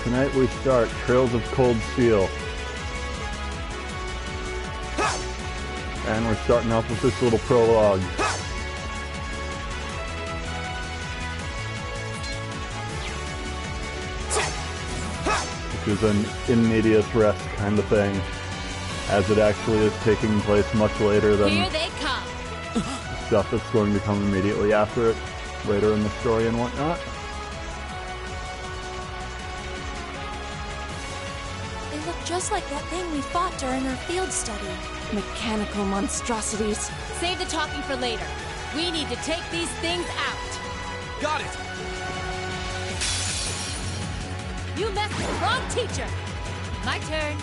Tonight we start Trails of Cold Steel. And we're starting off with this little prologue. Which is an in medias res kind of thing, as it actually is taking place much later than Here they come. stuff that's going to come immediately after it, later in the story and whatnot. They look just like that thing we fought during our field study. Mechanical monstrosities. Save the talking for later. We need to take these things out. Got it! You messed with the wrong teacher. My turn.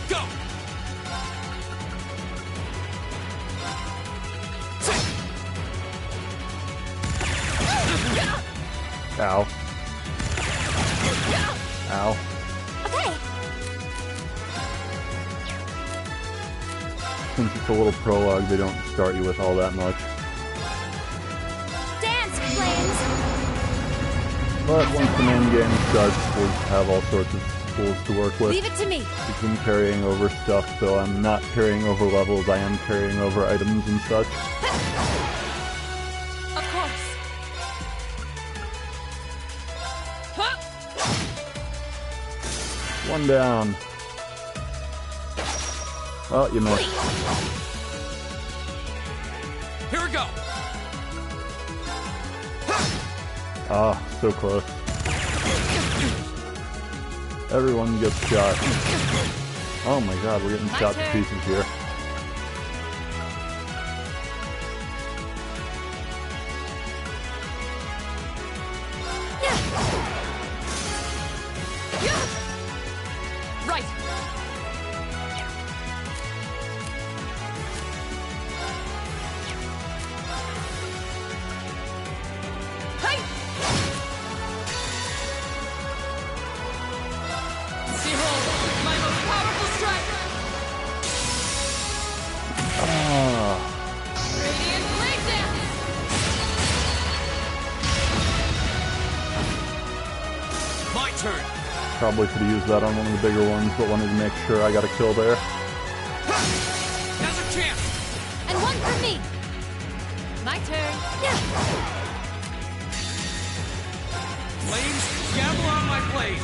Go! Ow. Ow. Okay. Since it's a little prologue, they don't start you with all that much. Dance, Flames! But once the main game starts, we'll have all sorts of tools to work with. Leave it to me. You can carrying over stuff, so I'm not carrying over levels, I am carrying over items and such. Of course. One down. Oh, you missed. Here we go! Ah, so close. Everyone gets shot. Oh my god, we're getting shot to pieces here. Right. Hey! Behold, my most powerful strike! Ah, Radiant Blade Dance! My turn! probably could have used that on one of the bigger ones, but wanted to make sure I got a kill there. Now's a chance! And one for me! My turn. Flames, gamble on my blade!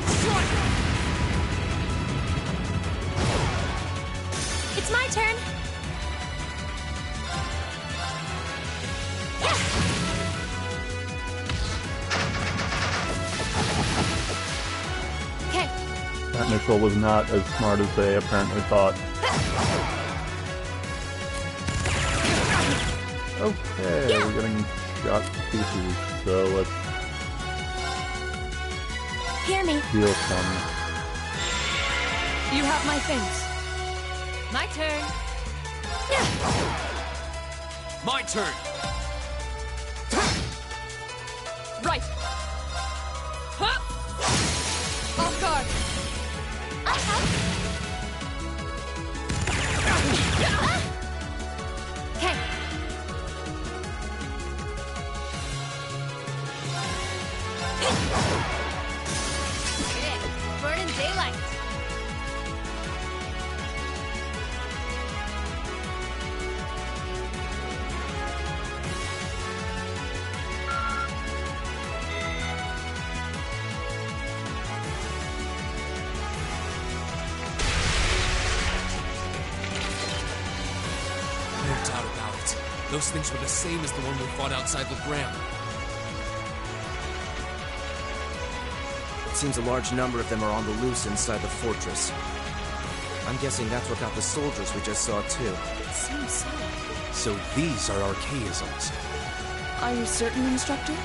Strike! It's my turn. Okay. That missile was not as smart as they apparently thought. Okay, we're getting shot to pieces, so let's Hear me. heal some. You have my things. My turn. My turn! Right. Huh? Off guard. Okay. Burning daylight. No doubt about it. Those things were the same as the one we fought outside Legram. It seems a large number of them are on the loose inside the fortress. I'm guessing that's what got the soldiers we just saw too. Seems so. So these are archaisms. Are you certain, Instructor?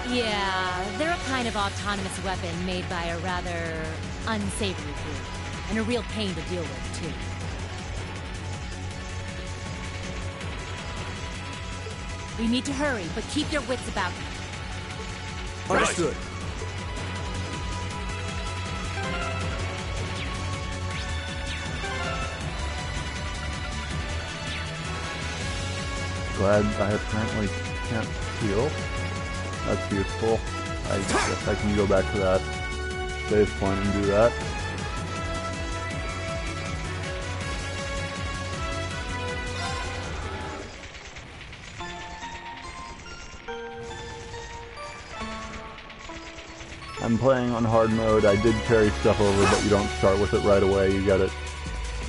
Yeah, they're a kind of autonomous weapon made by a rather unsavory group. And a real pain to deal with, too. We need to hurry, but keep your wits about you. Understood. Glad I apparently can't heal. That's useful. I guess I can go back to that save point and do that. I'm playing on hard mode. I did carry stuff over, but you don't start with it right away. You get it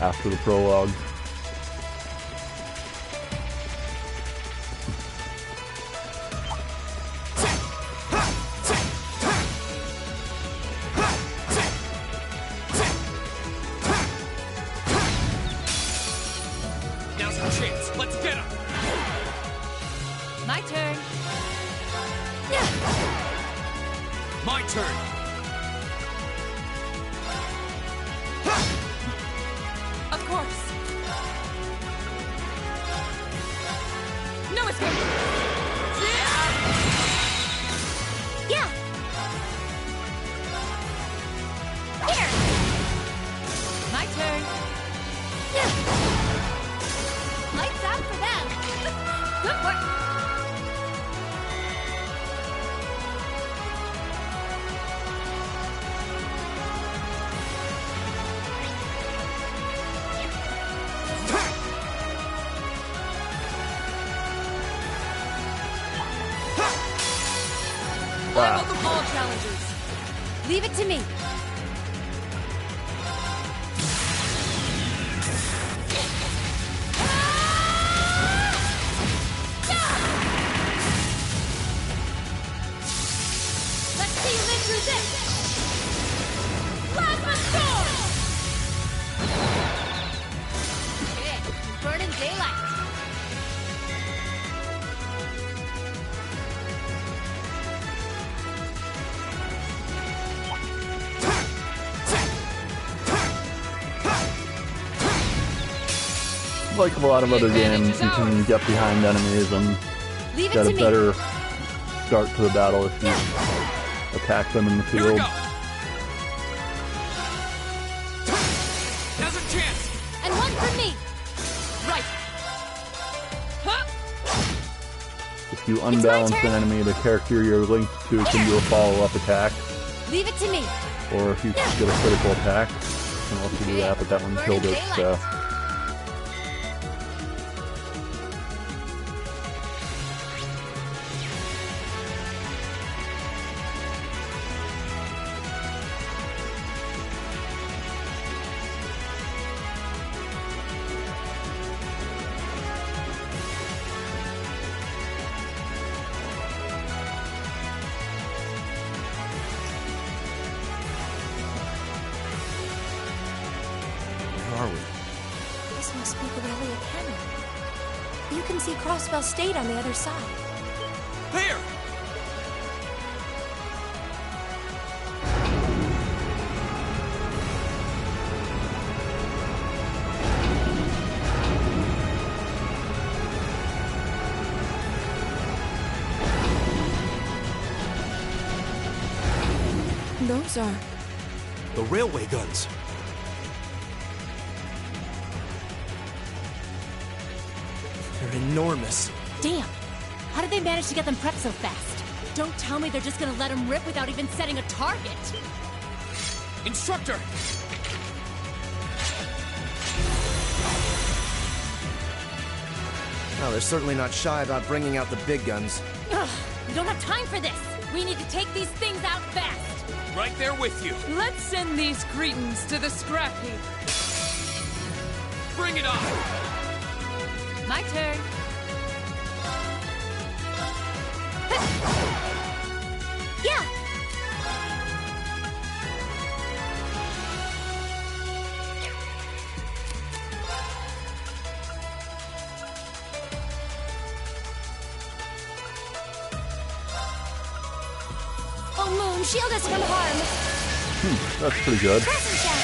after the prologue. Now's our chance. Let's get him. My turn. My turn. Of course. No escape. Yeah. Here. My turn. Lights out for them. Good work. Wow. The ball challengers. Leave it to me. Let's see you live through this. Plasma storm. Okay, burning daylight. Like a lot of other games, you can get behind enemies and Leave it get to a me. better start to the battle if you attack them in the Here we field. go. Now's our chance. And one for me. Right. Huh? If you unbalance an turn. enemy, the character you're linked to can do a follow-up attack. Leave it to me. Or if you get a critical attack, you can also do that, but that one Burning killed it, daylight. so... Where are we? This must be the Relia Canyon. You can see Crossbell State on the other side. There. Those are... The railway guns. They're enormous. Damn! How did they manage to get them prepped so fast? Don't tell me they're just gonna let them rip without even setting a target. Instructor. Well, they're certainly not shy about bringing out the big guns. Ugh, we don't have time for this. We need to take these things out fast. Right there with you. Let's send these cretins to the scrap heap. Bring it on. My turn. Yeah. Oh, Moon, shield us from harm. That's pretty good. Crescent shot.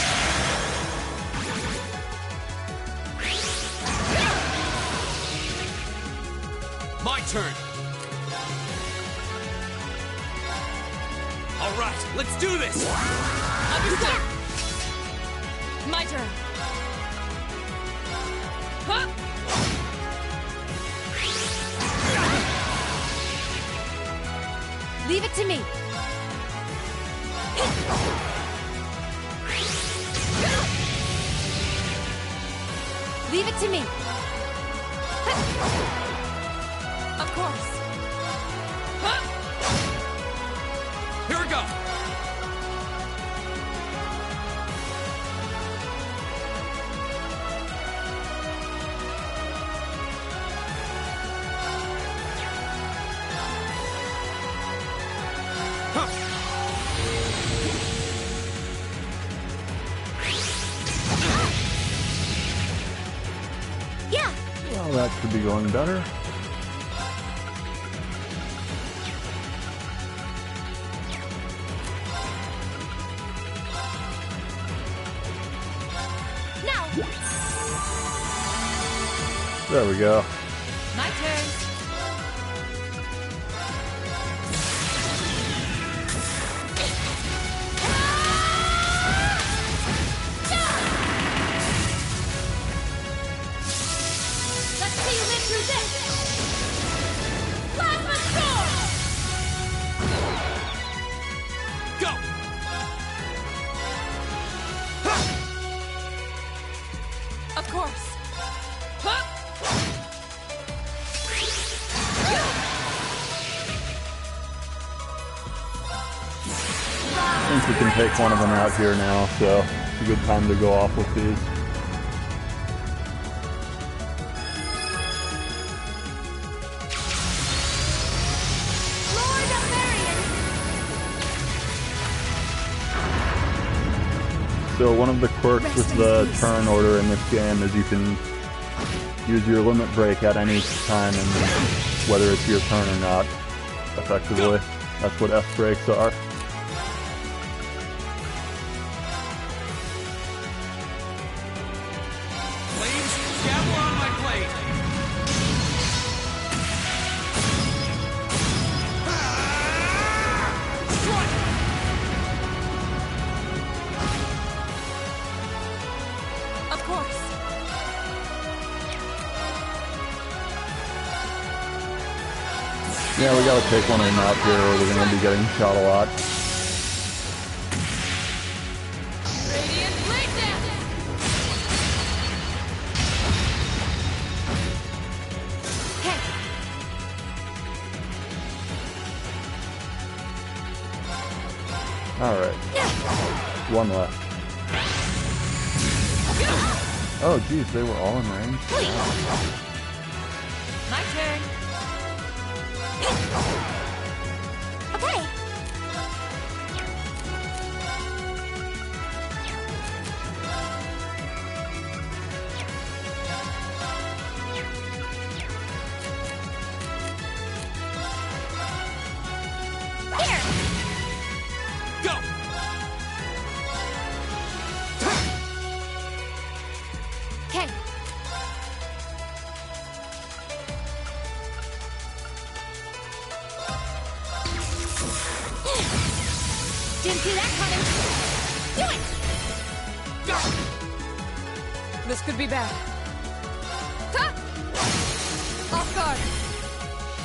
My turn. All right, let's do this. Understood. My turn. Huh? Leave it to me. Leave it to me. Of course. Here we go! Yeah. Well, that could be going better. Now. There we go. My turn. Let's see you live through this. Plasma storm. Go! Of course. I think we can take one of them out here now, so it's a good time to go off with these. Lord of Marion. So one of the quirks Rest with in the peace. turn order in this game is you can use your limit break at any time, and whether it's your turn or not, effectively. That's what F breaks are. Flames, gather on my blade! Strike! Of course. Yeah, we gotta take one of them out here, or we're gonna be getting shot a lot. Radiant blade dance. Hey. Alright. One left. Oh, geez, they were all in range. My turn. Okay. Here. Go! Okay. Didn't see that coming. Do it. This could be bad. Ha! Off guard.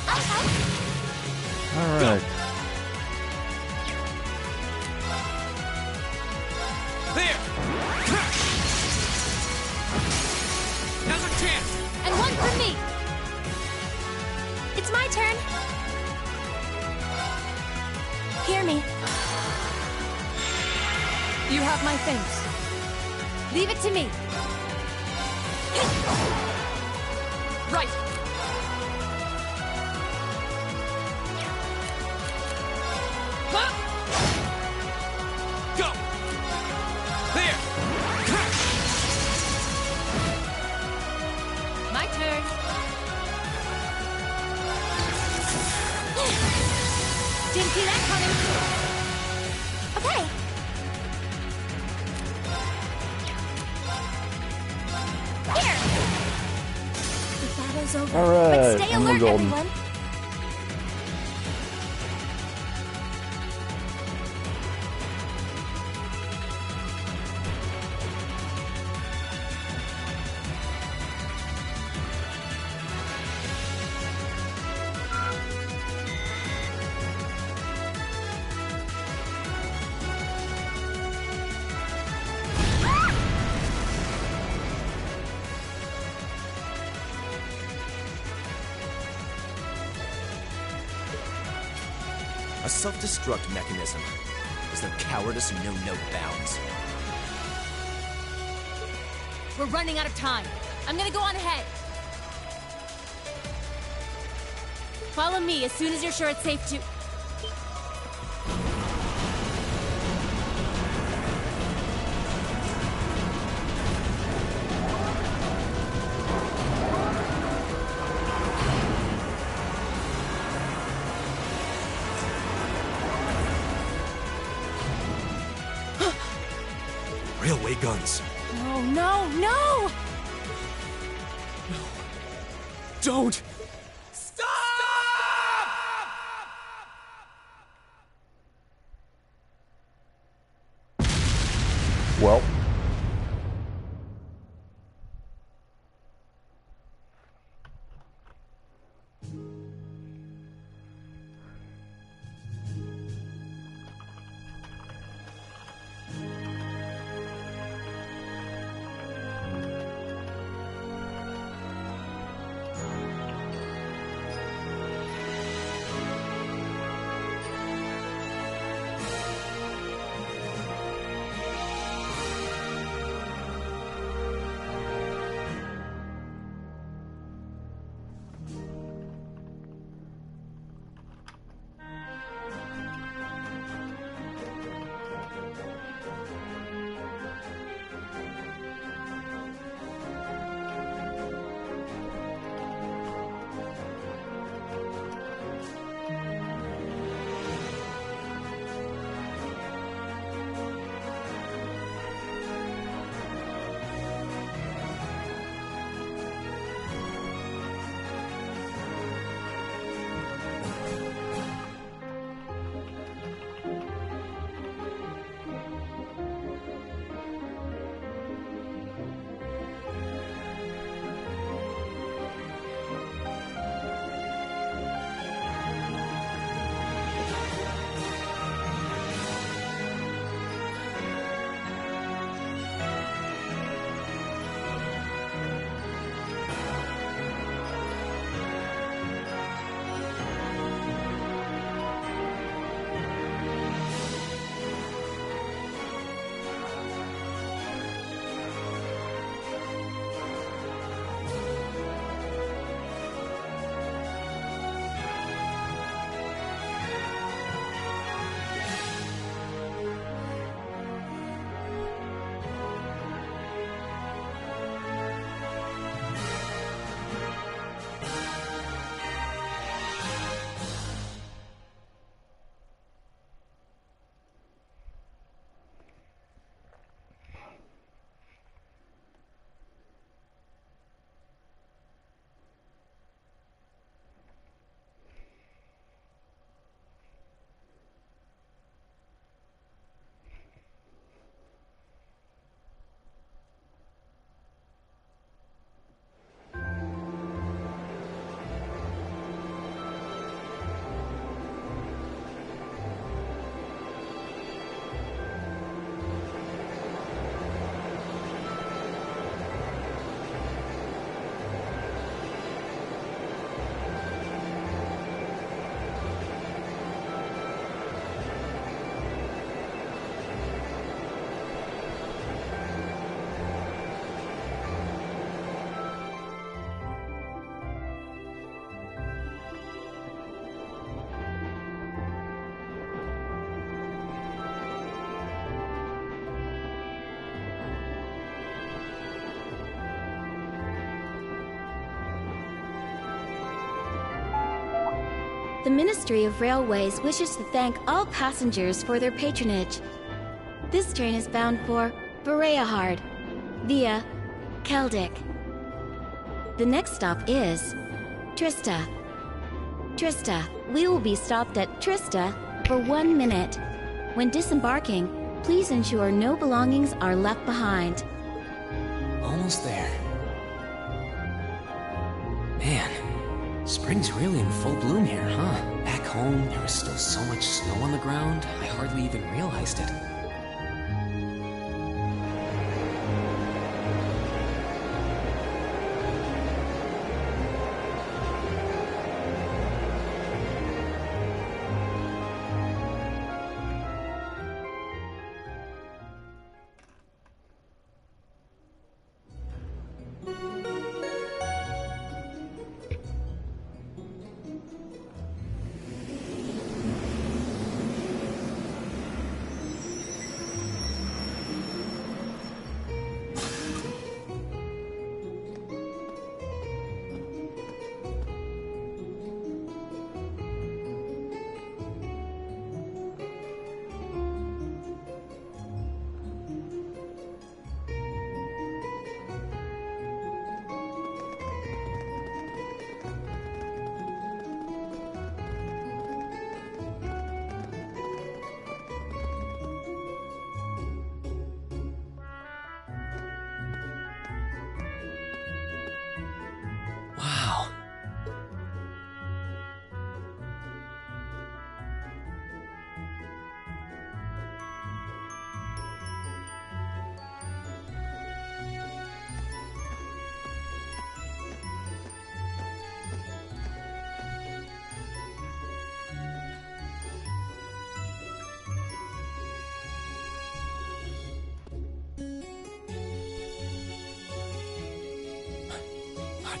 I'll help. Alright. There! Now's our chance! And one for me. It's my turn. Hear me. You have my thanks. Leave it to me. Right. Ha! Go! There! My turn. Didn't see that coming. Okay. Here. The battle's over. All right, But stay and we're alert, golden. everyone. A self-destruct mechanism. Does their cowardice know no bounds? We're running out of time. I'm gonna go on ahead. Follow me as soon as you're sure it's safe to... Railway guns. No, no, no! Don't! Well. The Ministry of Railways wishes to thank all passengers for their patronage. This train is bound for Bereahard via Keldic. The next stop is Trista. Trista, we will be stopped at Trista for 1 minute. When disembarking, please ensure no belongings are left behind. Almost there. Man, spring's really in full bloom here, huh? Back home, there was still so much snow on the ground, I hardly even realized it.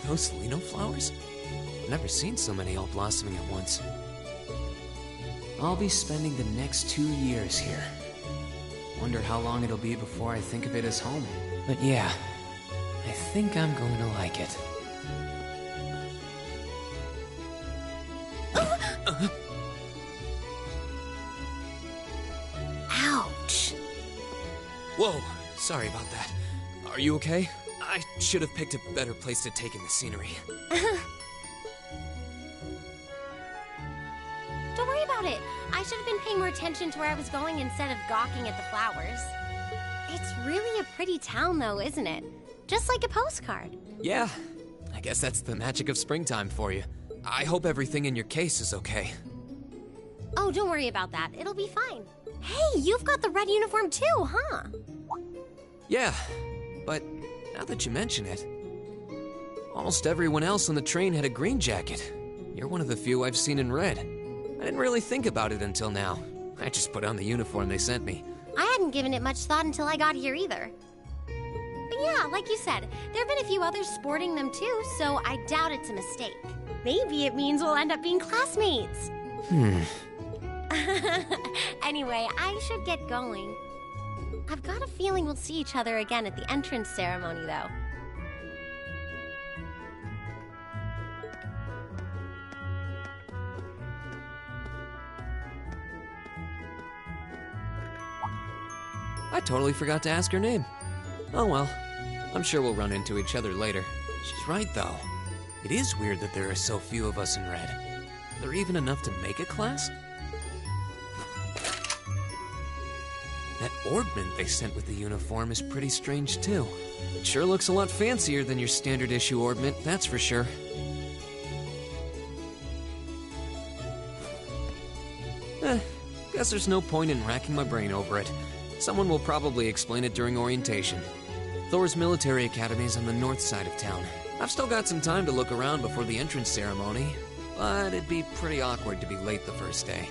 Are those Lino flowers? I've never seen so many all blossoming at once. I'll be spending the next 2 years here. Wonder how long it'll be before I think of it as home. But yeah, I think I'm going to like it. Ouch. Whoa, sorry about that. Are you okay? I should have picked a better place to take in the scenery. Don't worry about it. I should have been paying more attention to where I was going instead of gawking at the flowers. It's really a pretty town, though, isn't it? Just like a postcard. Yeah, I guess that's the magic of springtime for you. I hope everything in your case is okay. Oh, don't worry about that. It'll be fine. Hey, you've got the red uniform too, huh? Yeah, but now that you mention it, almost everyone else on the train had a green jacket. You're one of the few I've seen in red. I didn't really think about it until now. I just put on the uniform they sent me. I hadn't given it much thought until I got here either. But yeah, like you said, there have been a few others sporting them too, so I doubt it's a mistake. Maybe it means we'll end up being classmates. Anyway, I should get going. I've got a feeling we'll see each other again at the entrance ceremony, though. I totally forgot to ask her name. Oh well, I'm sure we'll run into each other later. She's right, though. It is weird that there are so few of us in red. Are there even enough to make a class? That orbment they sent with the uniform is pretty strange, too. It sure looks a lot fancier than your standard issue orbment, that's for sure. Guess there's no point in racking my brain over it. Someone will probably explain it during orientation. Thor's military academy is on the north side of town. I've still got some time to look around before the entrance ceremony, but it'd be pretty awkward to be late the first day.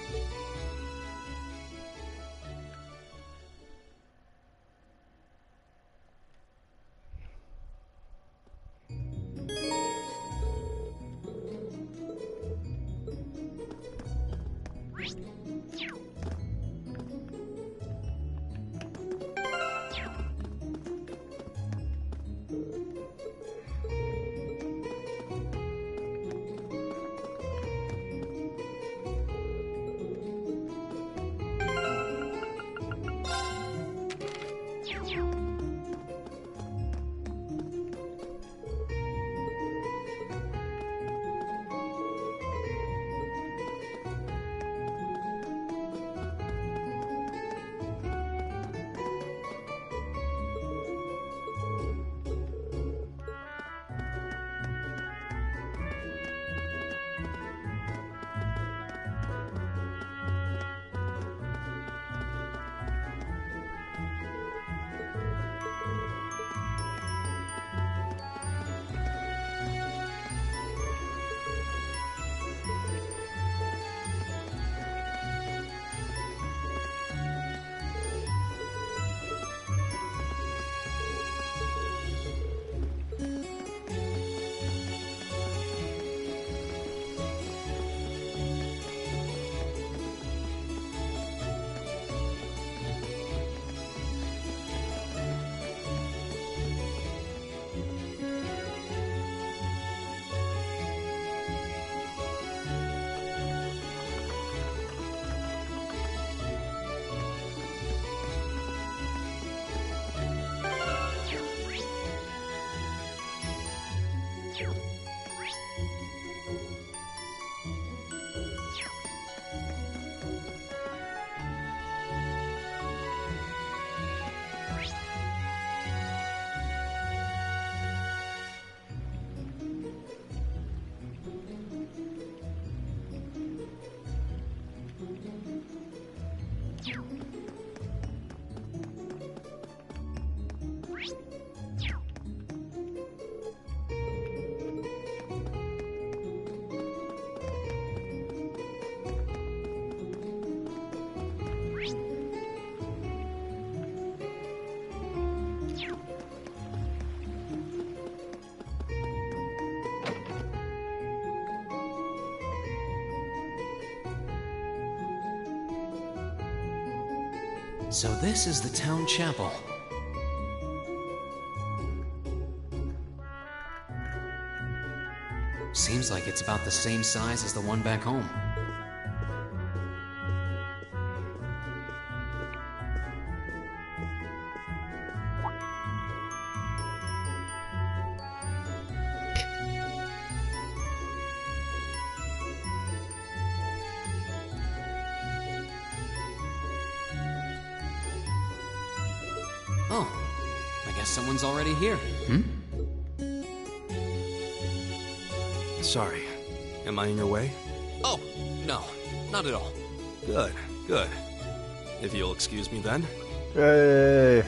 So this is the town chapel. Seems like it's about the same size as the one back home. Oh, I guess someone's already here. Sorry. Am I in your way? Oh, no, not at all. Good, good. If you'll excuse me then. Hey!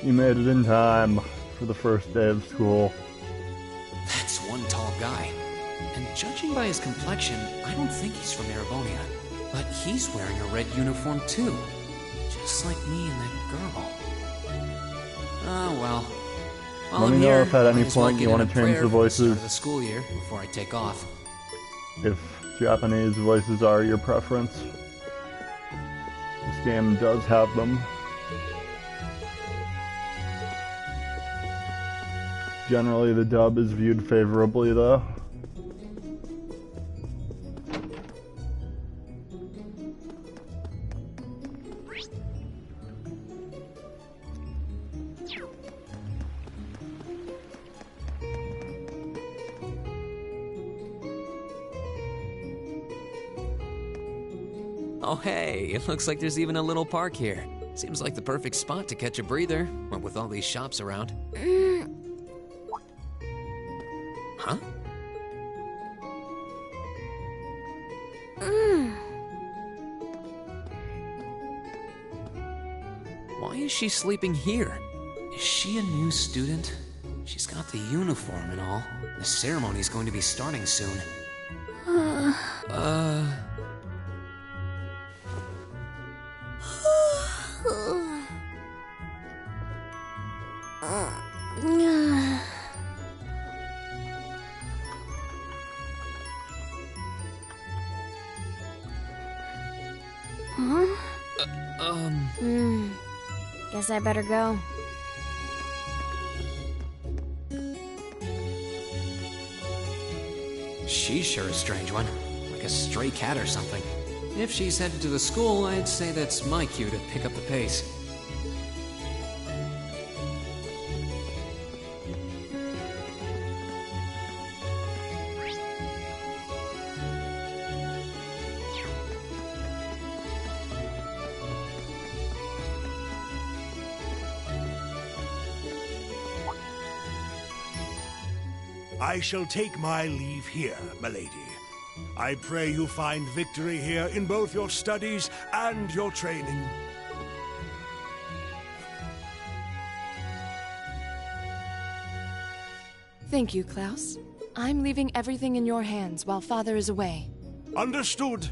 You made it in time for the first day of school. That's one tall guy. And judging by his complexion, I don't think he's from Erebonia. But he's wearing a red uniform too. Just like me and that girl. Ah, well. While Let I'm me know here, if at any might as well point you get in wanna a change prayer the for the start voices. of the school year before I take off. If Japanese voices are your preference. This game does have them. Generally, the dub is viewed favorably, though. Oh hey, it looks like there's even a little park here. Seems like the perfect spot to catch a breather, what with all these shops around. Huh? Why is she sleeping here? Is she a new student? She's got the uniform and all. The ceremony's going to be starting soon. Guess I better go. She's sure a strange one. Like a stray cat or something. If she's headed to the school, I'd say that's my cue to pick up the pace. I shall take my leave here, milady. I pray you find victory here in both your studies and your training. Thank you, Klaus. I'm leaving everything in your hands while Father is away. Understood.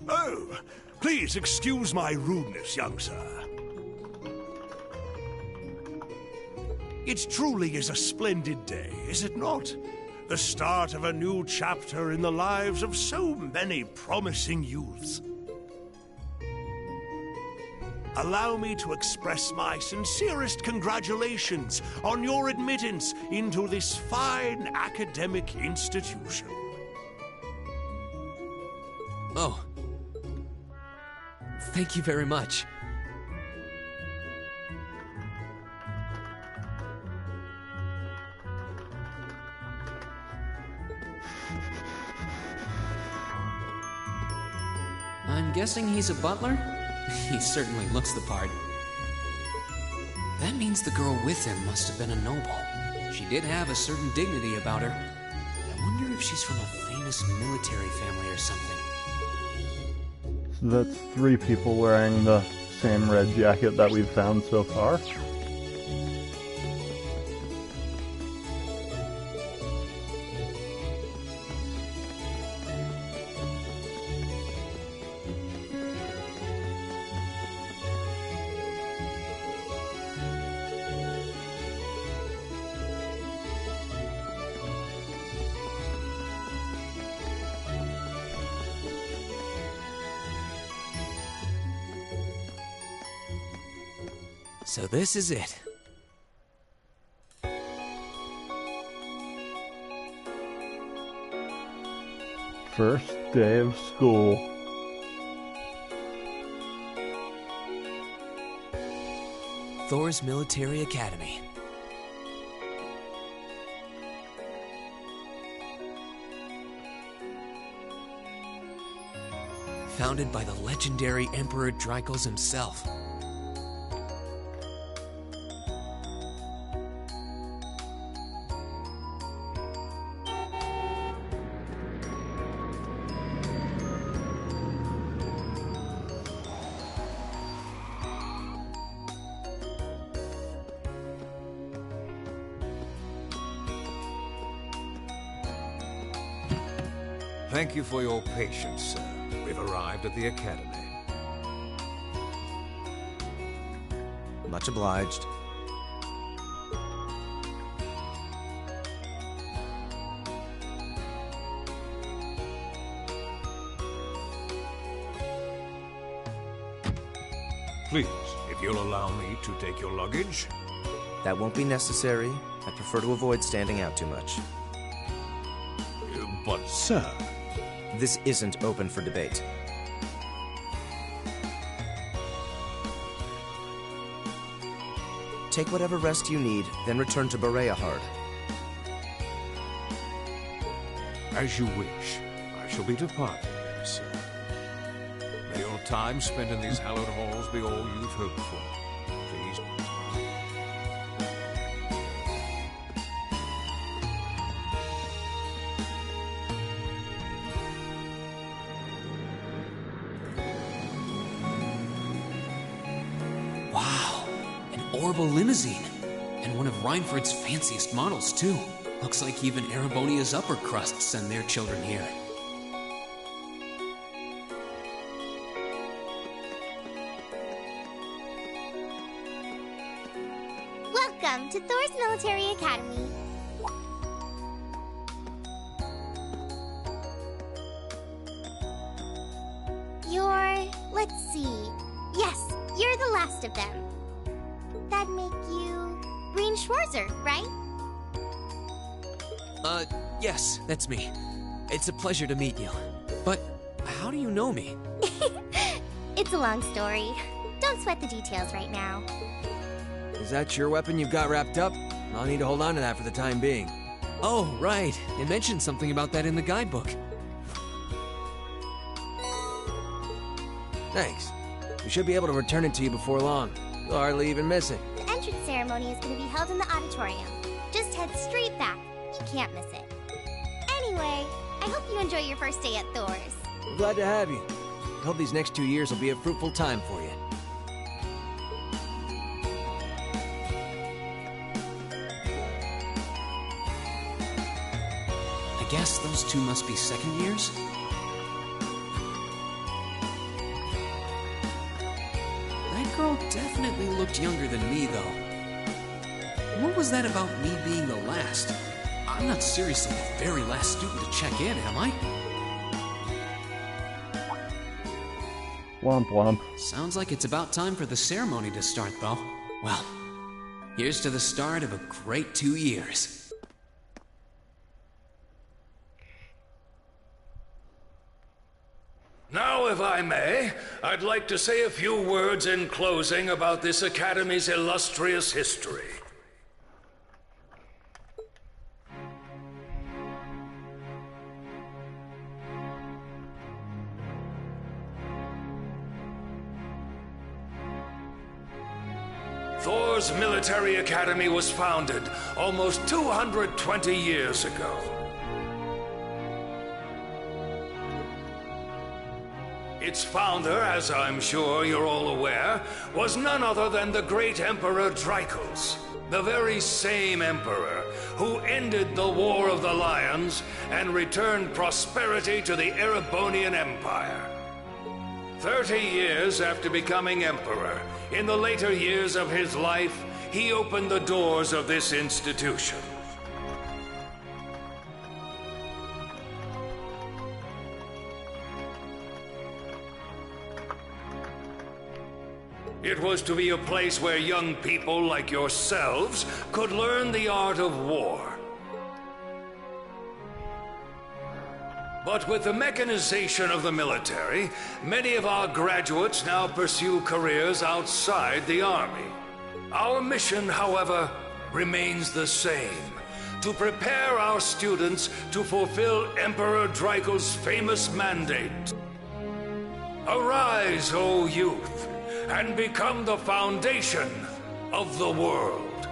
Oh, please excuse my rudeness, young sir. It truly is a splendid day, is it not? The start of a new chapter in the lives of so many promising youths. Allow me to express my sincerest congratulations on your admittance into this fine academic institution. Oh. Thank you very much. I'm guessing he's a butler? He certainly looks the part. That means the girl with him must have been a noble. She did have a certain dignity about her. I wonder if she's from a famous military family or something. So that's 3 people wearing the same red jacket that we've found so far. So this is it. First day of school. Thor's Military Academy. Founded by the legendary Emperor Dreichels himself. Thank you for your patience, sir. We've arrived at the Academy. Much obliged. Please, if you'll allow me to take your luggage. That won't be necessary. I prefer to avoid standing out too much. But, sir... This isn't open for debate. Take whatever rest you need, then return to Bereahard. As you wish. I shall be departing, sir. May your time spent in these hallowed halls be all you've hoped for. Please. Wow, an Orbital limousine. And one of Reinford's fanciest models, too. Looks like even Erebonia's upper crusts send their children here. Welcome to Thor's Military Academy. Let's see. Yes, you're the last of them. That'd make you Green Schwarzer, right? Yes, that's me. It's a pleasure to meet you. But how do you know me? It's a long story. Don't sweat the details right now. Is that your weapon you've got wrapped up? I'll need to hold on to that for the time being. Oh, right. They mentioned something about that in the guidebook. Thanks. We should be able to return it to you before long. You'll hardly even miss it. The entrance ceremony is going to be held in the auditorium. Just head straight back. You can't miss it. Anyway, I hope you enjoy your first day at Thor's. I'm glad to have you. I hope these next 2 years will be a fruitful time for you. I guess those two must be second years? That girl definitely looked younger than me, though. What was that about me being the last? I'm not seriously the very last student to check in, am I? Womp womp. Sounds like it's about time for the ceremony to start, though. Well, here's to the start of a great 2 years. Now, if I may, I'd like to say a few words in closing about this Academy's illustrious history. Thor's Military Academy was founded almost 220 years ago. Its founder, as I'm sure you're all aware, was none other than the great Emperor Dreichels, the very same emperor who ended the War of the Lions and returned prosperity to the Erebonian Empire. 30 years after becoming emperor, in the later years of his life, he opened the doors of this institution. It was to be a place where young people like yourselves could learn the art of war. But with the mechanization of the military, many of our graduates now pursue careers outside the Army. Our mission, however, remains the same: to prepare our students to fulfill Emperor Draco's famous mandate. Arise, O youth, and become the foundation of the world.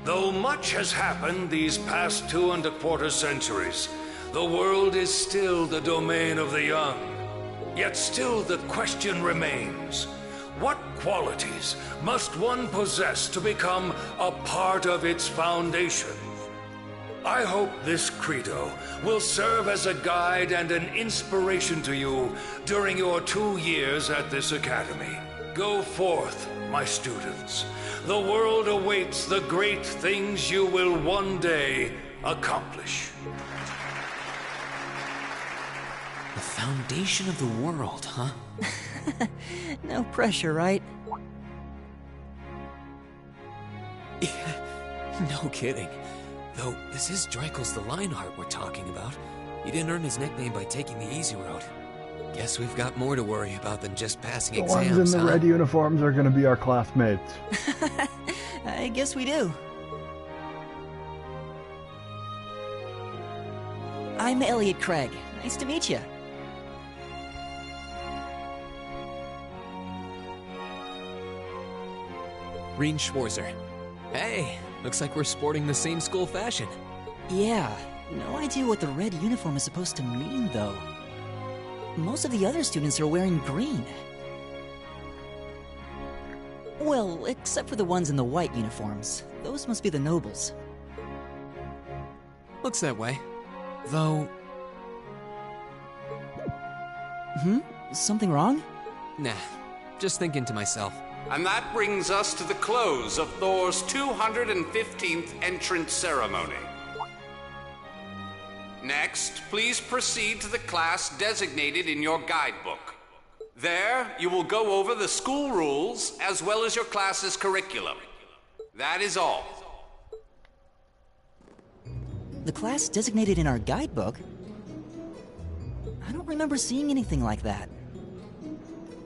Though much has happened these past 2¼ centuries, the world is still the domain of the young. Yet still the question remains: what qualities must one possess to become a part of its foundation? I hope this credo will serve as a guide and an inspiration to you during your 2 years at this academy. Go forth, my students. The world awaits the great things you will one day accomplish. The foundation of the world, huh? No pressure, right? No kidding. Though, this is Draco's the Lionheart we're talking about. He didn't earn his nickname by taking the easy road. Guess we've got more to worry about than just passing The exams, ones in the red uniforms are going to be our classmates. I guess we do. I'm Elliot Craig. Nice to meet you. Reen Schwarzer. Hey, looks like we're sporting the same school fashion. Yeah, no idea what the red uniform is supposed to mean, though. Most of the other students are wearing green. Well, except for the ones in the white uniforms. Those must be the nobles. Looks that way. Though... Something wrong? Nah, just thinking to myself. And that brings us to the close of Thor's 215th entrance ceremony. Next, please proceed to the class designated in your guidebook. There, you will go over the school rules as well as your class's curriculum. That is all. The class designated in our guidebook? I don't remember seeing anything like that.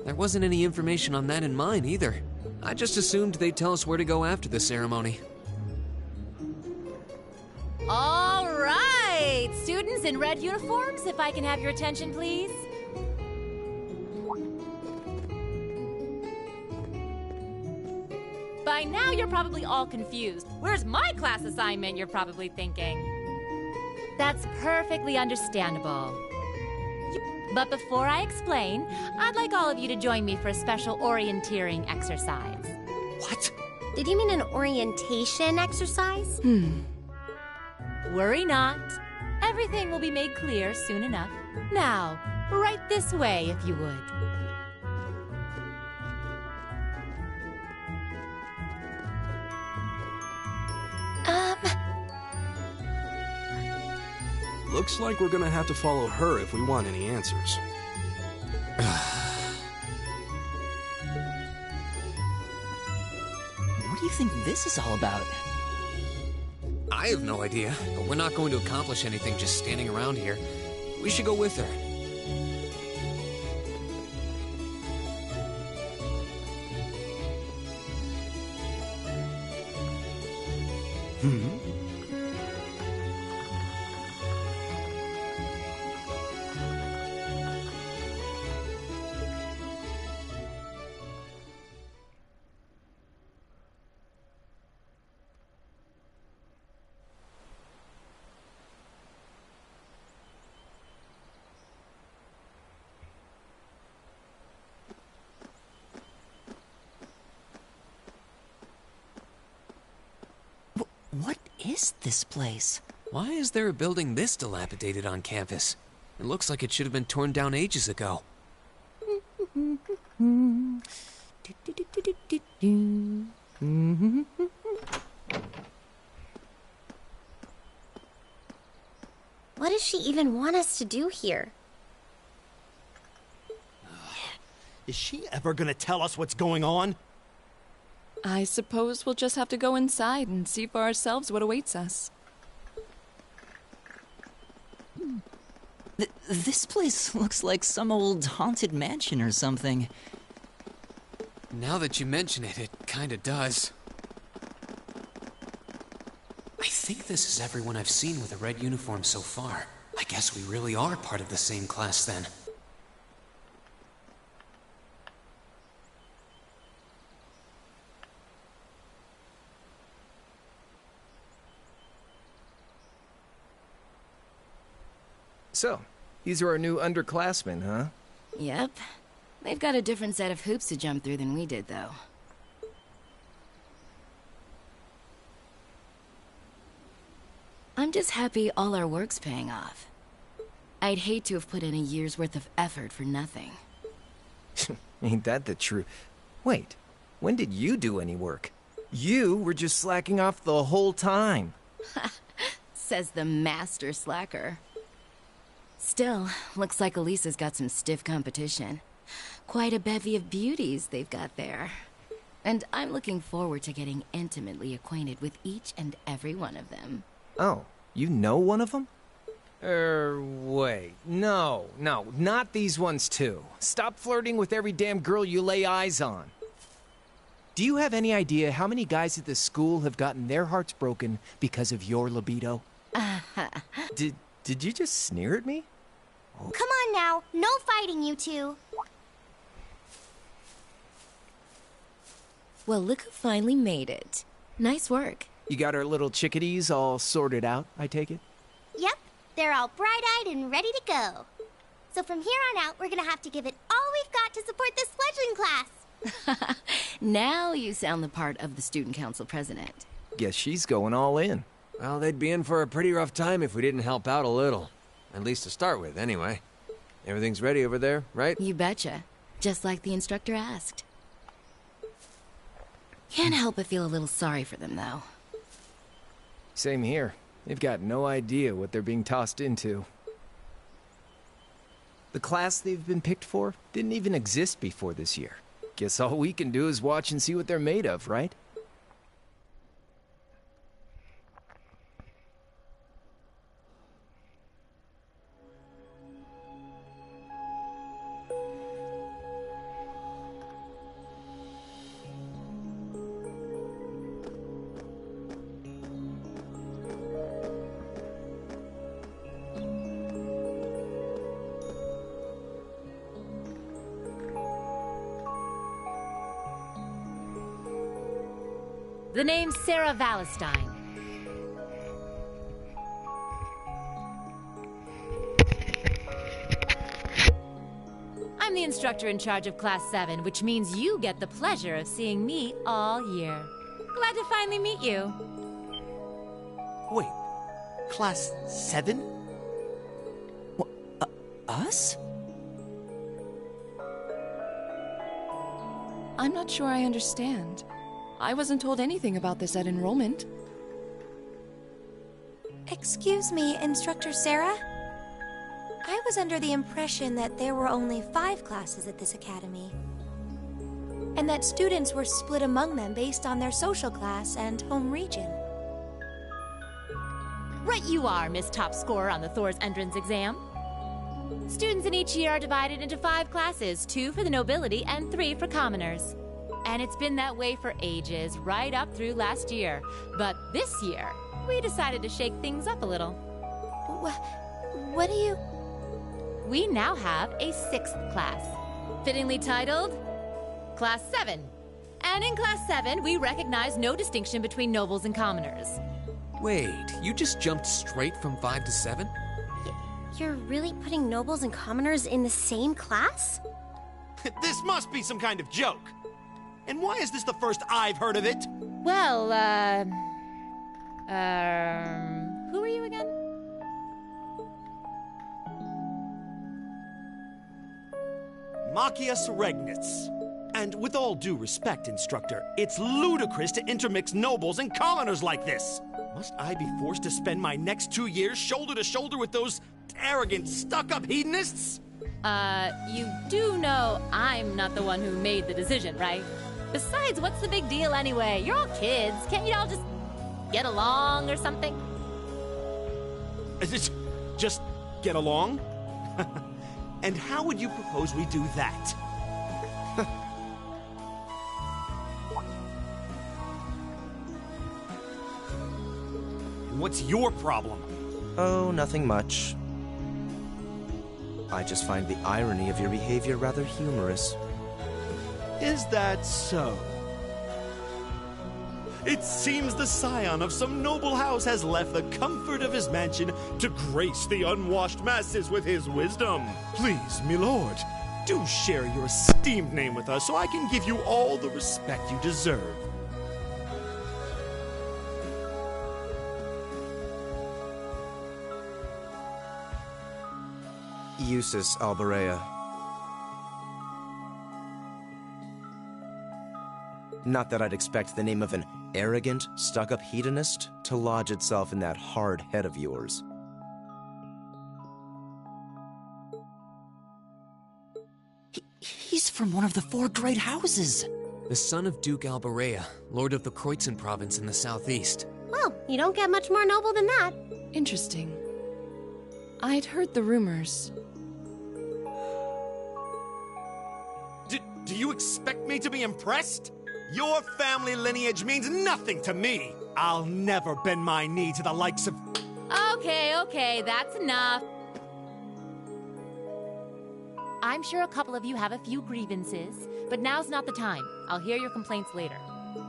There wasn't any information on that in mine either. I just assumed they'd tell us where to go after the ceremony. All right! Students in red uniforms, if I can have your attention, please. By now, you're probably all confused. Where's my class assignment, you're probably thinking. That's perfectly understandable. But before I explain, I'd like all of you to join me for a special orienteering exercise. What? Did you mean an orientation exercise? Worry not. Everything will be made clear soon enough. Now, right this way, if you would. Looks like we're gonna have to follow her if we want any answers. What do you think this is all about? I have no idea, but we're not going to accomplish anything just standing around here. We should go with her. What is this place? Why is there a building this dilapidated on campus? It looks like it should have been torn down ages ago. What does she even want us to do here? Is she ever gonna tell us what's going on? I suppose we'll just have to go inside and see for ourselves what awaits us. This place looks like some old haunted mansion or something. Now that you mention it, it kinda does. I think this is everyone I've seen with a red uniform so far. I guess we really are part of the same class then. So, these are our new underclassmen, huh? Yep. They've got a different set of hoops to jump through than we did, though. I'm just happy all our work's paying off. I'd hate to have put in a year's worth of effort for nothing. Ain't that the truth? Wait, when did you do any work? You were just slacking off the whole time. Says the master slacker. Still, looks like Elisa's got some stiff competition. Quite a bevy of beauties they've got there. And I'm looking forward to getting intimately acquainted with each and every one of them. Oh, you know one of them? Wait. No, not these ones too. Stop flirting with every damn girl you lay eyes on. Do you have any idea how many guys at this school have gotten their hearts broken because of your libido? Did you just sneer at me? Come on now, no fighting, you two. Well, look who finally made it. Nice work. You got our little chickadees all sorted out, I take it? Yep, they're all bright-eyed and ready to go. So from here on out, we're gonna have to give it all we've got to support this fledgling class. Now you sound the part of the student council president. Guess she's going all in. Well, they'd be in for a pretty rough time if we didn't help out a little. At least to start with, anyway. Everything's ready over there, right? You betcha. Just like the instructor asked. Can't help but feel a little sorry for them, though. Same here. They've got no idea what they're being tossed into. The class they've been picked for didn't even exist before this year. Guess all we can do is watch and see what they're made of, right? The name's Sarah Valestine. I'm the instructor in charge of Class 7, which means you get the pleasure of seeing me all year. Glad to finally meet you. Wait, Class 7? Us? I'm not sure I understand. I wasn't told anything about this at enrollment. Excuse me, Instructor Sarah? I was under the impression that there were only 5 classes at this academy. And that students were split among them based on their social class and home region. Right you are, Miss Top Scorer on the Thor's entrance exam. Students in each year are divided into 5 classes, 2 for the nobility and 3 for commoners. And it's been that way for ages, right up through last year. But this year, we decided to shake things up a little. What do you... We now have a 6th class, fittingly titled Class 7. And in Class 7, we recognize no distinction between nobles and commoners. Wait, you just jumped straight from 5 to 7? You're really putting nobles and commoners in the same class? This must be some kind of joke. And why is this the first I've heard of it? Well, who are you again? Machias Regnitz. And with all due respect, Instructor, it's ludicrous to intermix nobles and commoners like this. Must I be forced to spend my next 2 years shoulder to shoulder with those arrogant, stuck-up hedonists? You do know I'm not the one who made the decision, right? Besides, what's the big deal anyway? You're all kids. Can't you all just get along or something? Just get along? And how would you propose we do that? What's your problem? Oh, nothing much. I just find the irony of your behavior rather humorous. Is that so? It seems the scion of some noble house has left the comfort of his mansion to grace the unwashed masses with his wisdom. Please, milord, do share your esteemed name with us so I can give you all the respect you deserve. Eustace Alberea. Not that I'd expect the name of an arrogant, stuck-up hedonist to lodge itself in that hard head of yours. He's from one of the 4 great houses. The son of Duke Alberea, lord of the Kreutzen province in the southeast. Well, you don't get much more noble than that. Interesting. I'd heard the rumors. Do you expect me to be impressed? Your family lineage means nothing to me. I'll never bend my knee to the likes of... Okay, that's enough. I'm sure a couple of you have a few grievances, but now's not the time. I'll hear your complaints later.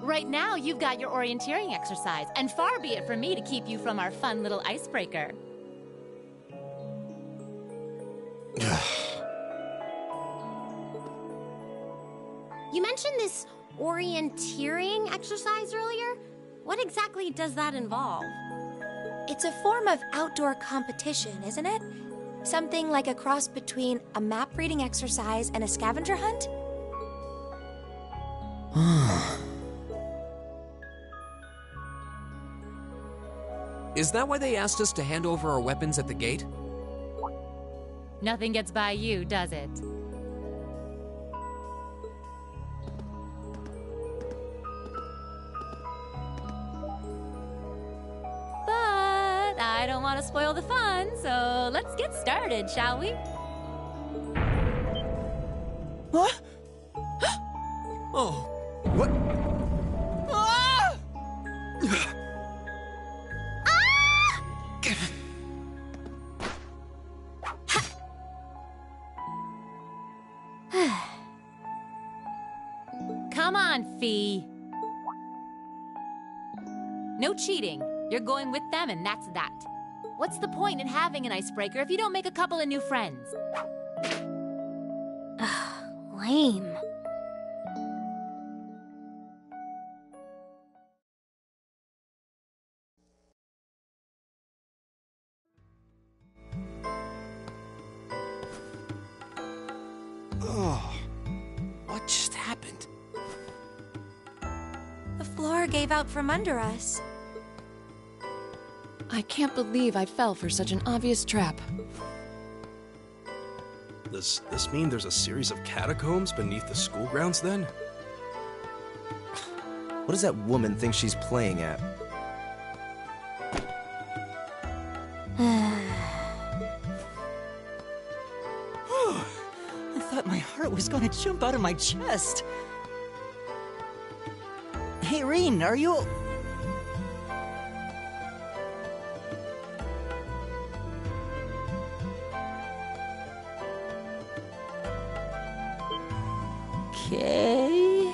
Right now, you've got your orienteering exercise, and far be it from me to keep you from our fun little icebreaker. You mentioned this orienteering exercise earlier. What exactly does that involve? It's a form of outdoor competition, isn't it? Something like a cross between a map-reading exercise and a scavenger hunt? Is that why they asked us to hand over our weapons at the gate? Nothing gets by you, does it? But I don't want to spoil the fun, so let's get started, shall we? What? Oh. What? Ah! Come on, Fee. No cheating. You're going with them, and that's that. What's the point in having an icebreaker if you don't make a couple of new friends? Lame. Oh, what just happened? The floor gave out from under us. I can't believe I fell for such an obvious trap. Does this mean there's a series of catacombs beneath the school grounds then? What does that woman think she's playing at? I thought my heart was gonna jump out of my chest. Hey, Reen, are you... okay?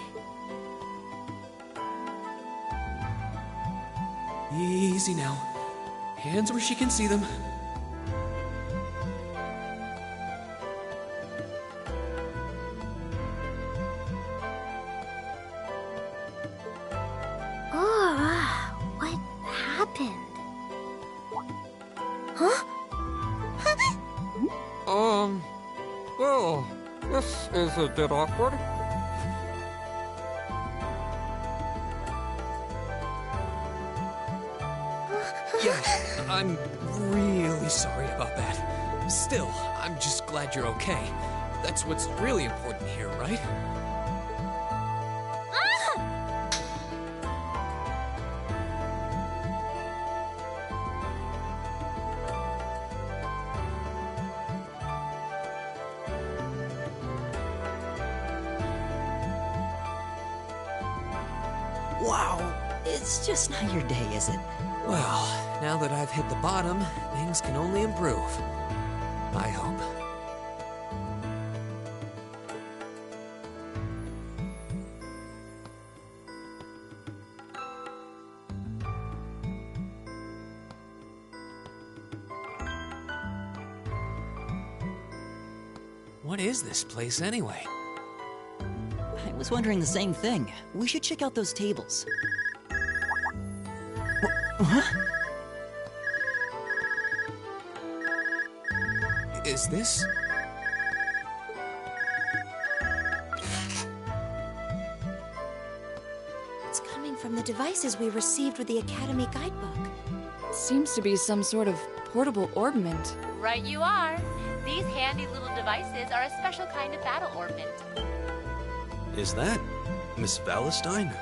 Easy now. Hands where she can see them. What happened? Huh? Well, this is a bit awkward. Yeah, I'm really sorry about that. Still, I'm just glad you're okay. That's what's really important here, right? Wow, it's just not your day, is it? Well, now that I've hit the bottom, things can only improve. I hope. What is this place anyway? I was wondering the same thing. We should check out those tables. Huh? Is this? It's coming from the devices we received with the Academy guidebook. Seems to be some sort of portable orbment. Right you are. These handy little devices are a special kind of battle orbment. Is that Miss Valentine?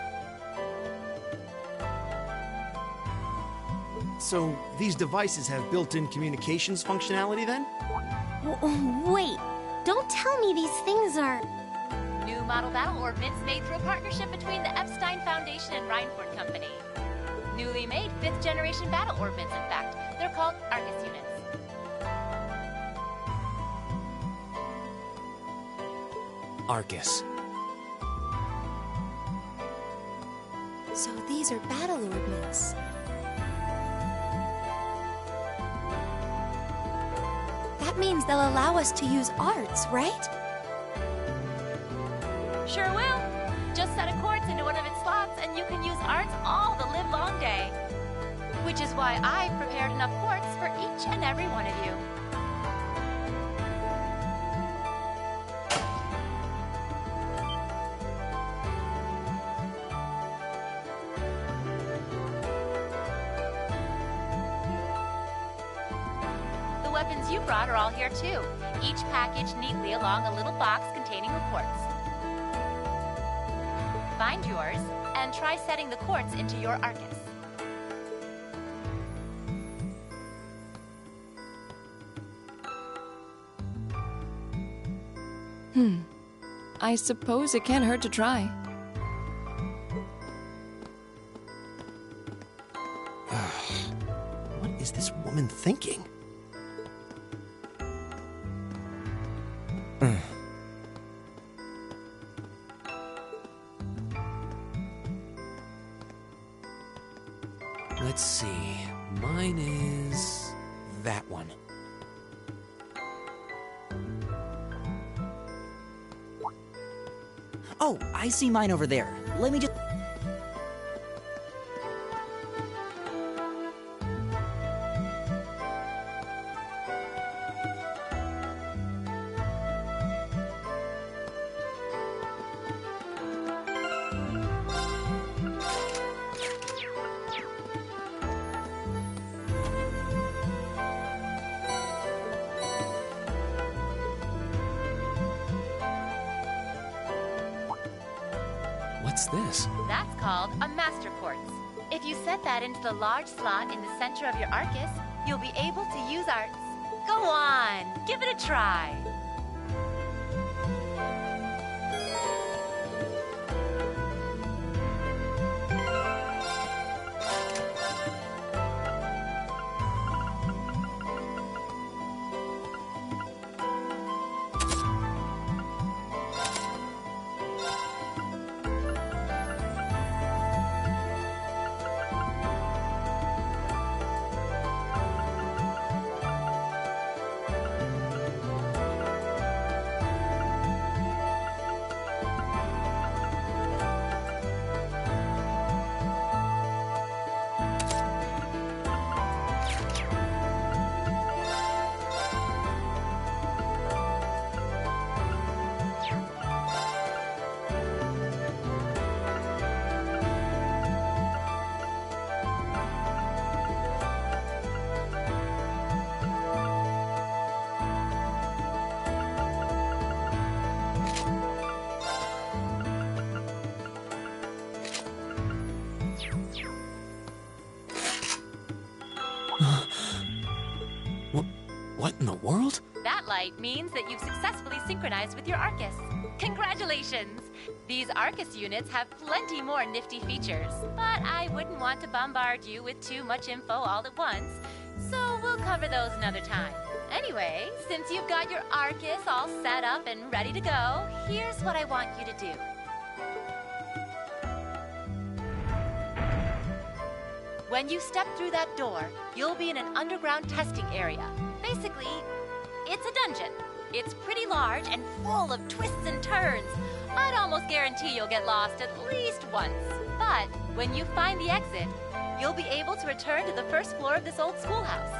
So, these devices have built-in communications functionality then? Wait, don't tell me these things are... New model battle orbments made through a partnership between the Epstein Foundation and Reinford Company. Newly made 5th generation battle orbments, in fact. They're called Arcus units. Arcus. So these are battle orbments. That means they'll allow us to use arts, right? Sure will. Just set a quartz into one of its slots and you can use arts all the livelong day. Which is why I've prepared enough quartz for each and every one of you. The weapons you brought are all here too, each packaged neatly along a little box containing the quartz. Find yours, and try setting the quartz into your Arcus. I suppose it can't hurt to try. What is this woman thinking? Let's see. Mine is that one. Oh, I see mine over there. Let me just... What's this? That's called a master quartz. If you set that into the large slot in the center of your Arcus, you'll be able to use arts. Go on, give it a try. in the world? That light means that you've successfully synchronized with your Arcus. Congratulations! These Arcus units have plenty more nifty features, but I wouldn't want to bombard you with too much info all at once, so we'll cover those another time. Anyway, since you've got your Arcus all set up and ready to go, here's what I want you to do. When you step through that door, you'll be in an underground testing area. Basically, it's a dungeon. It's pretty large and full of twists and turns. I'd almost guarantee you'll get lost at least once. But when you find the exit, you'll be able to return to the first floor of this old schoolhouse.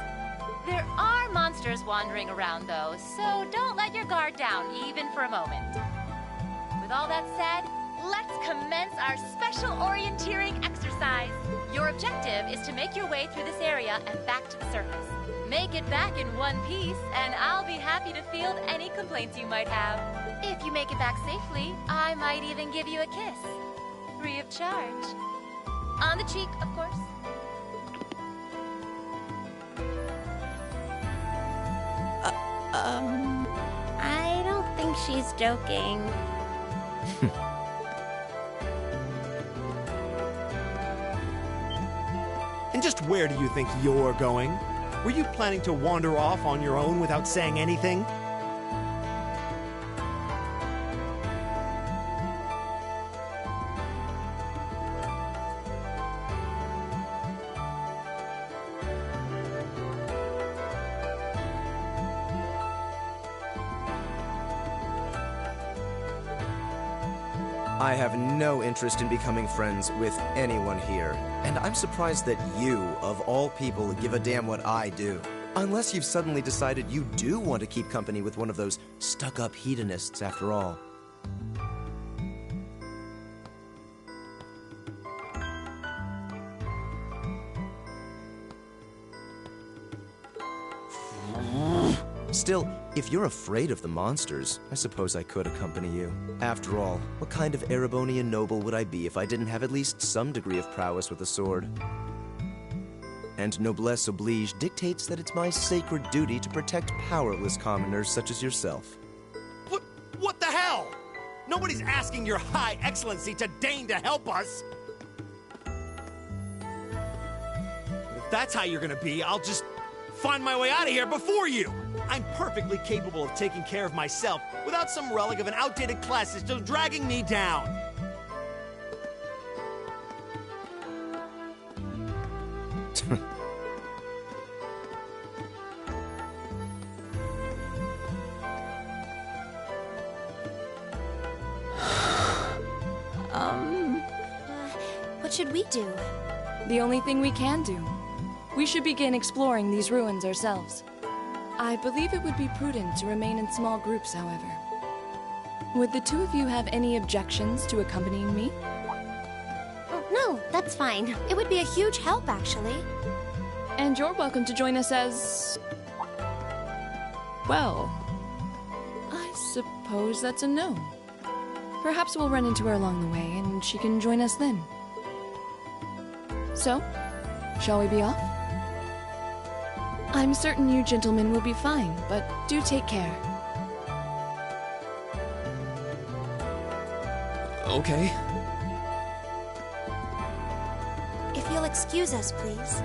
There are monsters wandering around, though, so don't let your guard down even for a moment. With all that said, let's commence our special orienteering exercise. Your objective is to make your way through this area and back to the surface. Make it back in one piece, and I'll be happy to field any complaints you might have. If you make it back safely, I might even give you a kiss. Free of charge. On the cheek, of course. I don't think she's joking. And just where do you think you're going? Were you planning to wander off on your own without saying anything? I have no interest in becoming friends with anyone here, and I'm surprised that you, of all people, give a damn what I do. Unless you've suddenly decided you do want to keep company with one of those stuck-up hedonists after all. Still, if you're afraid of the monsters, I suppose I could accompany you. After all, what kind of Erebonian noble would I be if I didn't have at least some degree of prowess with a sword? And noblesse oblige dictates that it's my sacred duty to protect powerless commoners such as yourself. What the hell? Nobody's asking your high excellency to deign to help us! If that's how you're gonna be, I'll just find my way out of here before you! I'm perfectly capable of taking care of myself without some relic of an outdated class system dragging me down. What should we do? The only thing we can do. We should begin exploring these ruins ourselves. I believe it would be prudent to remain in small groups, however. Would the two of you have any objections to accompanying me? Oh, no, that's fine. It would be a huge help, actually. And you're welcome to join us as... well, I suppose that's a no. Perhaps we'll run into her along the way, and she can join us then. So, shall we be off? I'm certain you gentlemen will be fine, but do take care. Okay. If you'll excuse us, please.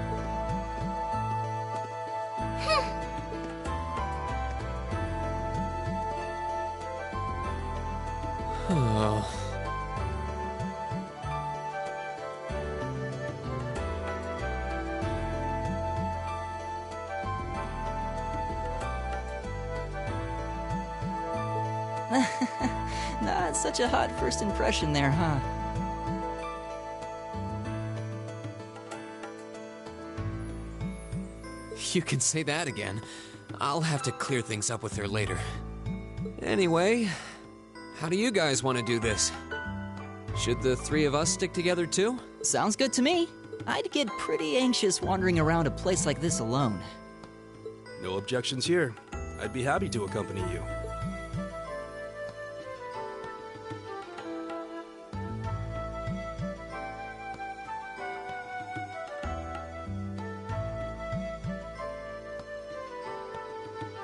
Oh. Not such a hot first impression there, huh? You can say that again. I'll have to clear things up with her later. Anyway, how do you guys want to do this? Should the three of us stick together too? Sounds good to me. I'd get pretty anxious wandering around a place like this alone. No objections here. I'd be happy to accompany you.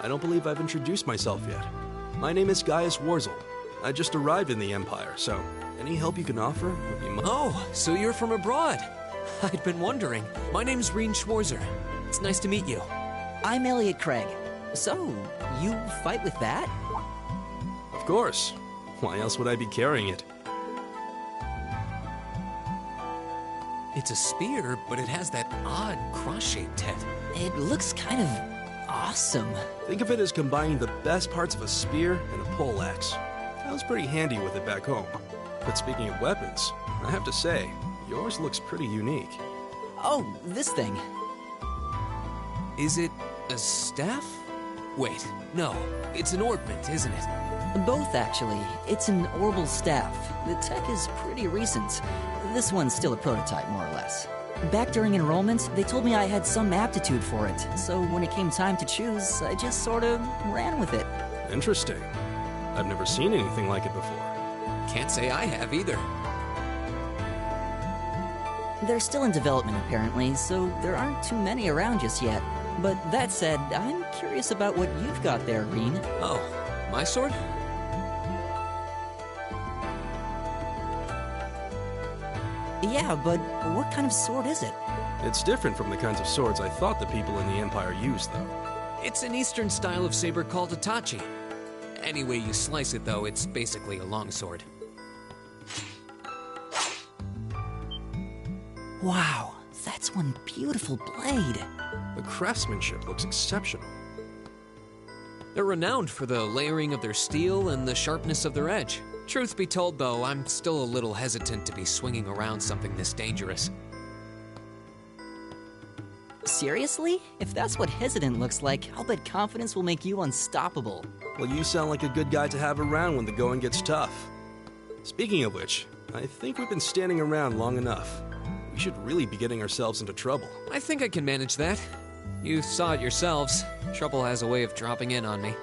I don't believe I've introduced myself yet. My name is Gaius Warzel. I just arrived in the Empire, so any help you can offer would be Oh, so you're from abroad. I'd been wondering. My name's Reen Schwarzer. It's nice to meet you. I'm Elliot Craig. So, you fight with that? Of course. Why else would I be carrying it? It's a spear, but it has that odd cross-shaped head. It looks kind of awesome. Think of it as combining the best parts of a spear and a poleaxe. I was pretty handy with it back home. But speaking of weapons, I have to say, yours looks pretty unique. Oh, this thing. Is it a staff? Wait, no. It's an ornament, isn't it? Both, actually. It's an orbital staff. The tech is pretty recent. This one's still a prototype, more or less. Back during enrollment, they told me I had some aptitude for it, so when it came time to choose, I just sort of ran with it. Interesting. I've never seen anything like it before. Can't say I have either. They're still in development, apparently, so there aren't too many around just yet. But that said, I'm curious about what you've got there, Reen. Oh, my sword? Yeah, but what kind of sword is it? It's different from the kinds of swords I thought the people in the Empire used, though. It's an Eastern style of saber called a tachi. Any way you slice it, though, it's basically a longsword. Wow, that's one beautiful blade. The craftsmanship looks exceptional. They're renowned for the layering of their steel and the sharpness of their edge. Truth be told, though, I'm still a little hesitant to be swinging around something this dangerous. Seriously? If that's what hesitant looks like, I'll bet confidence will make you unstoppable. Well, you sound like a good guy to have around when the going gets tough. Speaking of which, I think we've been standing around long enough. We should really be getting ourselves into trouble. I think I can manage that. You saw it yourselves. Trouble has a way of dropping in on me.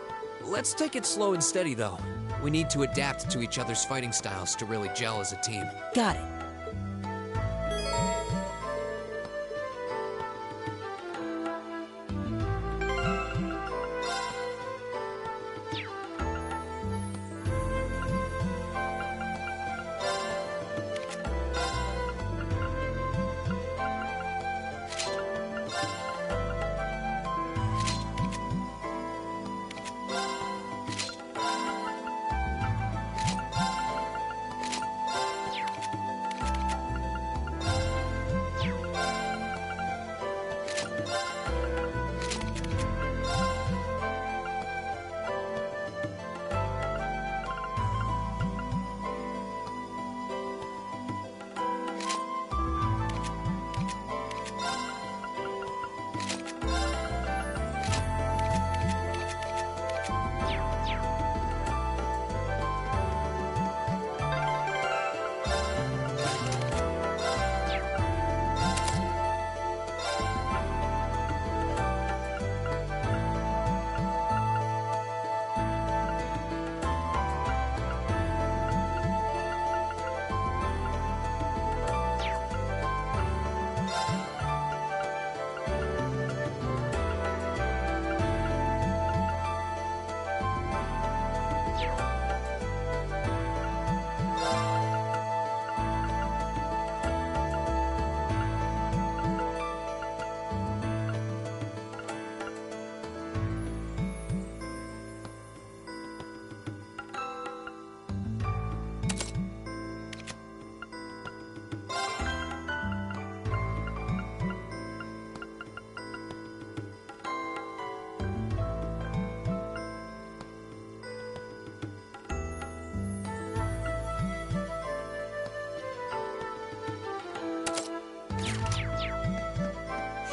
Let's take it slow and steady, though. We need to adapt to each other's fighting styles to really gel as a team. Got it.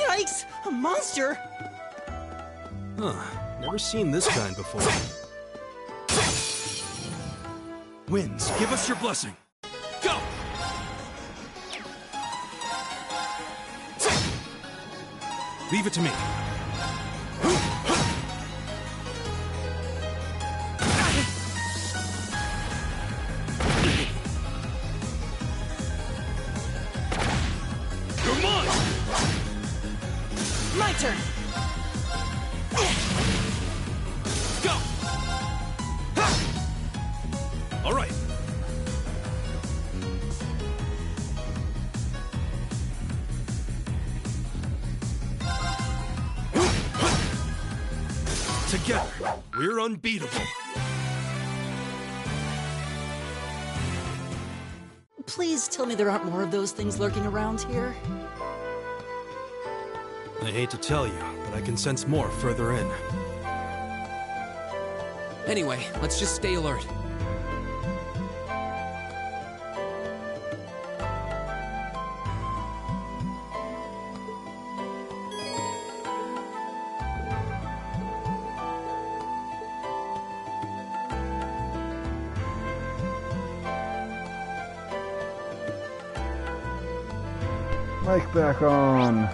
Yikes! A monster! Huh. Never seen this kind before. Winds, give us your blessing. Go! Leave it to me. Come on! My turn! Together, we're unbeatable. Please tell me there aren't more of those things lurking around here. I hate to tell you, but I can sense more further in. Anyway, let's just stay alert. Mic back on.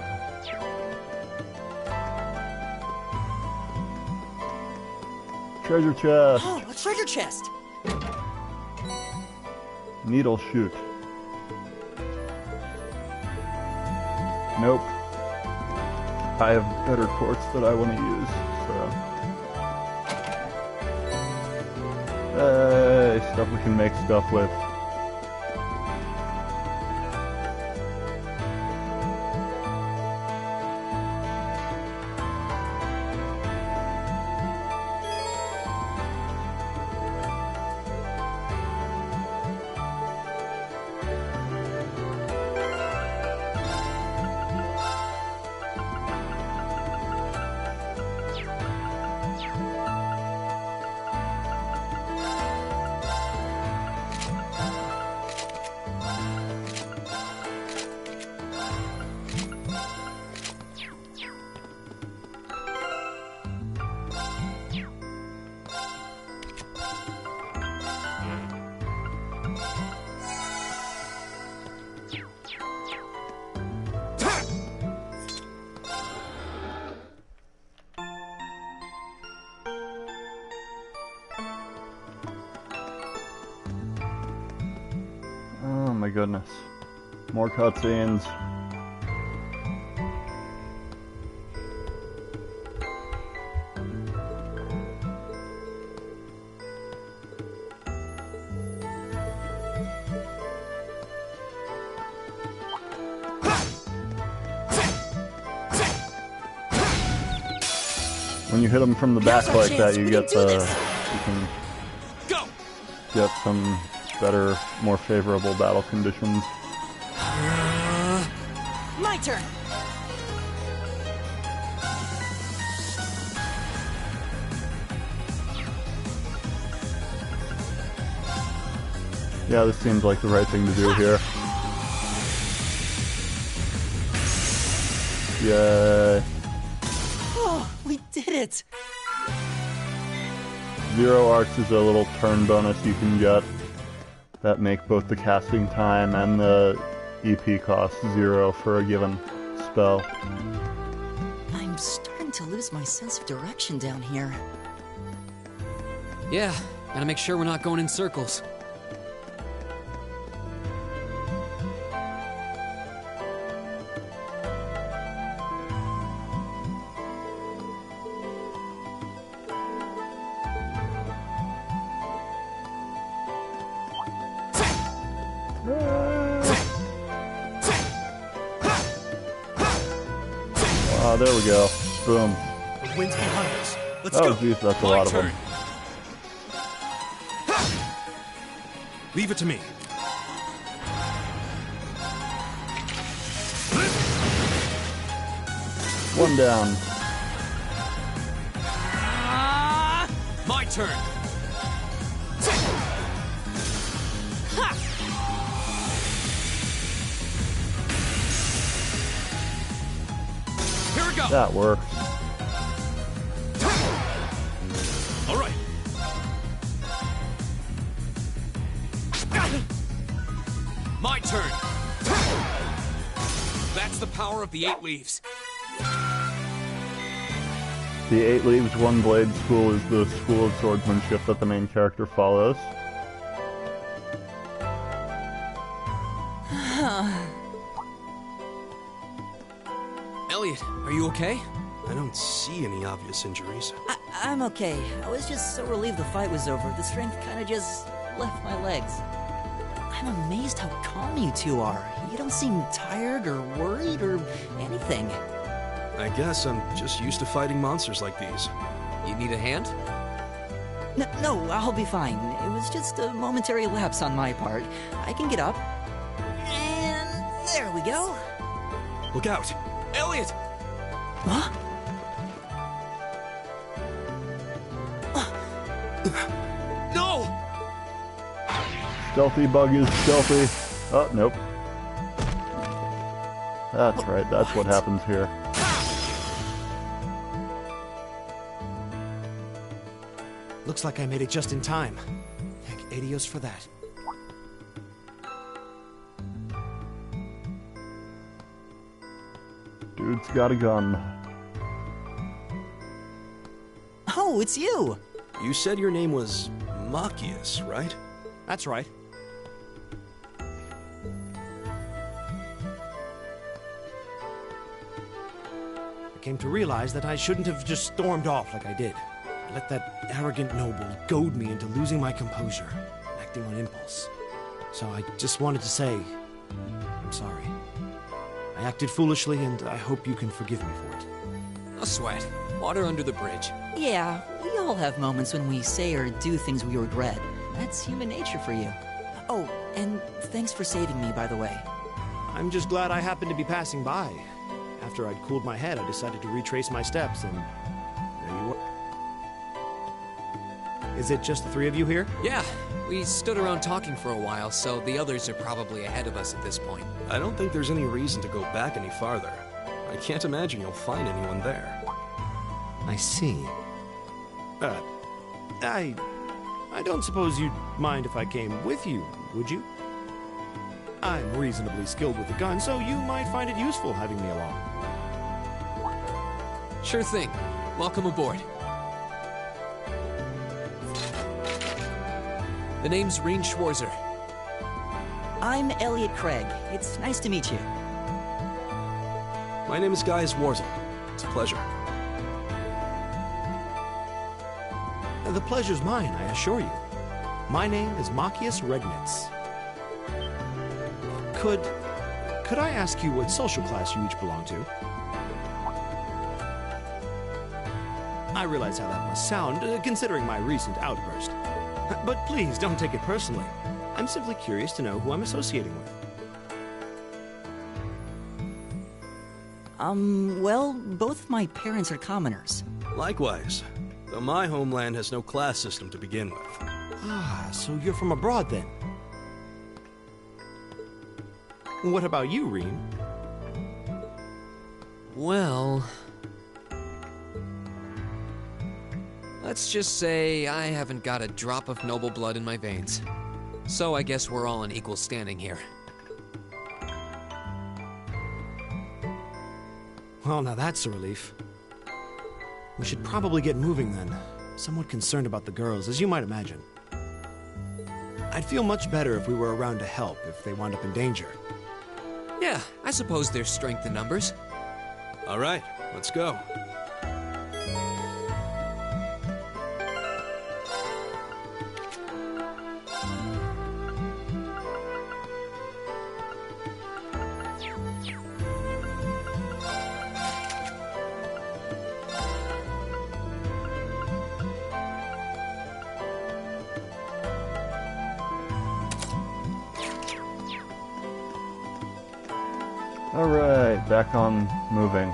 Treasure chest. Oh, a treasure chest! Needle shoot. Nope. I have better quartz that I want to use, so. Hey, stuff we can make stuff with. Oh my goodness. More cutscenes. When you hit them from the back like that, you get the... You can get some better, more favorable battle conditions. My turn! Yeah, this seems like the right thing to do here. Yay. Oh, we did it! 0 arcs is a little turn bonus you can get that make both the casting time and the EP cost 0 for a given spell. I'm starting to lose my sense of direction down here. Yeah, gotta make sure we're not going in circles. Oh, there we go. Boom. The wind's behind us. Let's Oh, go. jeez, that's a lot of them. Leave it to me. One down. My turn. Here we go. That works. All right. My turn. That's the power of the 8 leaves. The 8 Leaves, 1 Blade school is the school of swordsmanship that the main character follows. Elliot, are you okay? I don't see any obvious injuries. I'm okay. I was just so relieved the fight was over. The strength kind of just left my legs. I'm amazed how calm you two are. You don't seem tired or worried or anything. I guess I'm just used to fighting monsters like these. You need a hand? No, I'll be fine. It was just a momentary lapse on my part. I can get up. And there we go. Look out! Elliot! Huh? No! Stealthy bug is stealthy. Oh, nope. That's right, that's what happens here. Looks like I made it just in time. Thank Adios for that. Dude's got a gun. Oh, it's you! You said your name was Machias, right? That's right. I came to realize that I shouldn't have just stormed off like I did. I let that arrogant noble goad me into losing my composure, acting on impulse. So I just wanted to say, I'm sorry. I acted foolishly, and I hope you can forgive me for it. No sweat. Water under the bridge. Yeah, we all have moments when we say or do things we regret. That's human nature for you. Oh, and thanks for saving me, by the way. I'm just glad I happened to be passing by. After I'd cooled my head, I decided to retrace my steps, and there you were. Is it just the three of you here? Yeah, we stood around talking for a while, so the others are probably ahead of us at this point. I don't think there's any reason to go back any farther. I can't imagine you'll find anyone there. I see. I don't suppose you'd mind if I came with you, would you? I'm reasonably skilled with a gun, so you might find it useful having me along. Sure thing. Welcome aboard. The name's Reen Schwarzer. I'm Elliot Craig. It's nice to meet you. My name is Guy Zwarzel. It's a pleasure. The pleasure's mine, I assure you. My name is Machias Regnitz. Could I ask you what social class you each belong to? I realize how that must sound, considering my recent outburst. But please, don't take it personally. I'm simply curious to know who I'm associating with. Well, both my parents are commoners. Likewise. Though my homeland has no class system to begin with. Ah, so you're from abroad then? What about you, Reen? Well... let's just say I haven't got a drop of noble blood in my veins. So I guess we're all in equal standing here. Well, now that's a relief. We should probably get moving then. Somewhat concerned about the girls, as you might imagine. I'd feel much better if we were around to help if they wound up in danger. Yeah, I suppose there's strength in numbers. All right, let's go. Alright, back on moving.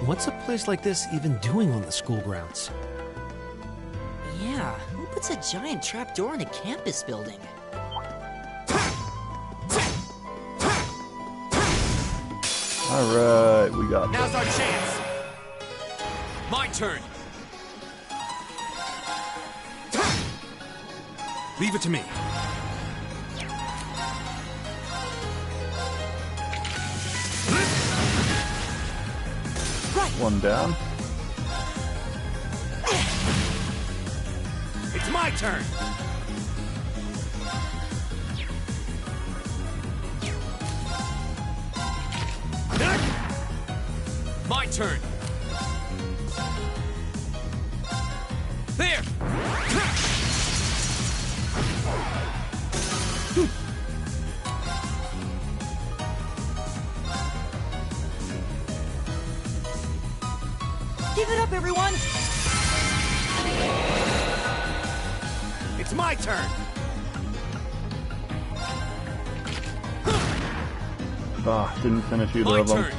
What's a place like this even doing on the school grounds? Yeah, who puts a giant trapdoor in a campus building? Alright, we got Now's our chance! My turn! Leave it to me. one down. It's my turn! My turn! There! Give it up, everyone! It's my turn! Ah, didn't finish either of them.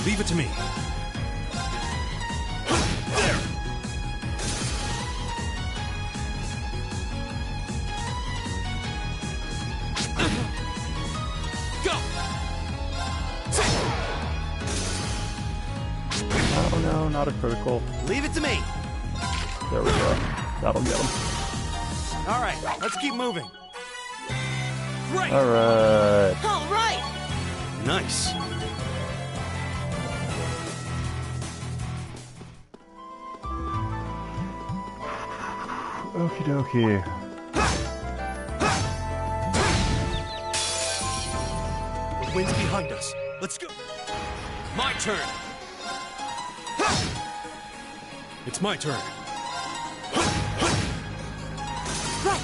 Leave it to me. There! Go! Oh no, not a critical. Leave it to me. There we go. That'll get him. All right, let's keep moving. Great! Alright. All right! Nice. Okie dokie. The wind's behind us. Let's go. My turn. It's my turn. Right!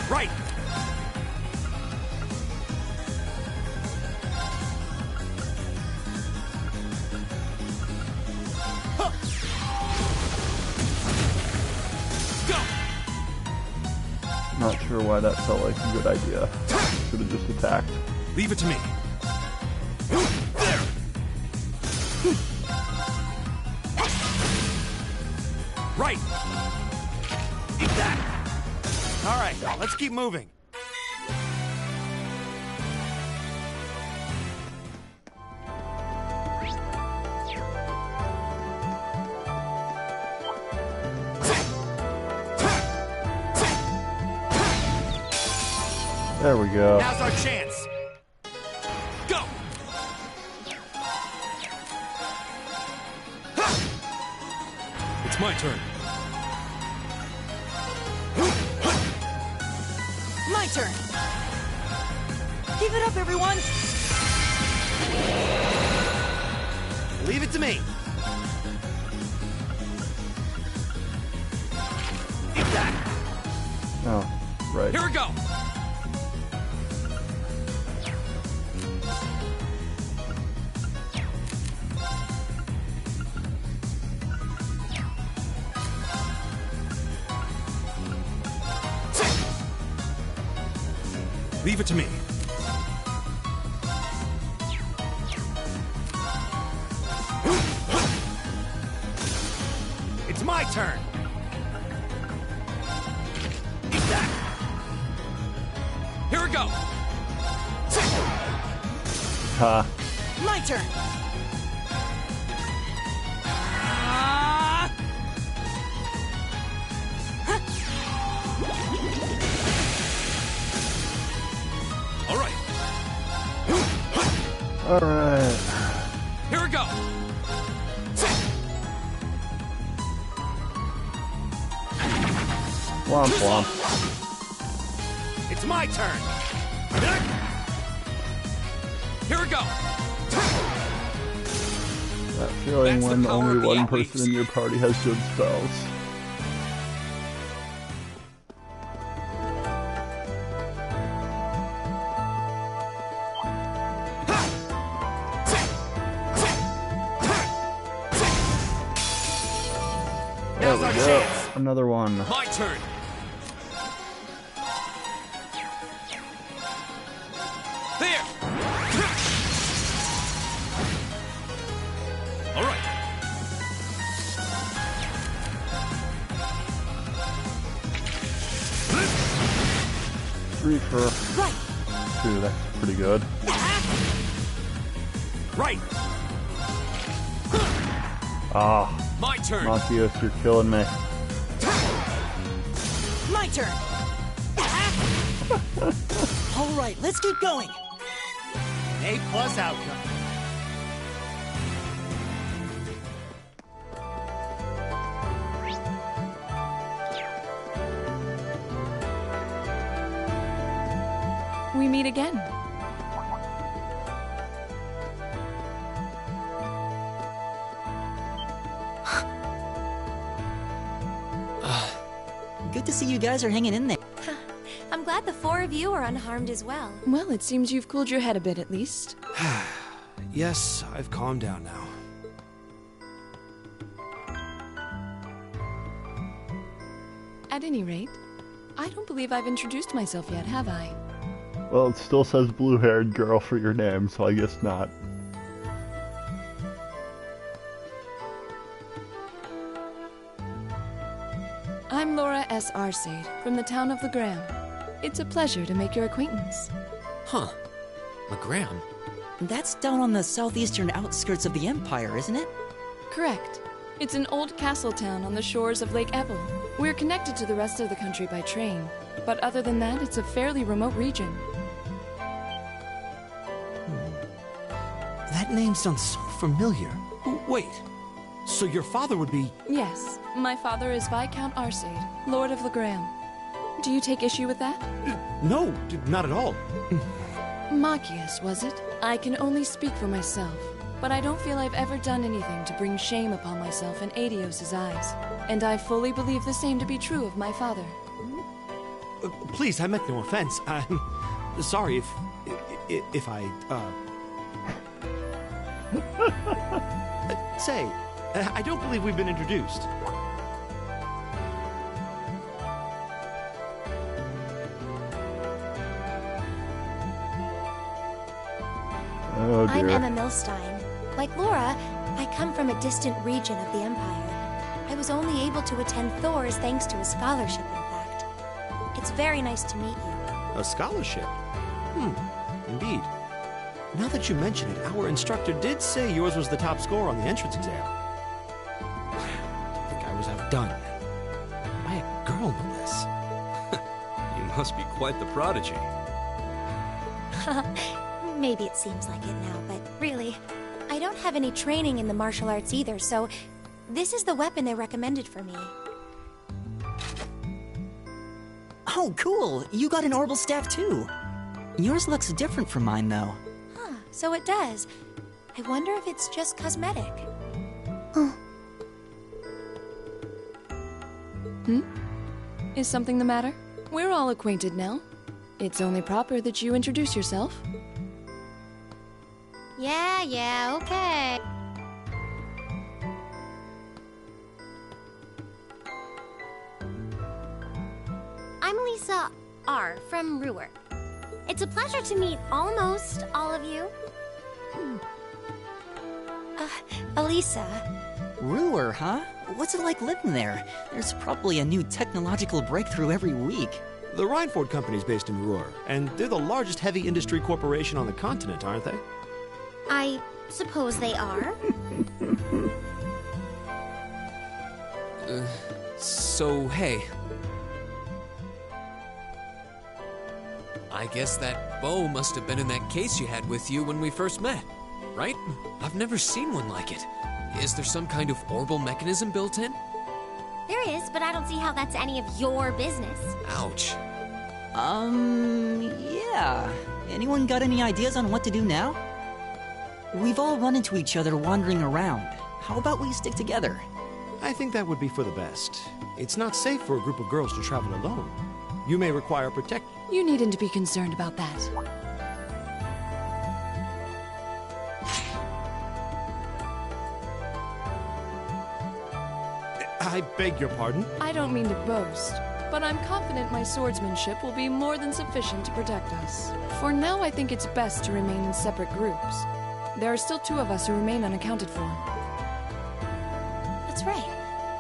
Right! Huh. Go! Not sure why that felt like a good idea. Should have just attacked. Leave it to me. There! Right! Eat that! All right, let's keep moving. There we go. Now's our chance. Go! It's my turn. My turn! Give it up, everyone! Leave it to me. Eat that. Oh, right. Here we go. Leave it to me. It's my turn. Eat that. Here we go. Ha. My turn! All right. All right. Here we go. Womp womp. It's my turn. Here we go. That feeling when only one person in your party has good spells. There we go. Another one. My turn. There. All right. Three for two. That's pretty good. Right. Ah. My turn. Matthias, you're killing me. My turn! Alright, let's keep going! An A+ outcome. We meet again. Good to see you guys are hanging in there. I'm I'm glad the four of you are unharmed as well. Well, it seems you've cooled your head a bit at least. Yes, I've calmed down now. At any rate, I don't believe I've introduced myself yet, have I? Well, it still says blue-haired girl for your name, so I guess not. I'm Laura S. Arcade, from the town of Legram. It's a pleasure to make your acquaintance. Huh. Legram? That's down on the southeastern outskirts of the Empire, isn't it? Correct. It's an old castle town on the shores of Lake Ebble. We're connected to the rest of the country by train, but other than that, it's a fairly remote region. That name sounds so familiar. Wait, so your father would be... Yes, my father is Viscount Arcade, Lord of Legram. Do you take issue with that? No, not at all. Machias, was it? I can only speak for myself, but I don't feel I've ever done anything to bring shame upon myself in Adios' eyes. And I fully believe the same to be true of my father. Please, I meant no offense. I'm sorry if I, Say, I don't believe we've been introduced. Oh, dear. I'm Emma Milstein. Like Laura, I come from a distant region of the Empire. I was only able to attend Thor's thanks to a scholarship, in fact. It's very nice to meet you. A scholarship? Indeed. Now that you mention it, our instructor did say yours was the top score on the entrance exam. I think I was outdone. By a girl, no less. You must be quite the prodigy. Maybe it seems like it now, but really, I don't have any training in the martial arts either, so this is the weapon they recommended for me. Oh, cool! You got an orbital staff too. Yours looks different from mine, though. Huh, so it does. I wonder if it's just cosmetic. Is something the matter? We're all acquainted now. It's only proper that you introduce yourself. Yeah, okay. I'm Lisa R. from Ruhr. It's a pleasure to meet almost all of you. Elisa. Ruhr, huh? What's it like living there? There's probably a new technological breakthrough every week. The Reinford Company's based in Ruhr, and they're the largest heavy industry corporation on the continent, aren't they? I suppose they are. So, hey. I guess that bow must have been in that case you had with you when we first met, right? I've never seen one like it. Is there some kind of orbital mechanism built in? There is, but I don't see how that's any of your business. Ouch. Yeah. Anyone got any ideas on what to do now? We've all run into each other wandering around. How about we stick together? I think that would be for the best. It's not safe for a group of girls to travel alone. You may require protection. You needn't to be concerned about that. I beg your pardon? I don't mean to boast, but I'm confident my swordsmanship will be more than sufficient to protect us. For now, I think it's best to remain in separate groups. There are still 2 of us who remain unaccounted for. That's right.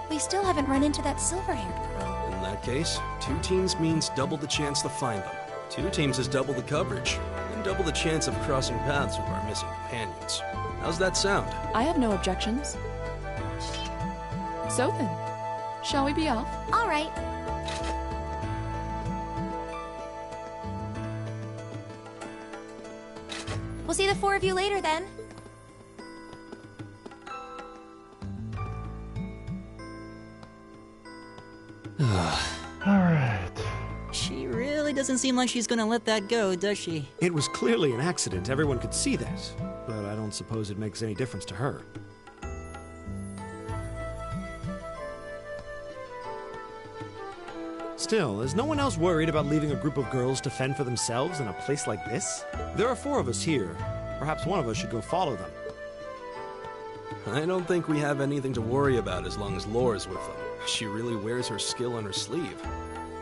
We still haven't run into that silver-haired girl. In that case, 2 teams means double the chance to find them. 2 teams is double the coverage, and double the chance of crossing paths with our missing companions. How's that sound? I have no objections. So then, shall we be off? All right. We'll see the 4 of you later, then. Alright. She really doesn't seem like she's gonna let that go, does she? It was clearly an accident. Everyone could see that. But I don't suppose it makes any difference to her. Still, is no one else worried about leaving a group of girls to fend for themselves in a place like this? There are 4 of us here. Perhaps one of us should go follow them. I don't think we have anything to worry about as long as Laura's with them. She really wears her skill on her sleeve.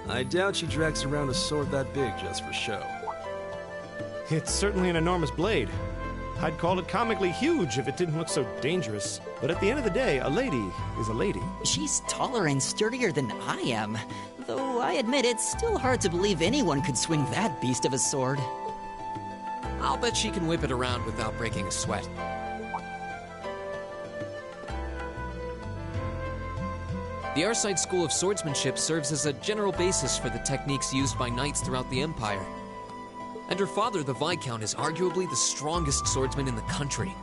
I doubt she drags around a sword that big just for show. It's certainly an enormous blade. I'd call it comically huge if it didn't look so dangerous. But at the end of the day, a lady is a lady. She's taller and sturdier than I am. Though I admit it's still hard to believe anyone could swing that beast of a sword. I'll bet she can whip it around without breaking a sweat. The Arside School of Swordsmanship serves as a general basis for the techniques used by knights throughout the Empire. And her father, the Viscount, is arguably the strongest swordsman in the country.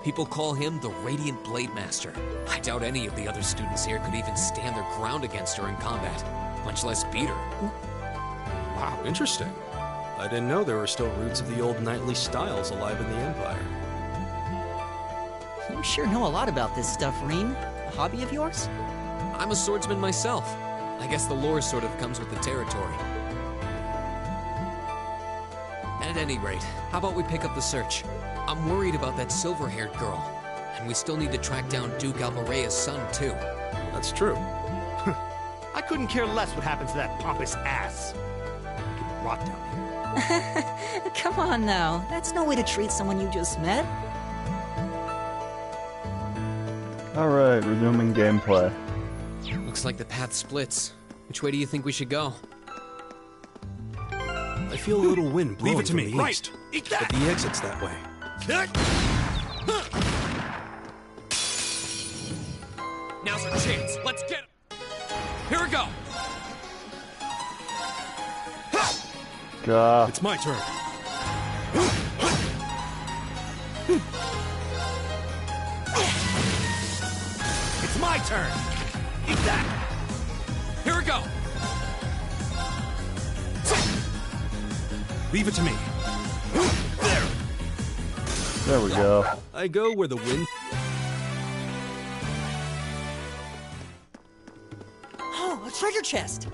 People call him the Radiant Blade Master. I doubt any of the other students here could even stand their ground against her in combat, much less beat her. Wow, interesting. I didn't know there were still roots of the old knightly styles alive in the Empire. You sure know a lot about this stuff, Reen. A hobby of yours? I'm a swordsman myself. I guess the lore sort of comes with the territory. At any rate, how about we pick up the search? I'm worried about that silver-haired girl. And we still need to track down Duke Alvarea's son, too. That's true. I couldn't care less what happens to that pompous ass. I could rot down here. Come on now. That's no way to treat someone you just met. Alright, resuming gameplay. Looks like the path splits. Which way do you think we should go? I feel a little wind blowing Leave it to me. from the Right. east, but the exit's that way. Now's our chance. Let's get him. Here we go. God. It's my turn. It's my turn. Eat that. Here we go. Leave it to me. There we go. I go where the wind... Oh, a treasure chest!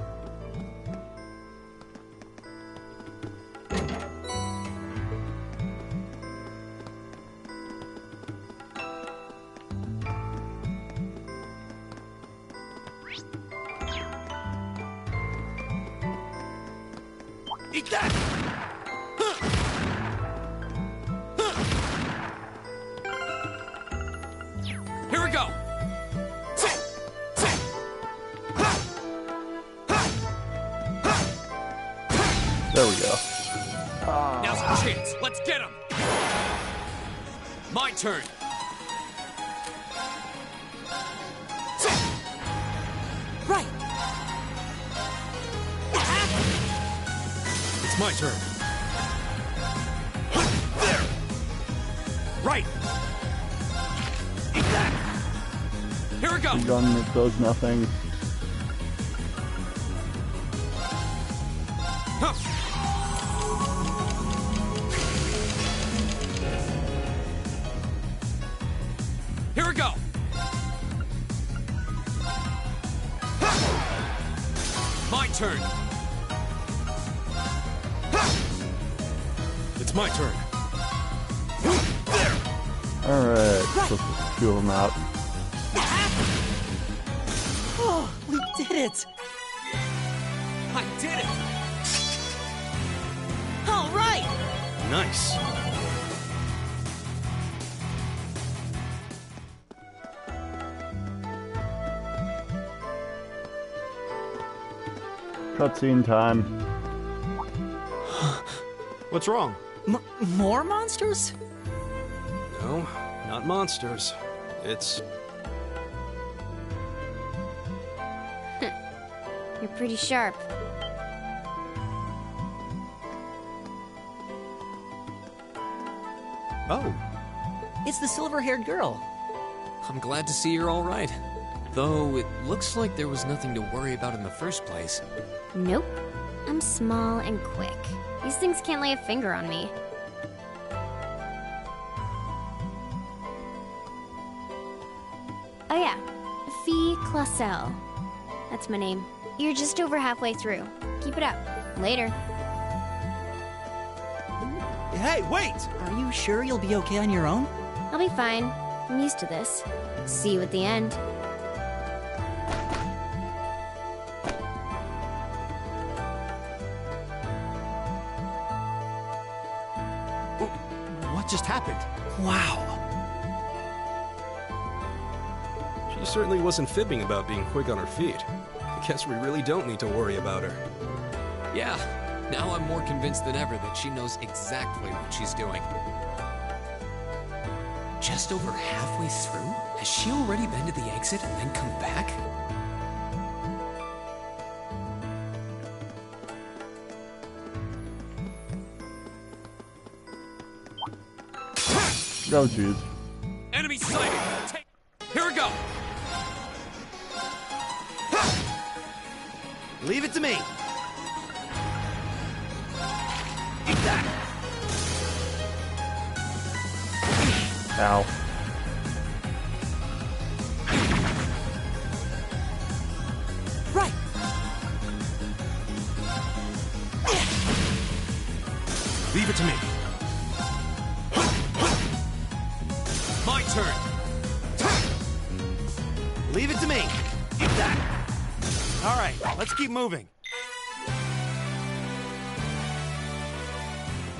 Eat that. Here we go. There we go. Now's our chance. Let's get him. My turn. Right. It's my turn. There. Right. Eat that. Here we go. A gun that does nothing. Here we go. My turn. It's my turn. Alright, let's feel them out. Oh, we did it! I did it. All right! Nice. Cutscene time. What's wrong? More monsters? No, not monsters. It's... You're pretty sharp. Oh. It's the silver-haired girl. I'm glad to see you're all right. Though it looks like there was nothing to worry about in the first place. Nope. I'm small and quick. These things can't lay a finger on me. Oh yeah, Fee Clausel. That's my name. You're just over halfway through. Keep it up. Later. Hey, wait! Are you sure you'll be okay on your own? I'll be fine. I'm used to this. See you at the end. What just happened? Wow. She certainly wasn't fibbing about being quick on her feet. I guess we really don't need to worry about her. Yeah, now I'm more convinced than ever that she knows exactly what she's doing. Just over halfway through? Has she already been to the exit and then come back? Oh, jeez. Enemy sighted! Here we go! Leave it to me. Eat that. Ow. Right. Leave it to me. My turn! Leave it to me. Eat that. All right, let's keep moving.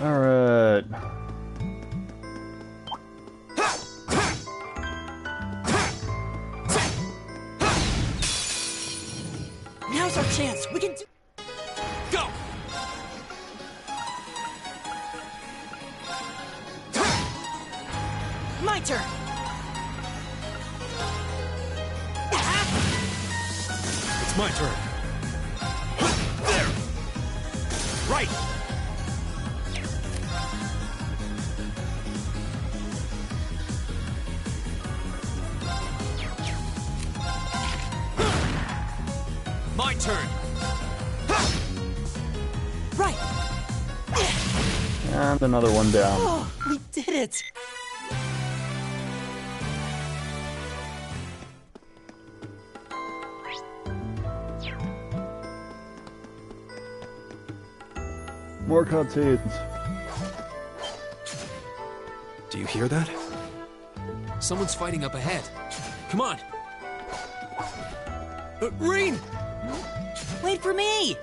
All right. Now's our chance. We can do... Go! My turn. It's my turn. There. Right. My turn! Right. And another one down. Oh, we did it. More cutscenes. Do you hear that? Someone's fighting up ahead. Come on! Rain! Wait for me.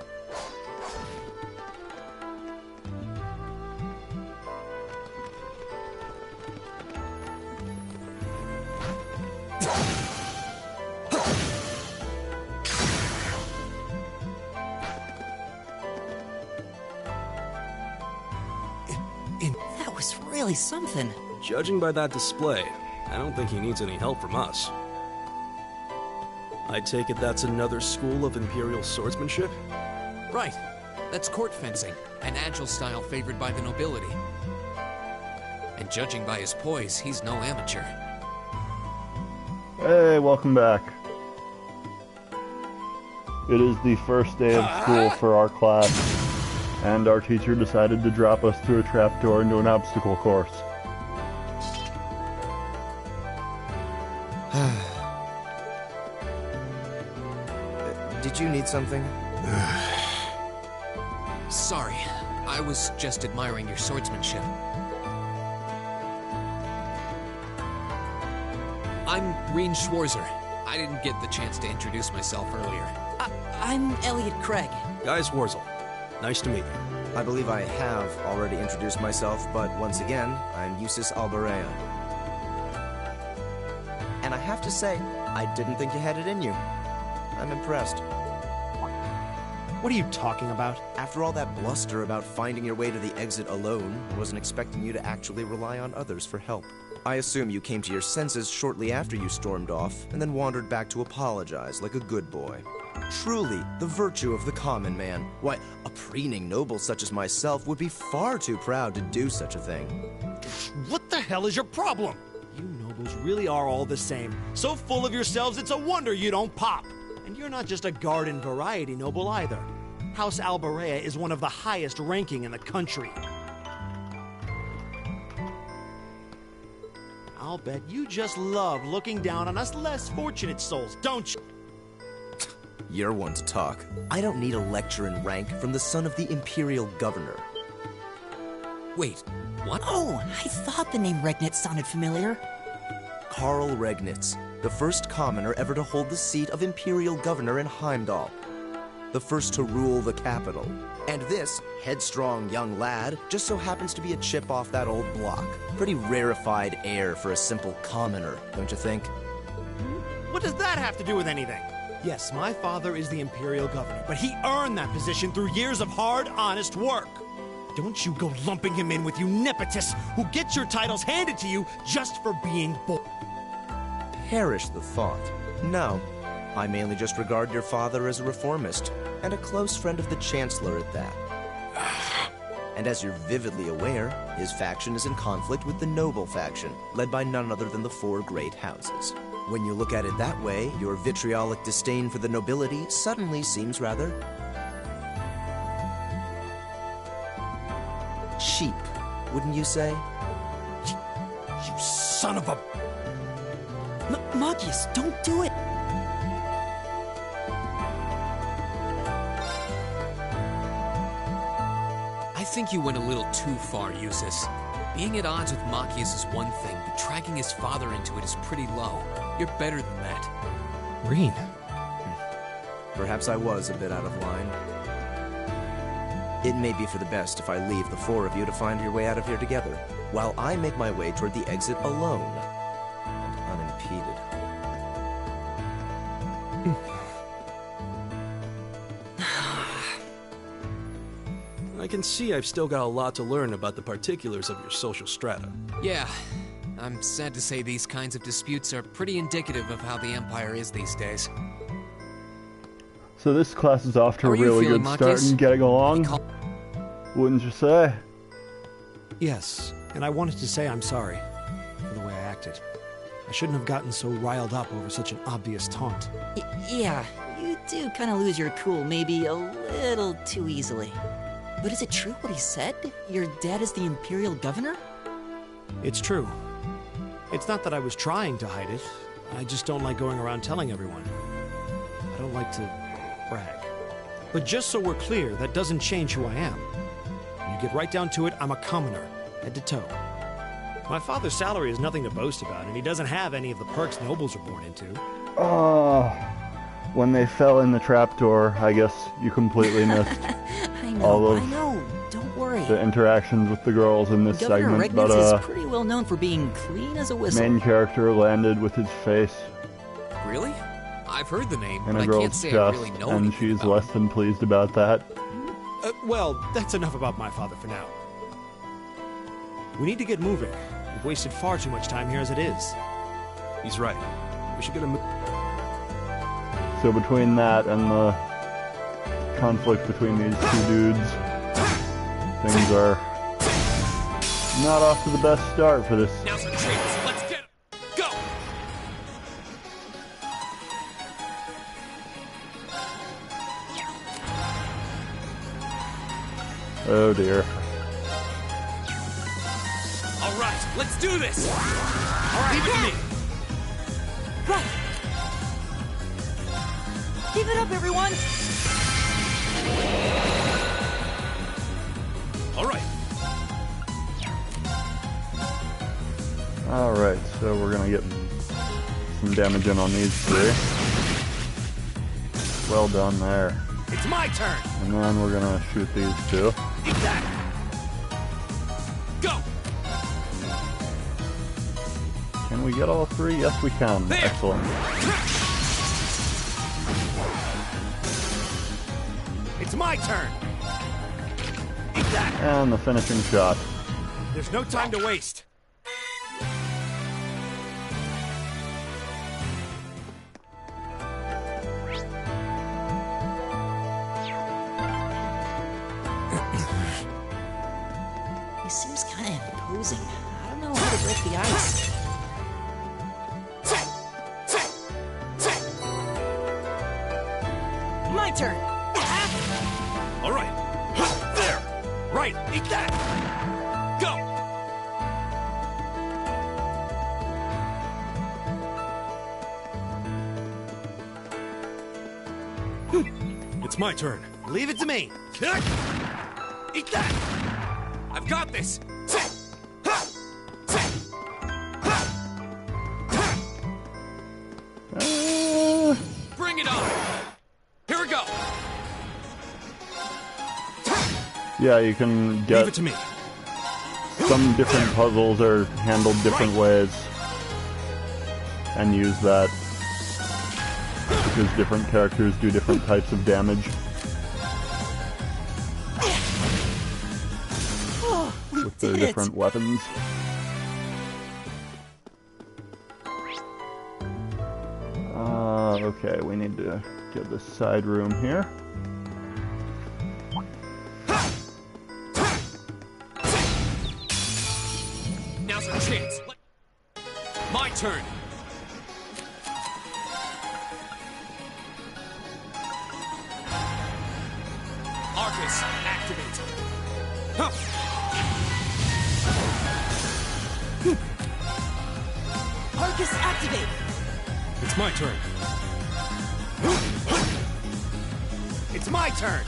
That was really something. Judging by that display, I don't think he needs any help from us. I take it that's another school of Imperial swordsmanship? Right. That's court fencing, an agile style favored by the nobility. And judging by his poise, he's no amateur. Hey, welcome back. It is the first day of school for our class, and our teacher decided to drop us through a trapdoor into an obstacle course. Did you need something? Sorry, I was just admiring your swordsmanship. I'm Reen Schwarzer. I didn't get the chance to introduce myself earlier. I'm Elliot Craig. Guys, Wurzel. Nice to meet you. I believe I have already introduced myself, but once again, I'm Eustace Alberea. And I have to say, I didn't think you had it in you. I'm impressed. What are you talking about? After all that bluster about finding your way to the exit alone, I wasn't expecting you to actually rely on others for help. I assume you came to your senses shortly after you stormed off, and then wandered back to apologize like a good boy. Truly, the virtue of the common man. Why, a preening noble such as myself would be far too proud to do such a thing. What the hell is your problem? You nobles really are all the same. So full of yourselves, it's a wonder you don't pop. And you're not just a garden variety noble either. House Alberea is one of the highest ranking in the country. I'll bet you just love looking down on us less fortunate souls, don't you? You're one to talk. I don't need a lecture in rank from the son of the Imperial Governor. Wait, what? Oh, I thought the name Regnitz sounded familiar. Karl Regnitz, the first commoner ever to hold the seat of Imperial Governor in Heimdall. The first to rule the capital. And this headstrong young lad just so happens to be a chip off that old block. Pretty rarefied air for a simple commoner, don't you think? What does that have to do with anything? Yes, my father is the Imperial Governor, but he earned that position through years of hard, honest work. Don't you go lumping him in with you nepotists who get your titles handed to you just for being born. Perish the thought. No, I mainly just regard your father as a reformist, and a close friend of the Chancellor at that. And as you're vividly aware, his faction is in conflict with the noble faction, led by none other than the four great houses. When you look at it that way, your vitriolic disdain for the nobility suddenly seems rather cheap, wouldn't you say? You son of a... Magius, don't do it! I think you went a little too far, Eustace. Being at odds with Machias is one thing, but dragging his father into it is pretty low. You're better than that. Reen. Perhaps I was a bit out of line. It may be for the best if I leave the four of you to find your way out of here together, while I make my way toward the exit alone and unimpeded. I can see I've still got a lot to learn about the particulars of your social strata. Yeah, I'm sad to say these kinds of disputes are pretty indicative of how the Empire is these days. So this class is off to How a are you really feeling, good start Marcus? in getting along, wouldn't you say? Yes, and I wanted to say I'm sorry for the way I acted. I shouldn't have gotten so riled up over such an obvious taunt. Yeah, you do kind of lose your cool maybe a little too easily. But is it true what he said? Your dad is the Imperial Governor? It's true. It's not that I was trying to hide it. I just don't like going around telling everyone. I don't like to brag. But just so we're clear, that doesn't change who I am. When you get right down to it, I'm a commoner, head to toe. My father's salary is nothing to boast about, and he doesn't have any of the perks nobles are born into. When they fell in the trapdoor, I guess you completely missed all of don't worry. the interactions with the girls in this Governor segment, Regnitz but is pretty well known for being clean as a whistle. main character landed with his face Really? I've heard the name, in but a I girl's can't say I chest, really know and anything she's about less than pleased about that. Well, that's enough about my father for now. We need to get moving. We've wasted far too much time here as it is. He's right. We should get a move. So between that and the conflict between these two dudes, things are not off to the best start for this. Now's our chance. Let's get him. Go! Oh dear. All right, let's do this. All right, leave it to me. Right! Give it up, everyone! All right. Alright, so we're gonna get some damage in on these three. Well done there. It's my turn! And then we're gonna shoot these two. Eat that! Go! Can we get all three? Yes, we can. There. Excellent. It's my turn! Eat that! And the finishing shot. There's no time to waste. He seems kind of imposing. I don't know how to break the ice. My turn! All right. There! Right! Eat that! Go! It's my turn. Leave it to me. Eat that! I've got this! Bring it on! Here we go! Yeah, you can get... Leave it to me. Some different puzzles are handled different ways. And use that. Because different characters do different types of damage. With their different weapons. Okay, we need to get this side room here. Now's our chance. My turn. Arcus, activate. Huh. Arcus, activate! It's my turn. It's my turn.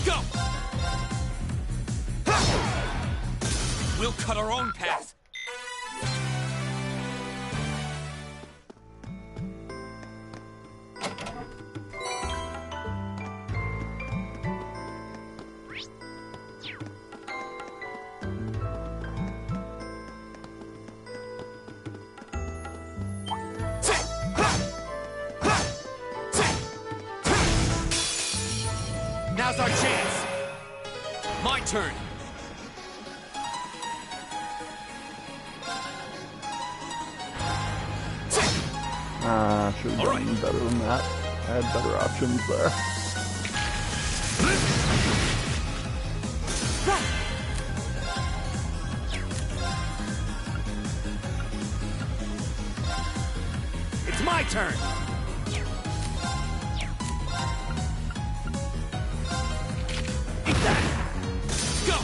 Go! We'll cut our own path. Now's our chance. My turn. Should have done better than that. I had better options there. It's my turn. Eat that. Go.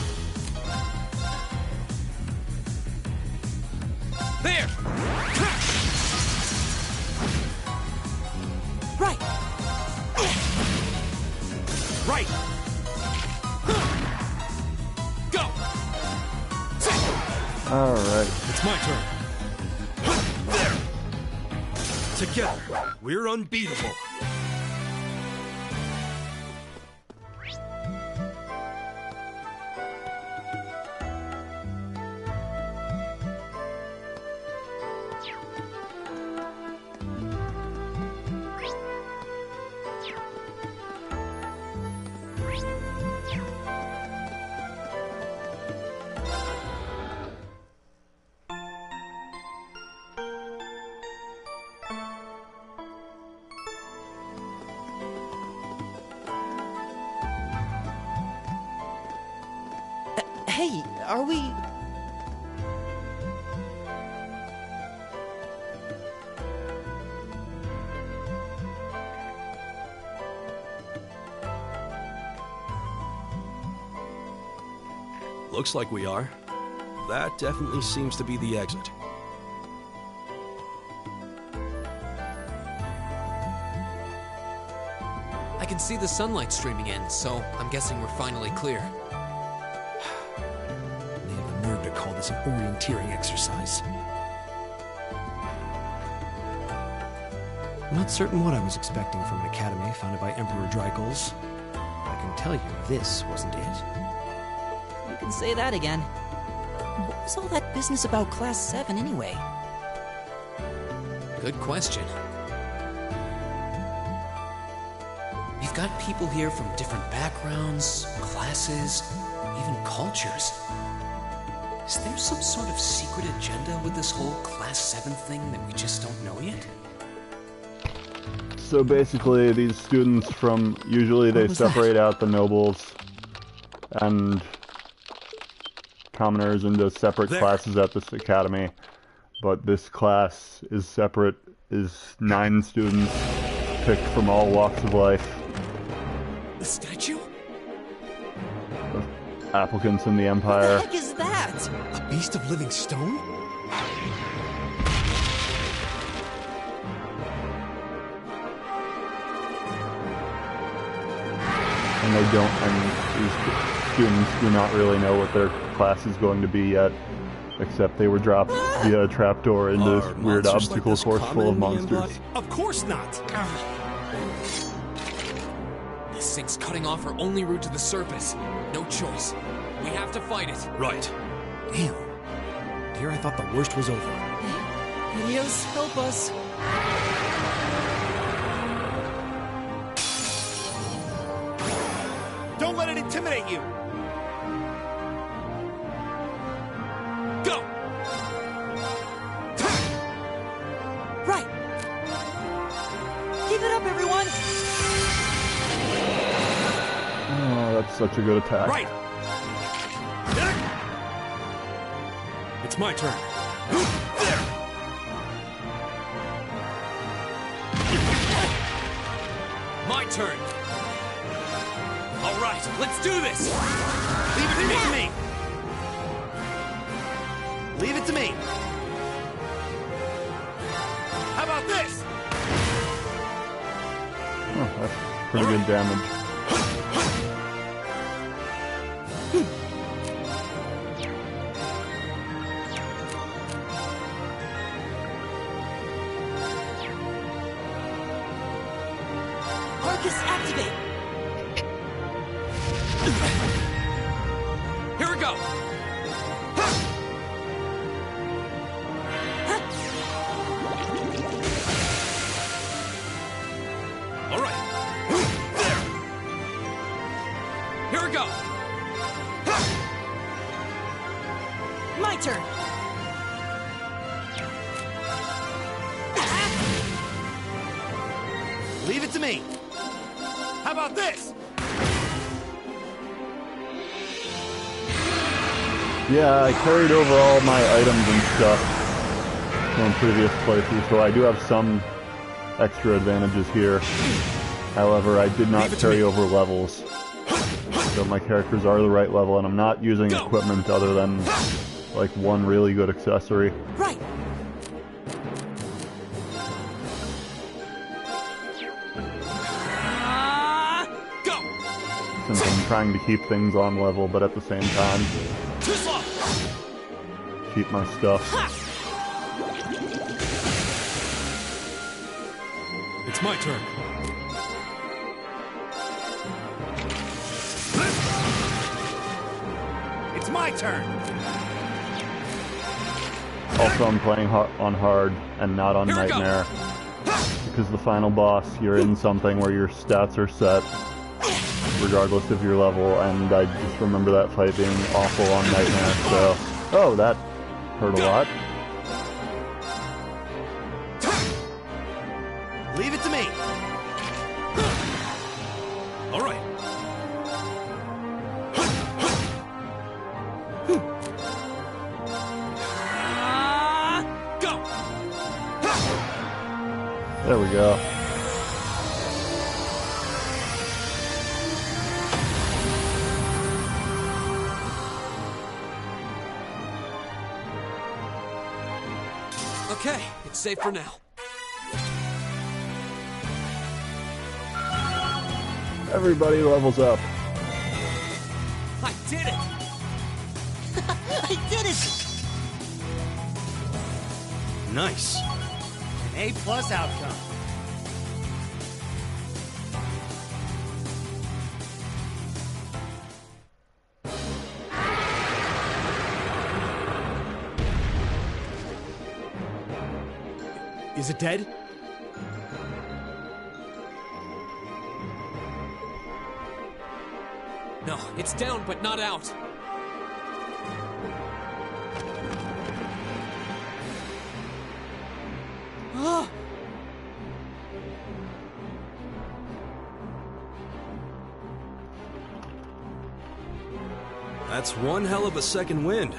There. Right. Right. Go. Alright. It's my turn. Together, we're unbeatable. Hey, are we... Looks like we are. That definitely seems to be the exit. I can see the sunlight streaming in, so I'm guessing we're finally clear. They have the nerve to call this an orienteering exercise. I'm not certain what I was expecting from an academy founded by Emperor Drykuls. I can tell you, this wasn't it. You can say that again. What was all that business about Class 7 anyway? Good question. We've got people here from different backgrounds, classes, even cultures. Is there some sort of secret agenda with this whole Class 7 thing that we just don't know yet? So basically, these students from... Usually they separate out the nobles and commoners into separate classes at this academy. But this class is separate, is 9 students picked from all walks of life. The statue? applicants in the Empire. What the heck is that? A beast of living stone? And they don't, and these students do not really know what their class is going to be yet, except they were dropped via a trapdoor into this weird obstacle course full of monsters. Of course not! This thing's cutting off our only route to the surface. No choice. We have to fight it. Right. Damn. Here I thought the worst was over. Helios, help us. Don't let it intimidate you! Go! Right. Keep it up, everyone. Oh, that's such a good attack. Right! It's my turn. There! My turn. All right, let's do this. Leave it to me. Leave it to me. How about this? Oh, that's pretty good damage. Arcus, activate. Here we go. All right. There. Here we go. My turn. Leave it to me. How about this? Yeah, I carried over all my items and stuff from previous playthroughs, so I do have some extra advantages here. However, I did not carry over levels. So my characters are the right level, and I'm not using equipment other than like one really good accessory. Right. Go. Since I'm trying to keep things on level, but at the same time, Too slow. keep my stuff. It's my turn. It's my turn. Also, I'm playing on hard and not on nightmare. Because the final boss, you're in something where your stats are set, regardless of your level, and I just remember that fight being awful on nightmare, so... Oh, that hurt a lot. Leave it to me. All right. Go. There we go. Okay, it's safe for now. Everybody levels up. I did it! I did it! Nice. An A+ outcome. Is it dead? No, it's down, but not out. Ah! That's one hell of a second wind.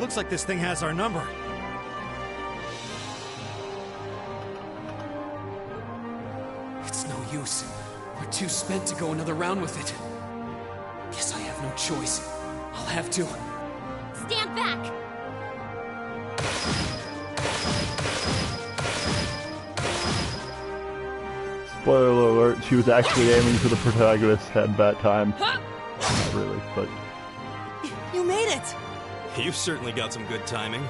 Looks like this thing has our number. use. We're too spent to go another round with it. Guess I have no choice. I'll have to. Stand back! Spoiler alert, she was actually aiming for the protagonist's head that time. Not really, but... You made it! You've certainly got some good timing.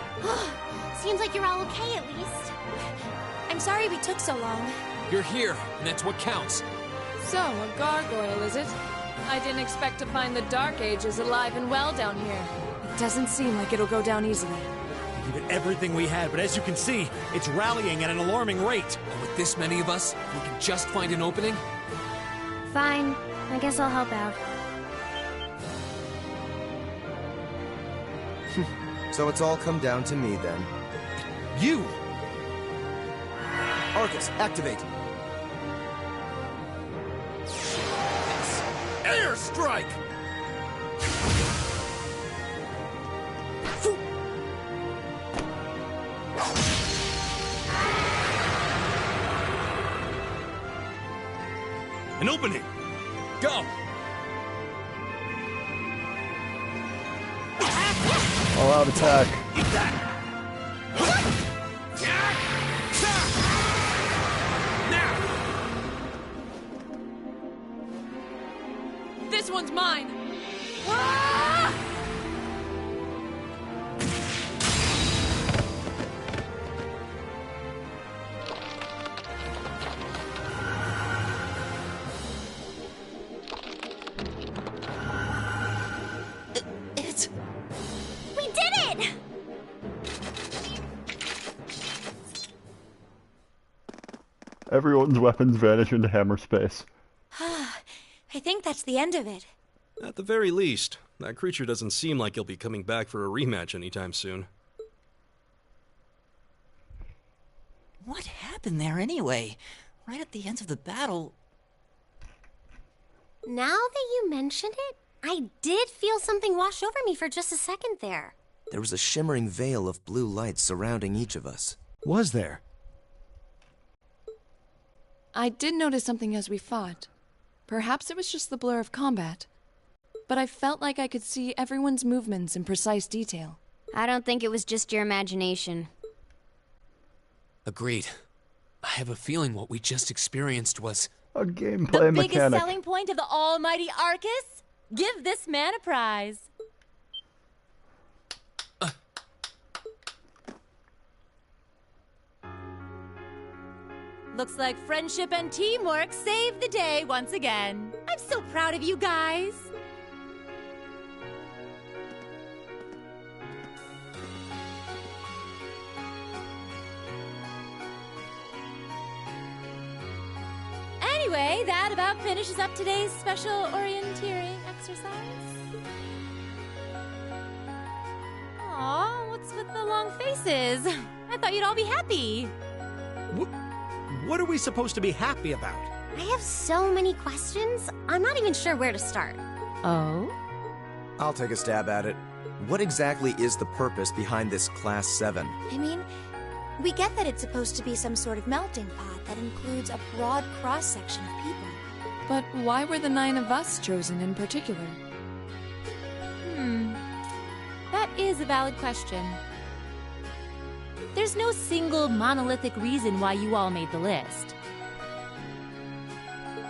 Seems like you're all okay, at least. I'm sorry we took so long. You're here, and that's what counts. So, a gargoyle, is it? I didn't expect to find the Dark Ages alive and well down here. It doesn't seem like it'll go down easily. We gave it everything we had, but as you can see, it's rallying at an alarming rate. And with this many of us, we can just find an opening? Fine. I guess I'll help out. So it's all come down to me then. You! Arcus, activate! Airstrike! An opening! Go! All out attack. Eat that! This one's mine! Ah! We did it! Everyone's weapons vanish into hammer space. I think that's the end of it. At the very least, that creature doesn't seem like he'll be coming back for a rematch anytime soon. What happened there anyway? Right at the end of the battle... Now that you mention it, I did feel something wash over me for just a second there. There was a shimmering veil of blue light surrounding each of us. Was there? I did notice something as we fought. Perhaps it was just the blur of combat. But I felt like I could see everyone's movements in precise detail. I don't think it was just your imagination. Agreed. I have a feeling what we just experienced was... a gameplay The mechanic. biggest selling point of the almighty Arcus? Give this man a prize. Looks like friendship and teamwork saved the day once again. I'm so proud of you guys. Anyway, that about finishes up today's special orienteering exercise. Aw, what's with the long faces? I thought you'd all be happy. What are we supposed to be happy about? I have so many questions, I'm not even sure where to start. Oh? I'll take a stab at it. What exactly is the purpose behind this Class 7? I mean, we get that it's supposed to be some sort of melting pot that includes a broad cross-section of people. But why were the 9 of us chosen in particular? That is a valid question. There's no single monolithic reason why you all made the list.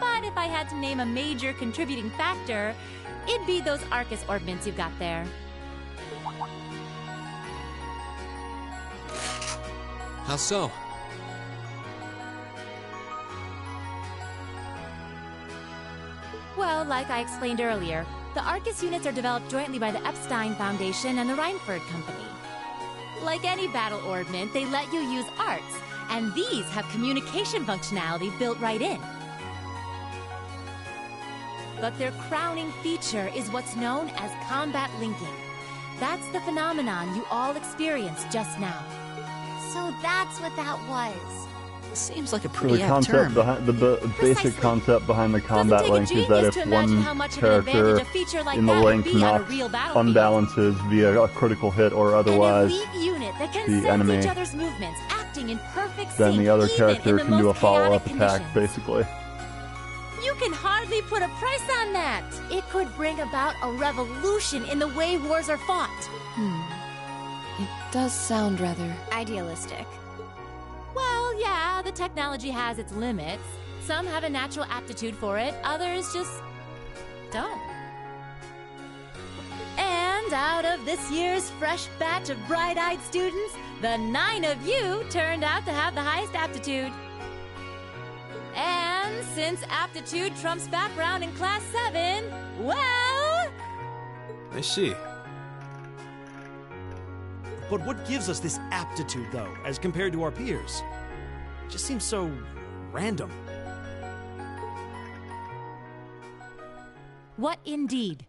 But if I had to name a major contributing factor, it'd be those Arcus orbments you've got there. How so? Well, like I explained earlier, the Arcus units are developed jointly by the Epstein Foundation and the Reinford Company. Like any battle orbment, they let you use arts, and these have communication functionality built right in. But their crowning feature is what's known as combat linking. That's the phenomenon you all experienced just now. So that's what that was. Seems like a So pretty the apt concept term. behind the basic concept behind the combat take a link is that genius if to imagine one how much of an advantage character a feature like in the that would link be on a knocks real battlefield. unbalances via a critical hit or otherwise, An elite unit that can the sense enemy, each other's movements, acting in perfect then sync, the other even character in the can do a most follow-up chaotic attack, conditions. basically. You can hardly put a price on that. It could bring about a revolution in the way wars are fought. It does sound rather idealistic. Well, yeah, the technology has its limits. Some have a natural aptitude for it, others just don't. And out of this year's fresh batch of bright-eyed students, the 9 of you turned out to have the highest aptitude. And since aptitude trumps background in Class 7, well... I see. But what gives us this aptitude, though, as compared to our peers? It just seems so random. What indeed?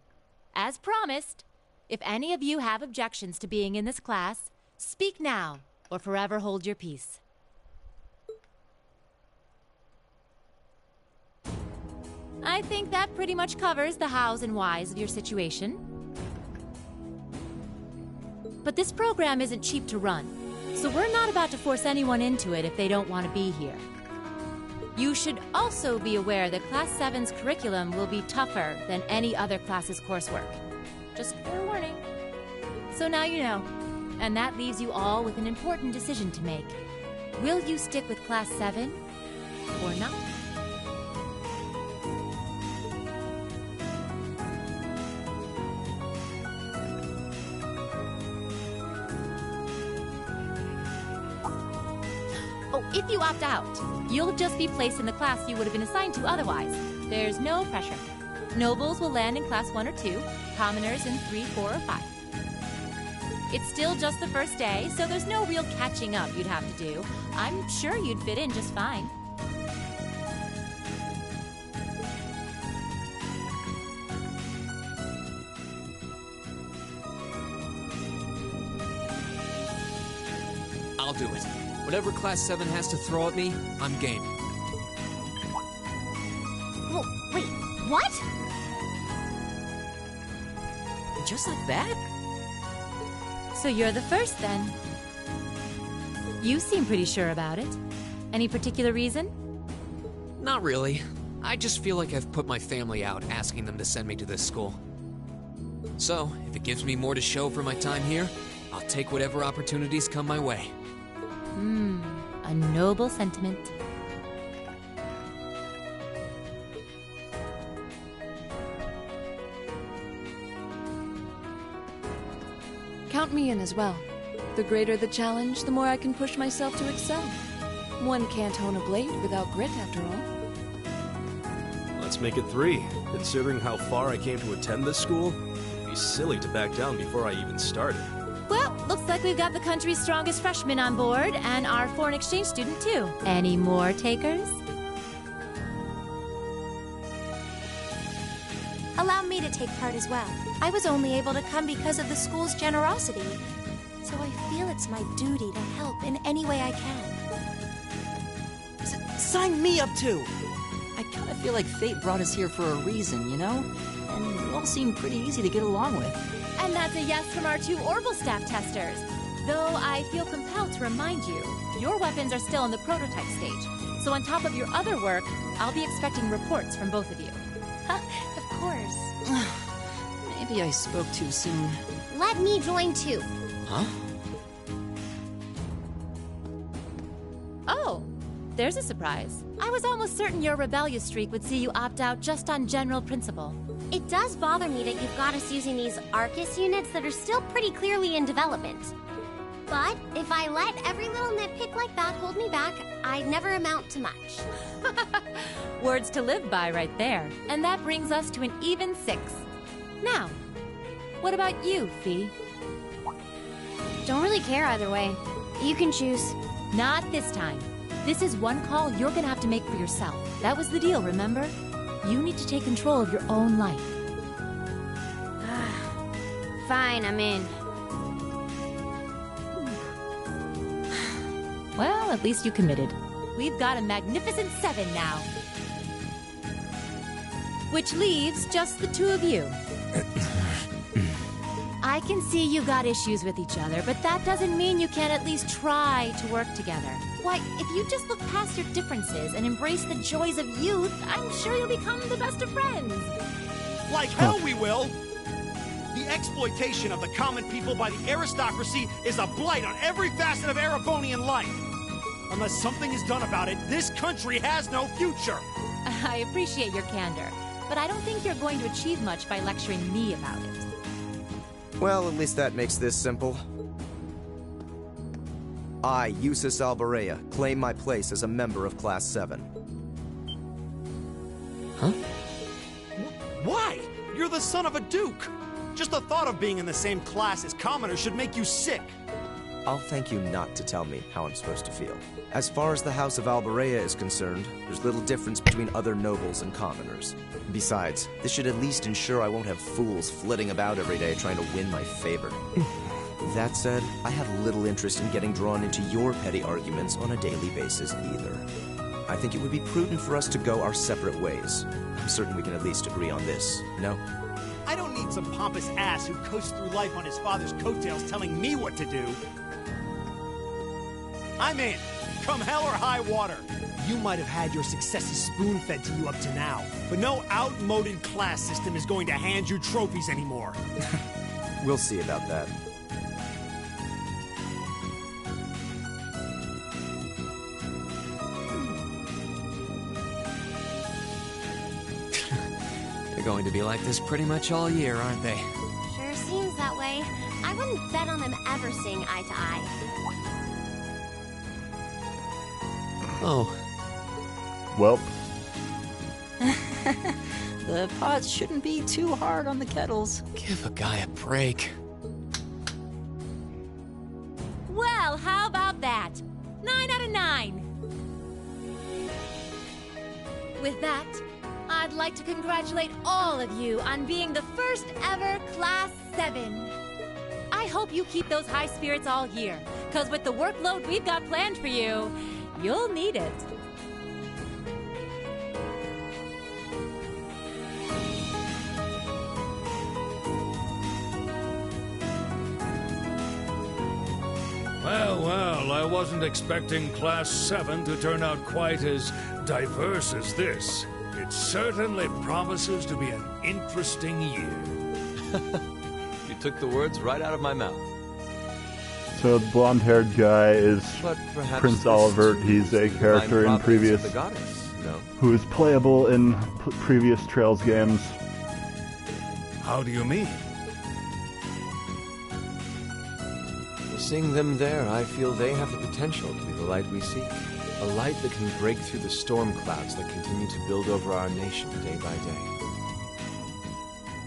As promised, if any of you have objections to being in this class, speak now or forever hold your peace. I think that pretty much covers the hows and whys of your situation. But this program isn't cheap to run, so we're not about to force anyone into it if they don't want to be here. You should also be aware that Class 7's curriculum will be tougher than any other class's coursework. Just fair warning. So now you know, and that leaves you all with an important decision to make. Will you stick with Class 7 or not? Oh, if you opt out, you'll just be placed in the class you would have been assigned to otherwise. There's no pressure. Nobles will land in Class 1 or 2, commoners in 3, 4, or 5. It's still just the first day, so there's no real catching up you'd have to do. I'm sure you'd fit in just fine. I'll do it. Whatever Class 7 has to throw at me, I'm game. Oh, wait, what? Just like that? So you're the first, then. You seem pretty sure about it. Any particular reason? Not really. I just feel like I've put my family out asking them to send me to this school. So, if it gives me more to show for my time here, I'll take whatever opportunities come my way. A noble sentiment. count me in as well. The greater the challenge, the more I can push myself to excel. One can't hone a blade without grit, after all. Let's make it 3. Considering how far I came to attend this school, it'd be silly to back down before I even started. Well, looks like we've got the country's strongest freshman on board, and our foreign exchange student, too. Any more takers? Allow me to take part as well. I was only able to come because of the school's generosity, so I feel it's my duty to help in any way I can. Sign me up too! I kind of feel like fate brought us here for a reason, you know? And we all seem pretty easy to get along with. And that's a yes from our 2 Orbital staff testers. Though I feel compelled to remind you, your weapons are still in the prototype stage. So on top of your other work, I'll be expecting reports from both of you. Of course. Maybe I spoke too soon. Let me join too. Huh? Oh, there's a surprise. I was almost certain your rebellious streak would see you opt out just on general principle. It does bother me that you've got us using these Arcus units that are still pretty clearly in development. But if I let every little nitpick like that hold me back, I'd never amount to much. Words to live by right there. And that brings us to an even 6. Now, what about you, Fee? Don't really care either way. You can choose. Not this time. This is one call you're gonna have to make for yourself. That was the deal, remember? You need to take control of your own life. Fine, I'm in. Well, at least you committed. We've got a magnificent 7 now. Which leaves just the 2 of you. I can see you got issues with each other, but that doesn't mean you can't at least try to work together. Why, if you just look past your differences and embrace the joys of youth, I'm sure you'll become the best of friends. Like hell we will! The exploitation of the common people by the aristocracy is a blight on every facet of Erebonian life. Unless something is done about it, this country has no future. I appreciate your candor, but I don't think you're going to achieve much by lecturing me about it. Well, at least that makes this simple. I, Eustace Alberea, claim my place as a member of Class 7. Huh? Why? You're the son of a duke! Just the thought of being in the same class as commoners should make you sick. I'll thank you not to tell me how I'm supposed to feel. As far as the House of Alberea is concerned, there's little difference between other nobles and commoners. Besides, this should at least ensure I won't have fools flitting about every day trying to win my favor. That said, I have little interest in getting drawn into your petty arguments on a daily basis either. I think it would be prudent for us to go our separate ways. I'm certain we can at least agree on this, no? I don't need some pompous ass who coasts through life on his father's coattails telling me what to do. I'm in. Come hell or high water. You might have had your successes spoon-fed to you up to now, but no outmoded class system is going to hand you trophies anymore. We'll see about that. They're going to be like this pretty much all year, aren't they? Sure seems that way. I wouldn't bet on them ever seeing eye to eye. Oh. Welp. The pots shouldn't be too hard on the kettles. Give a guy a break. Well, how about that? 9 out of 9. With that, I'd like to congratulate all of you on being the first ever Class 7. I hope you keep those high spirits all year, because with the workload we've got planned for you, you'll need it. Well, I wasn't expecting Class 7 to turn out quite as diverse as this. It certainly promises to be an interesting year. You took the words right out of my mouth. So the blonde-haired guy is Prince Olivert. He's a character in previous, who is playable in previous Trails games. How do you mean? Seeing them there, I feel they have the potential to be the light we seek. A light that can break through the storm clouds that continue to build over our nation day by day.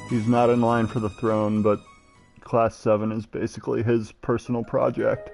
He's not in line for the throne, but Class 7 is basically his personal project.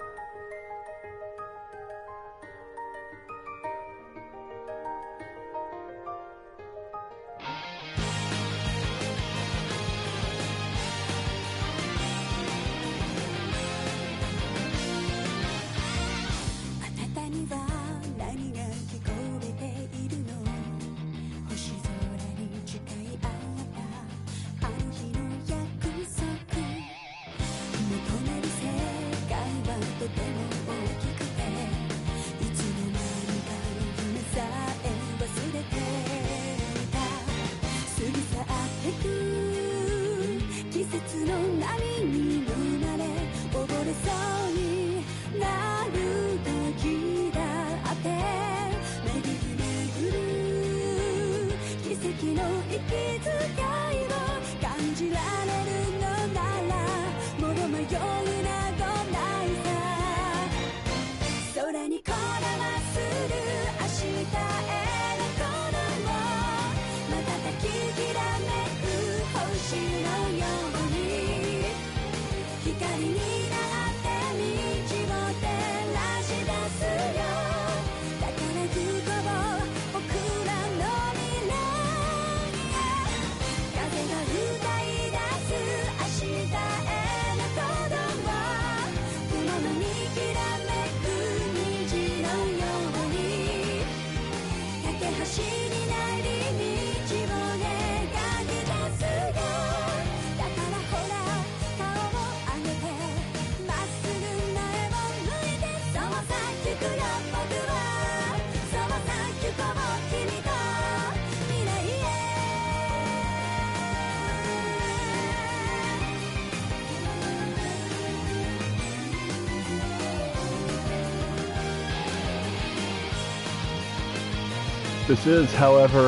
This is, however,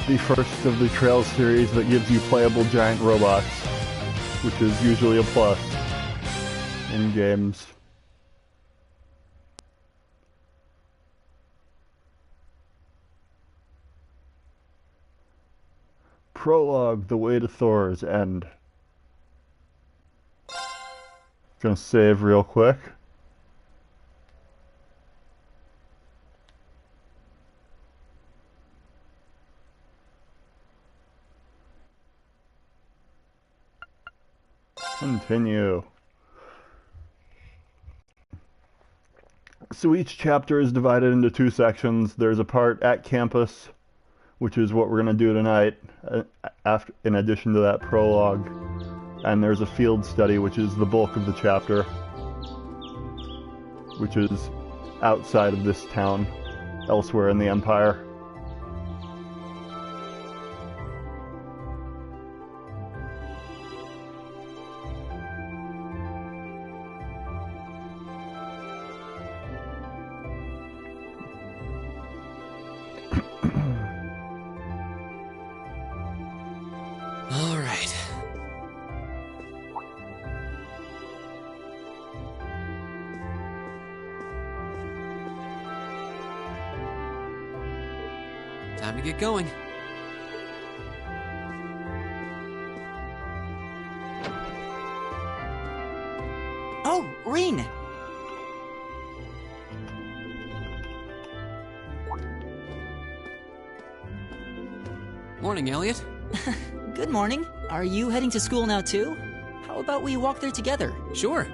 the first of the Trails series that gives you playable giant robots, which is usually a plus in games. Prologue, The Way to Thor's End. Gonna save real quick. Continue. So each chapter is divided into two sections. There's a part at campus, which is what we're going to do tonight, in addition to that prologue. And there's a field study, which is the bulk of the chapter, which is outside of this town, elsewhere in the Empire. Time to get going. Oh, Reen! Morning, Elliot. Good morning. Are you heading to school now too? How about we walk there together? Sure.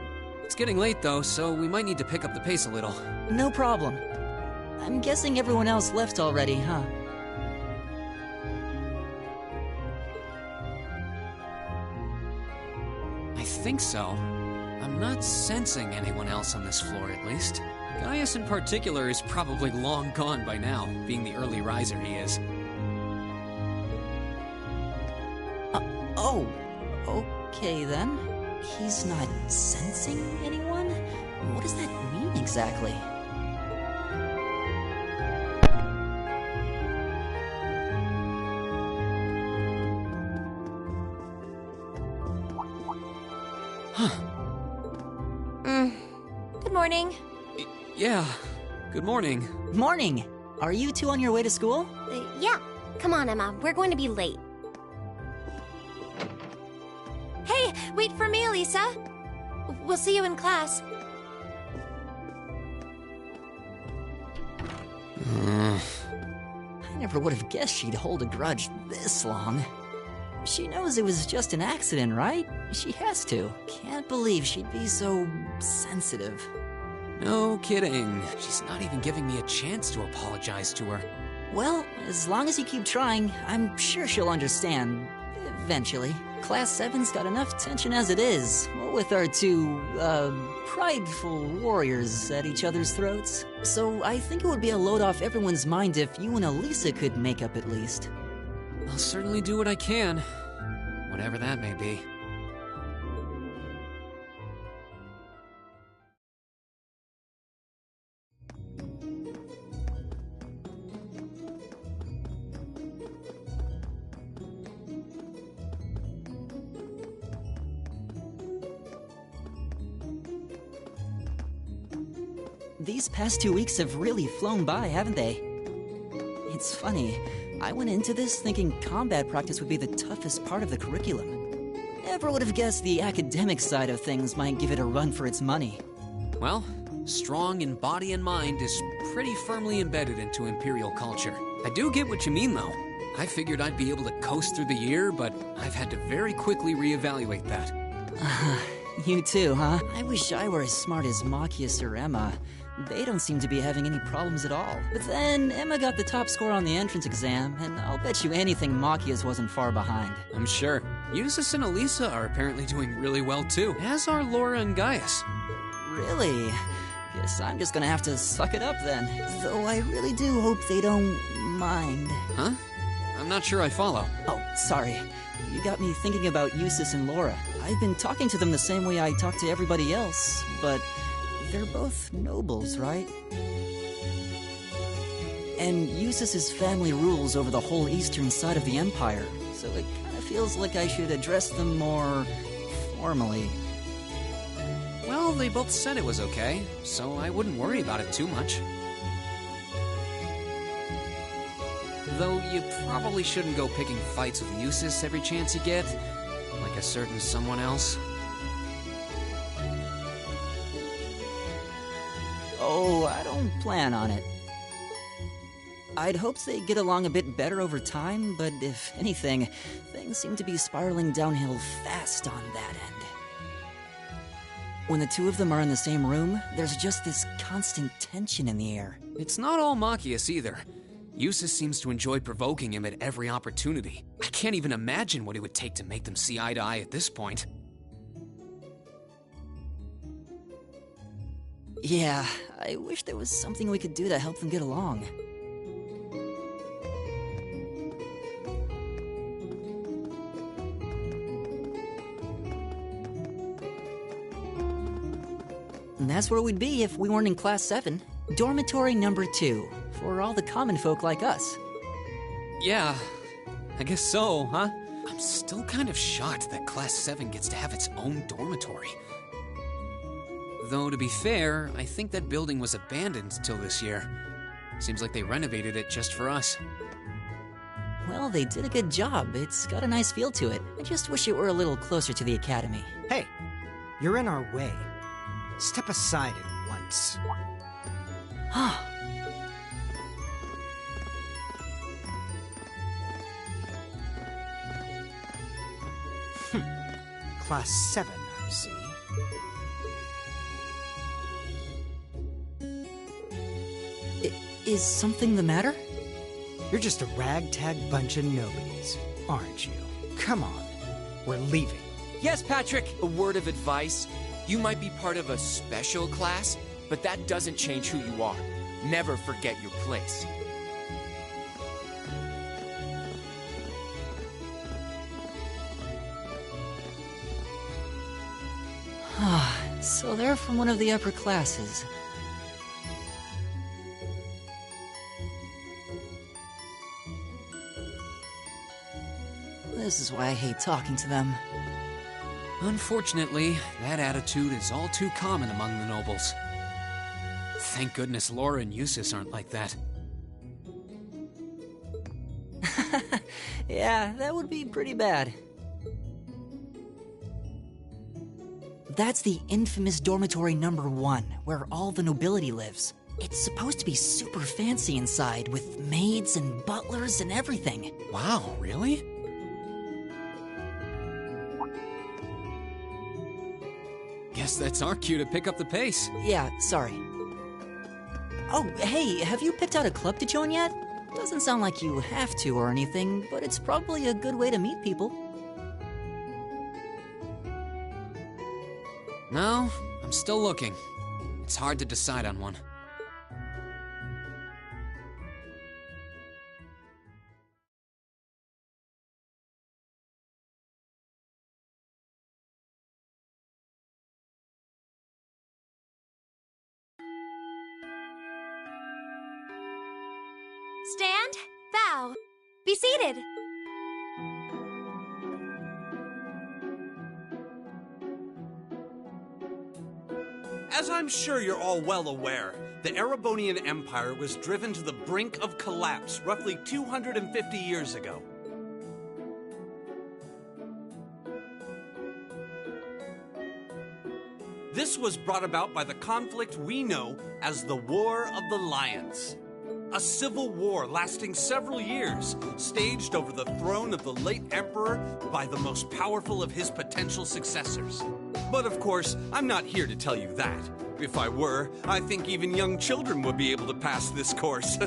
It's getting late though, so we might need to pick up the pace a little. No problem. I'm guessing everyone else left already, huh? I think so. I'm not sensing anyone else on this floor, at least. Gaius in particular is probably long gone by now, being the early riser he is. Oh, okay then. He's not sensing anyone? What does that mean exactly? Good morning. Yeah, good morning. Morning! Are you two on your way to school? Yeah. Come on, Emma. We're going to be late. Hey, wait for me, Elisa. We'll see you in class. I never would have guessed she'd hold a grudge this long. She knows it was just an accident, right? She has to. Can't believe she'd be so sensitive. No kidding. She's not even giving me a chance to apologize to her. Well, as long as you keep trying, I'm sure she'll understand. Eventually. Class 7's got enough tension as it is, with our two, prideful warriors at each other's throats. So I think it would be a load off everyone's mind if you and Elisa could make up at least. I'll certainly do what I can, whatever that may be. These past 2 weeks have really flown by, haven't they? It's funny, I went into this thinking combat practice would be the toughest part of the curriculum. Never would have guessed the academic side of things might give it a run for its money. Well, strong in body and mind is pretty firmly embedded into Imperial culture. I do get what you mean, though. I figured I'd be able to coast through the year, but I've had to very quickly reevaluate that. You too, huh? I wish I were as smart as Machias or Emma. They don't seem to be having any problems at all. But then, Emma got the top score on the entrance exam, and I'll bet you anything Machias wasn't far behind. I'm sure. Eustace and Elisa are apparently doing really well too, as are Laura and Gaius. Really? Guess I'm just gonna have to suck it up then. Though I really do hope they don't mind. Huh? I'm not sure I follow. Oh, sorry. You got me thinking about Eustace and Laura. I've been talking to them the same way I talk to everybody else, but they're both nobles, right? And Eustace's family rules over the whole eastern side of the Empire, so it kind of feels like I should address them more formally. Well, they both said it was okay, so I wouldn't worry about it too much. Though you probably shouldn't go picking fights with Eustace every chance you get, like a certain someone else. Oh, I don't plan on it. I'd hoped they'd get along a bit better over time, but if anything, things seem to be spiraling downhill fast on that end. When the two of them are in the same room, there's just this constant tension in the air. It's not all Machias either. Eustace seems to enjoy provoking him at every opportunity. I can't even imagine what it would take to make them see eye to eye at this point. Yeah, I wish there was something we could do to help them get along. And that's where we'd be if we weren't in Class 7. Dormitory number 2, for all the common folk like us. Yeah, I guess so, huh? I'm still kind of shocked that Class 7 gets to have its own dormitory. Though, to be fair, I think that building was abandoned till this year. Seems like they renovated it just for us. Well, they did a good job. It's got a nice feel to it. I just wish it were a little closer to the academy. Hey, you're in our way. Step aside at once. Class 7, I see. Is something the matter? You're just a ragtag bunch of nobodies, aren't you? Come on, we're leaving. Yes, Patrick! A word of advice. You might be part of a special class, but that doesn't change who you are. Never forget your place. So they're from one of the upper classes. This is why I hate talking to them. Unfortunately, that attitude is all too common among the nobles. Thank goodness Laura and Eustace aren't like that. Yeah, that would be pretty bad. That's the infamous dormitory number 1, where all the nobility lives. It's supposed to be super fancy inside, with maids and butlers and everything. Wow, really? Guess that's our cue to pick up the pace. Yeah, sorry. Oh, hey, have you picked out a club to join yet? Doesn't sound like you have to or anything, but it's probably a good way to meet people. No, I'm still looking. It's hard to decide on one. Stand, bow, be seated. As I'm sure you're all well aware, the Erebonian Empire was driven to the brink of collapse roughly 250 years ago. This was brought about by the conflict we know as the War of the Lions. A civil war lasting several years, staged over the throne of the late emperor by the most powerful of his potential successors. But of course, I'm not here to tell you that. If I were, I think even young children would be able to pass this course.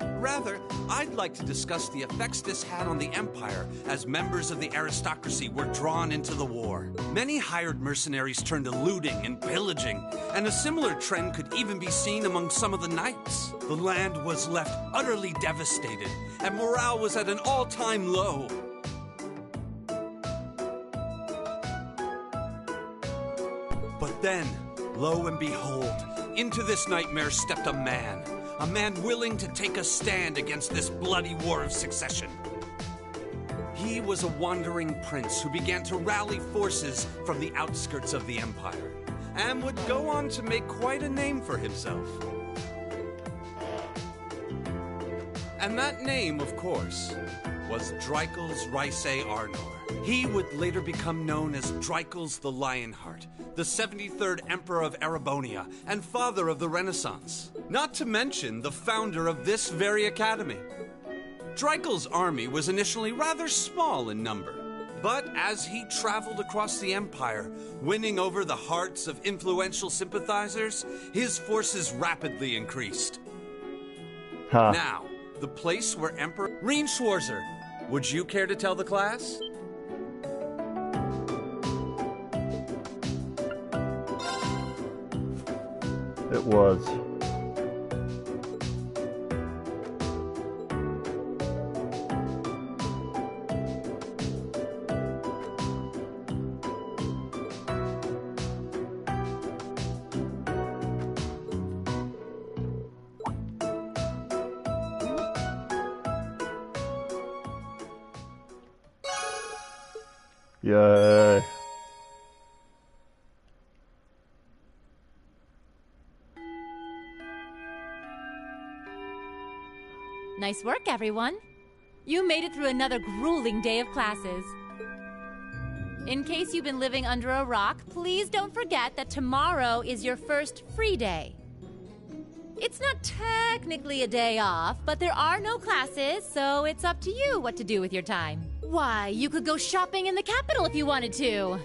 Rather, I'd like to discuss the effects this had on the Empire as members of the aristocracy were drawn into the war. Many hired mercenaries turned to looting and pillaging, and a similar trend could even be seen among some of the knights. The land was left utterly devastated, and morale was at an all-time low. But then, lo and behold, into this nightmare stepped a man A man willing to take a stand against this bloody war of succession. He was a wandering prince who began to rally forces from the outskirts of the Empire, and would go on to make quite a name for himself. And that name, of course, was Dreikels Rysei Arnor. He would later become known as Dreikels the Lionheart, the 73rd Emperor of Erebonia, and father of the Renaissance. Not to mention the founder of this very academy. Dreikels' army was initially rather small in number, but as he traveled across the Empire, winning over the hearts of influential sympathizers, his forces rapidly increased. Now, the place where Emperor Reen Schwarzer, would you care to tell the class? It was. Yay. Nice work, everyone. You made it through another grueling day of classes. In case you've been living under a rock, please don't forget that tomorrow is your first free day. It's not technically a day off, but there are no classes, so it's up to you what to do with your time. Why, you could go shopping in the capital if you wanted to.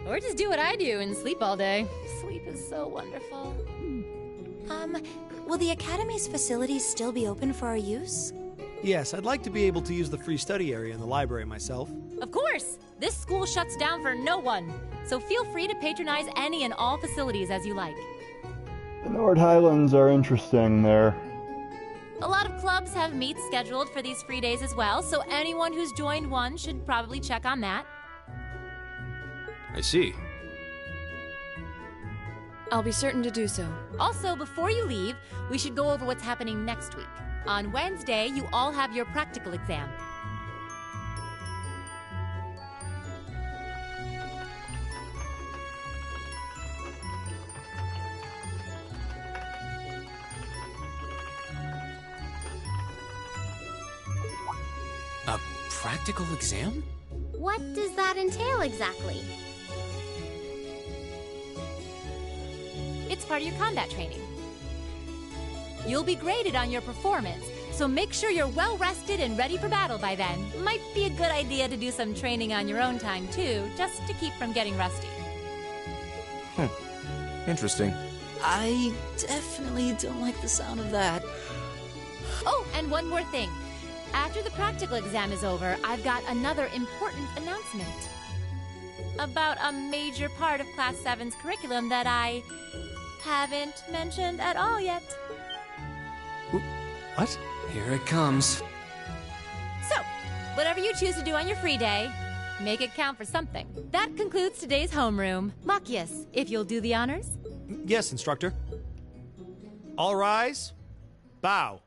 Or just do what I do and sleep all day. Sleep is so wonderful. Will the Academy's facilities still be open for our use? Yes, I'd like to be able to use the free study area in the library myself. Of course! This school shuts down for no one, so feel free to patronize any and all facilities as you like. The Nord Highlands are interesting there. A lot of clubs have meets scheduled for these free days as well, so anyone who's joined one should probably check on that. I see. I'll be certain to do so. Also, before you leave, we should go over what's happening next week. On Wednesday, you all have your practical exam. A practical exam? What does that entail exactly? It's part of your combat training. You'll be graded on your performance, so make sure you're well rested and ready for battle by then. Might be a good idea to do some training on your own time too, just to keep from getting rusty. Interesting. I definitely don't like the sound of that. Oh, and one more thing. After the practical exam is over, I've got another important announcement. About a major part of Class 7's curriculum that I haven't mentioned at all yet. What? Here it comes. So, whatever you choose to do on your free day, make it count for something. That concludes today's homeroom. Machias, if you'll do the honors. Yes, instructor. All rise. Bow.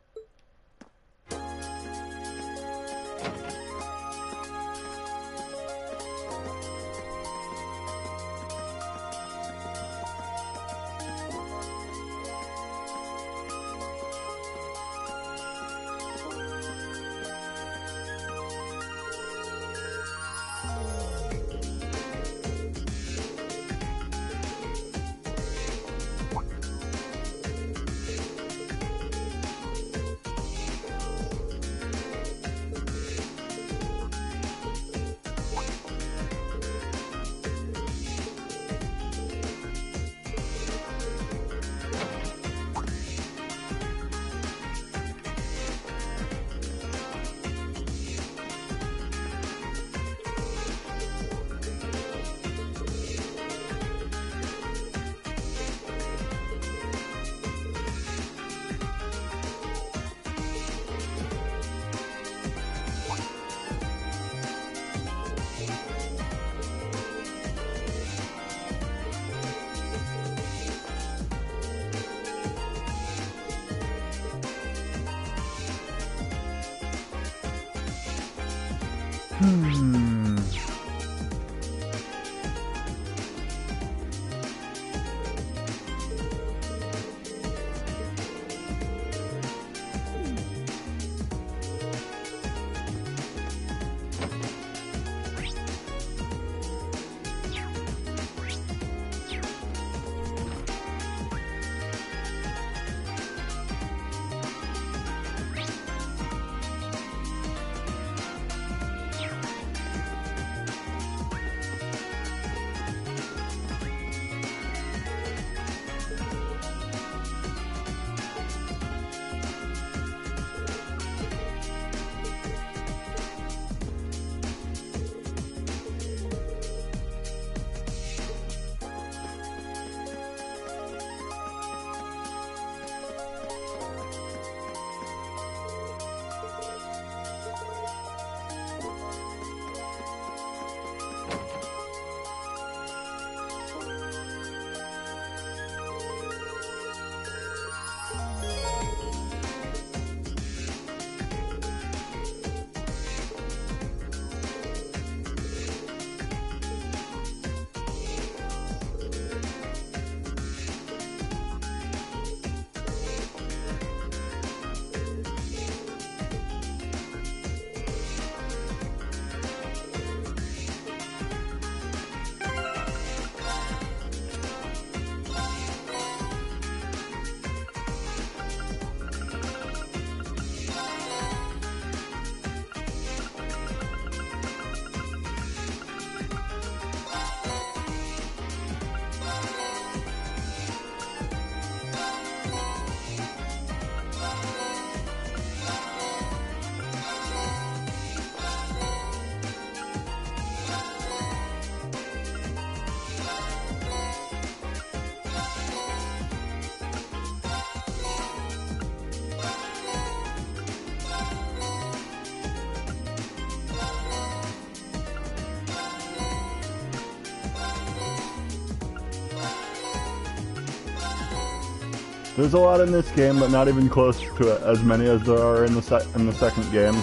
There's a lot in this game, but not even close to as many as there are in the second game.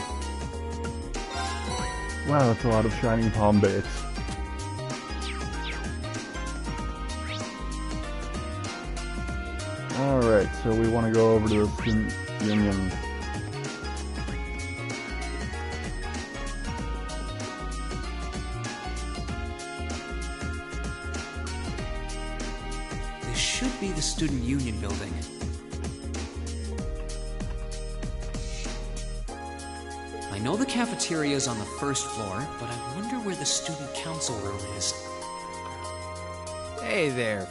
Wow, that's a lot of Shining Palm baits. Alright, so we want to go over to the Student Union. This should be the Student Union building. I know the cafeteria is on the first floor, but I wonder where the student council room is. Hey there,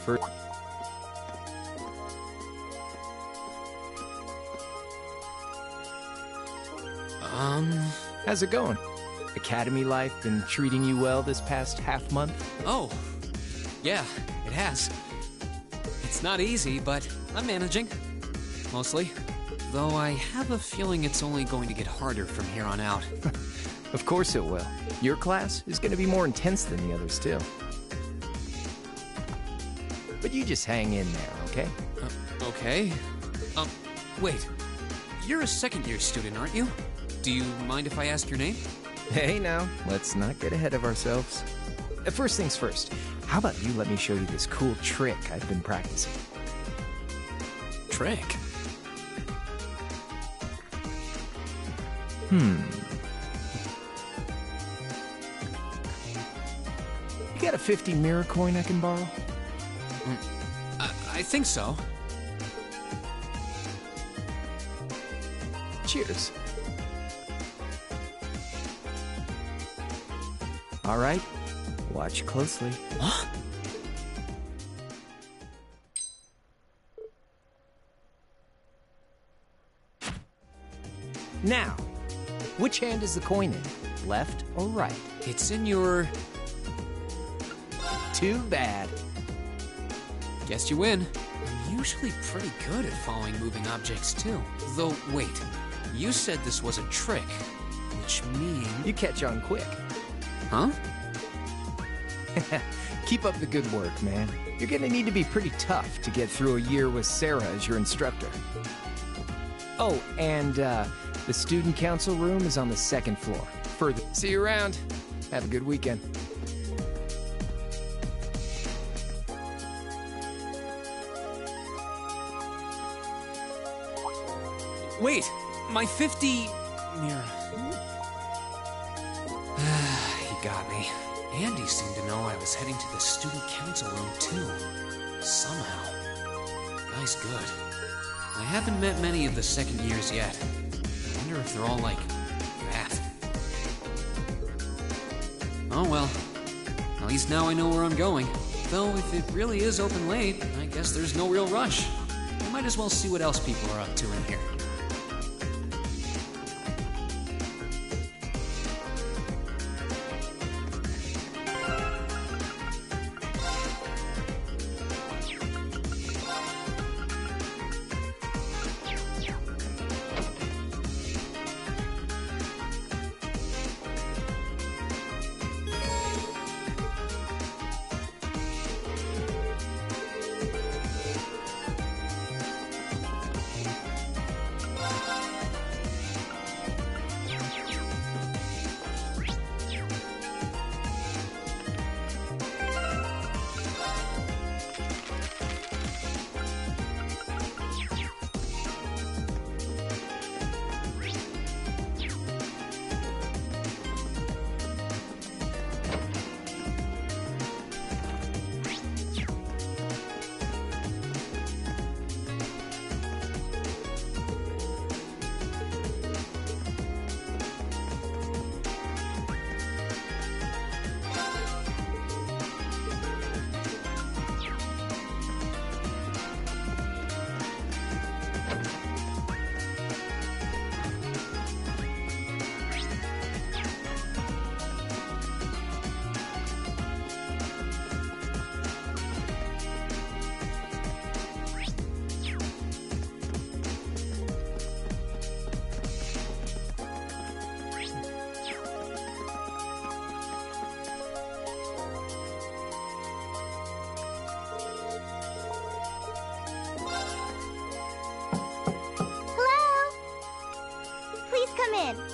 how's it going? Academy life been treating you well this past half month? Oh, yeah, it has. It's not easy, but I'm managing. Mostly. Though I have a feeling it's only going to get harder from here on out. Of course it will. Your class is going to be more intense than the others, too. But you just hang in there, okay? Okay. Wait. You're a second-year student, aren't you? Do you mind if I ask your name? Hey, now, let's not get ahead of ourselves. First things first, how about you let me show you this cool trick I've been practicing? Trick? You got a 50 mirror coin I can borrow? I think so. Cheers. All right, watch closely. Huh? Now, which hand is the coin in? Left or right? It's in your... Too bad. Guess you win. I'm usually pretty good at following moving objects, too. Though, wait. You said this was a trick, which means... You catch on quick. Huh? Keep up the good work, man. You're gonna need to be pretty tough to get through a year with Sarah as your instructor. Oh, and, The student council room is on the 2nd floor. Further. See you around. Have a good weekend. Wait, my 50... Mira. He got me. Andy seemed to know I was heading to the student council room too. Somehow. Guy's good. I haven't met many of the second years yet. I wonder if they're all like that. Oh well. At least now I know where I'm going. Though if it really is open late, I guess there's no real rush. I might as well see what else people are up to in here.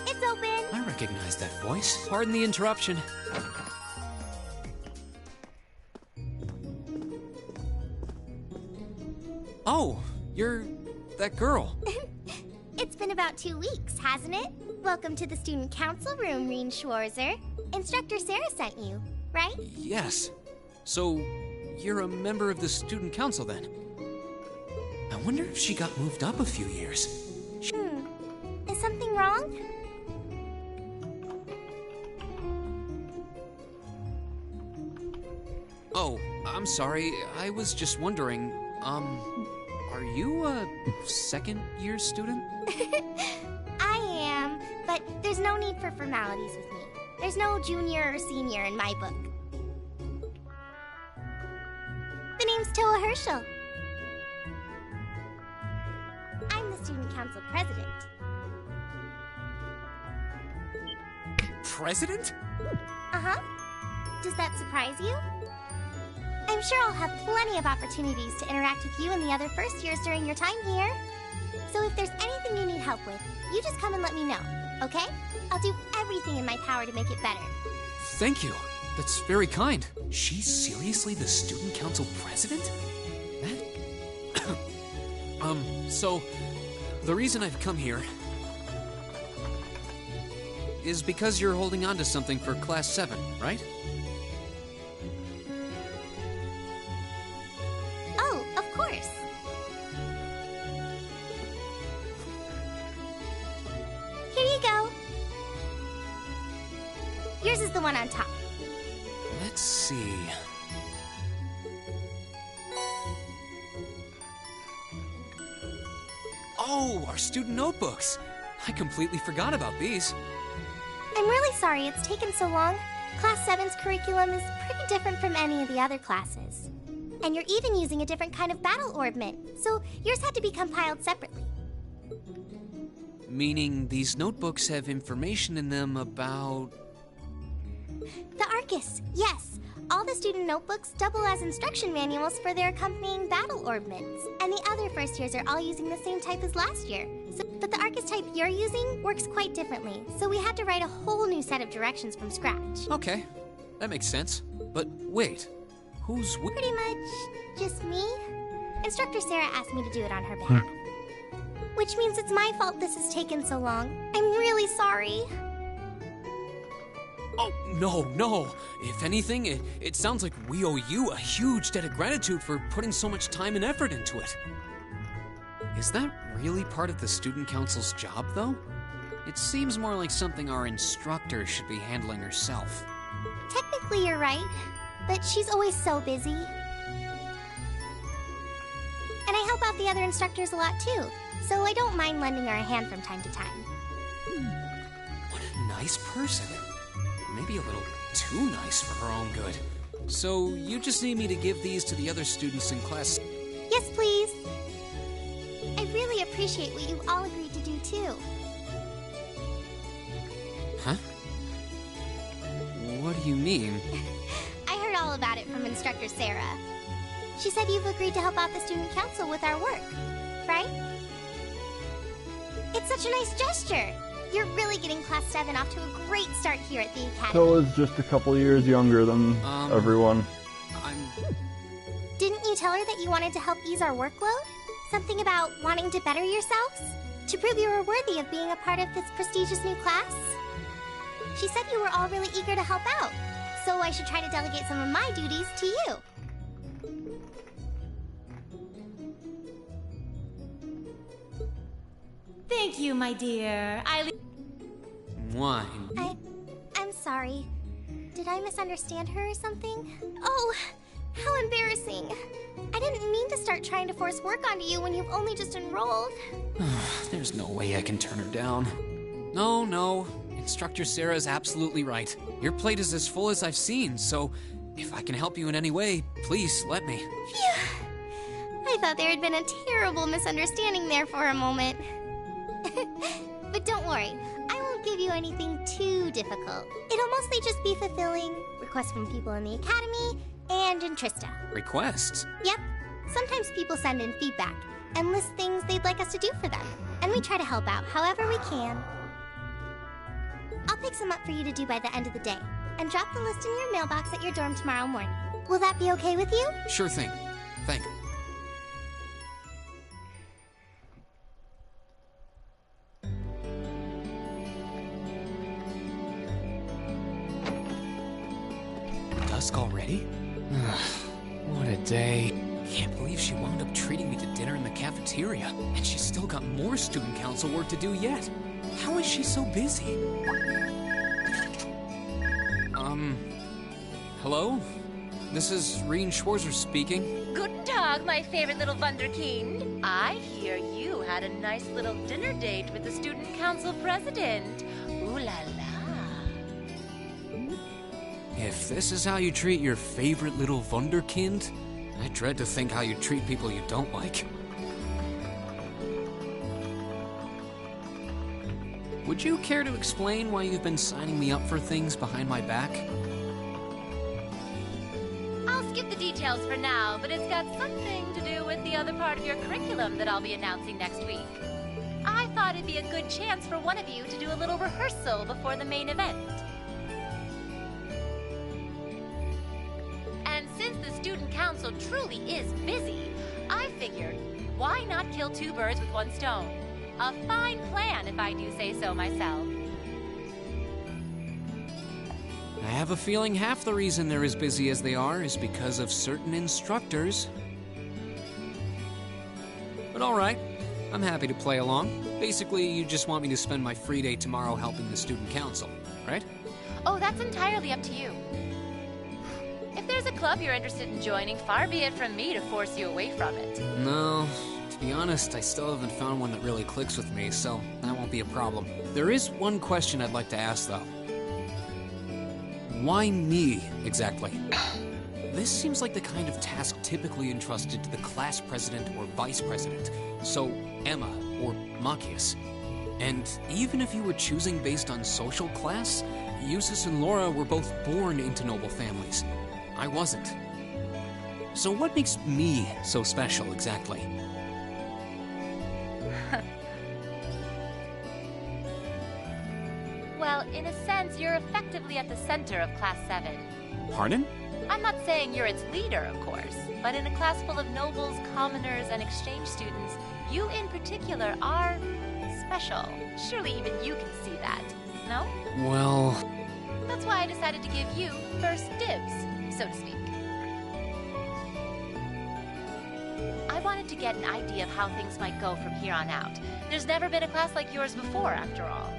It's open. I recognize that voice. Pardon the interruption. Oh, you're that girl. It's been about 2 weeks, hasn't it? Welcome to the student council room, Reen Schwarzer. Instructor Sarah sent you, right? Yes. So, you're a member of the student council then? I wonder if she got moved up a few years. Is something wrong? Oh, I'm sorry. I was just wondering, are you a second-year student? I am, but there's no need for formalities with me. There's no junior or senior in my book. The name's Toa Herschel. I'm the student council president. President? Uh-huh. Does that surprise you? I'm sure I'll have plenty of opportunities to interact with you and the other first years during your time here. So if there's anything you need help with, you just come and let me know, okay? I'll do everything in my power to make it better. Thank you. That's very kind. She's seriously the student council president? That... so... The reason I've come here... is because you're holding on to something for Class 7, right? Oh, of course. Here you go. Yours is the one on top. Let's see... Oh, our student notebooks! I completely forgot about these. I'm really sorry it's taken so long. Class 7's curriculum is pretty different from any of the other classes. And you're even using a different kind of battle orbment, so yours had to be compiled separately. Meaning these notebooks have information in them about... The Arcus, yes. All the student notebooks double as instruction manuals for their accompanying battle orbments. And the other first years are all using the same type as last year. But the archetype you're using works quite differently, so we had to write a whole new set of directions from scratch. Okay, that makes sense. But wait, who's... Pretty much just me. Instructor Sarah asked me to do it on her behalf. Which means it's my fault this has taken so long. I'm really sorry. Oh, no. If anything, it sounds like we owe you a huge debt of gratitude for putting so much time and effort into it. Is that really part of the student council's job, though? It seems more like something our instructor should be handling herself. Technically, you're right, but she's always so busy. And I help out the other instructors a lot, too, so I don't mind lending her a hand from time to time. What a nice person. Maybe a little too nice for her own good. So, you just need me to give these to the other students in class? Yes, please. I really appreciate what you all agreed to do, too. Huh? What do you mean? I heard all about it from Instructor Sarah. She said you've agreed to help out the student council with our work, right? It's such a nice gesture. You're really getting Class 7 off to a great start here at the Academy. Kella's just a couple years younger than everyone. Didn't you tell her that you wanted to help ease our workload? Something about wanting to better yourselves? To prove you were worthy of being a part of this prestigious new class? She said you were all really eager to help out, so I should try to delegate some of my duties to you. Thank you, my dear. Why? I'm sorry. Did I misunderstand her or something? Oh, how embarrassing. I didn't mean to start trying to force work onto you when you've only just enrolled. There's no way I can turn her down. No. Instructor Sarah is absolutely right. Your plate is as full as I've seen, so if I can help you in any way, please let me. Phew. I thought there had been a terrible misunderstanding there for a moment. But don't worry, I won't give you anything too difficult. It'll mostly just be fulfilling requests from people in the Academy and in Trista. Requests? Yep. Sometimes people send in feedback and list things they'd like us to do for them, and we try to help out however we can. I'll pick some up for you to do by the end of the day, and drop the list in your mailbox at your dorm tomorrow morning. Will that be okay with you? Sure thing. Thank you. Dusk already? What a day. Can't believe she wound up treating me to dinner in the cafeteria, and she's still got more student council work to do yet. How is she so busy? Hello? This is Rien Schwarzer speaking. Guten Tag, my favorite little Wunderkind. I hear you had a nice little dinner date with the student council president. Ooh la la. If this is how you treat your favorite little Wunderkind, I dread to think how you treat people you don't like. Would you care to explain why you've been signing me up for things behind my back? I'll skip the details for now, but it's got something to do with the other part of your curriculum that I'll be announcing next week. I thought it'd be a good chance for one of you to do a little rehearsal before the main event. And since the student council truly is busy, I figured, why not kill two birds with one stone? A fine plan, if I do say so myself. I have a feeling half the reason they're as busy as they are is because of certain instructors. But alright, I'm happy to play along. Basically, you just want me to spend my free day tomorrow helping the student council, right? Oh, that's entirely up to you. If there's a club you're interested in joining, far be it from me to force you away from it. No, to be honest, I still haven't found one that really clicks with me, so that won't be a problem. There is one question I'd like to ask, though. Why me, exactly? This seems like the kind of task typically entrusted to the class president or vice president, so Emma or Machias. And even if you were choosing based on social class, Eustace and Laura were both born into noble families. I wasn't. So what makes me so special, exactly? Well, in a sense, you're effectively at the center of Class 7. Pardon? I'm not saying you're its leader, of course, but in a class full of nobles, commoners, and exchange students, you in particular are special. Surely even you can see that, no? Well... That's why I decided to give you first dibs, so to speak. I wanted to get an idea of how things might go from here on out. There's never been a class like yours before, after all.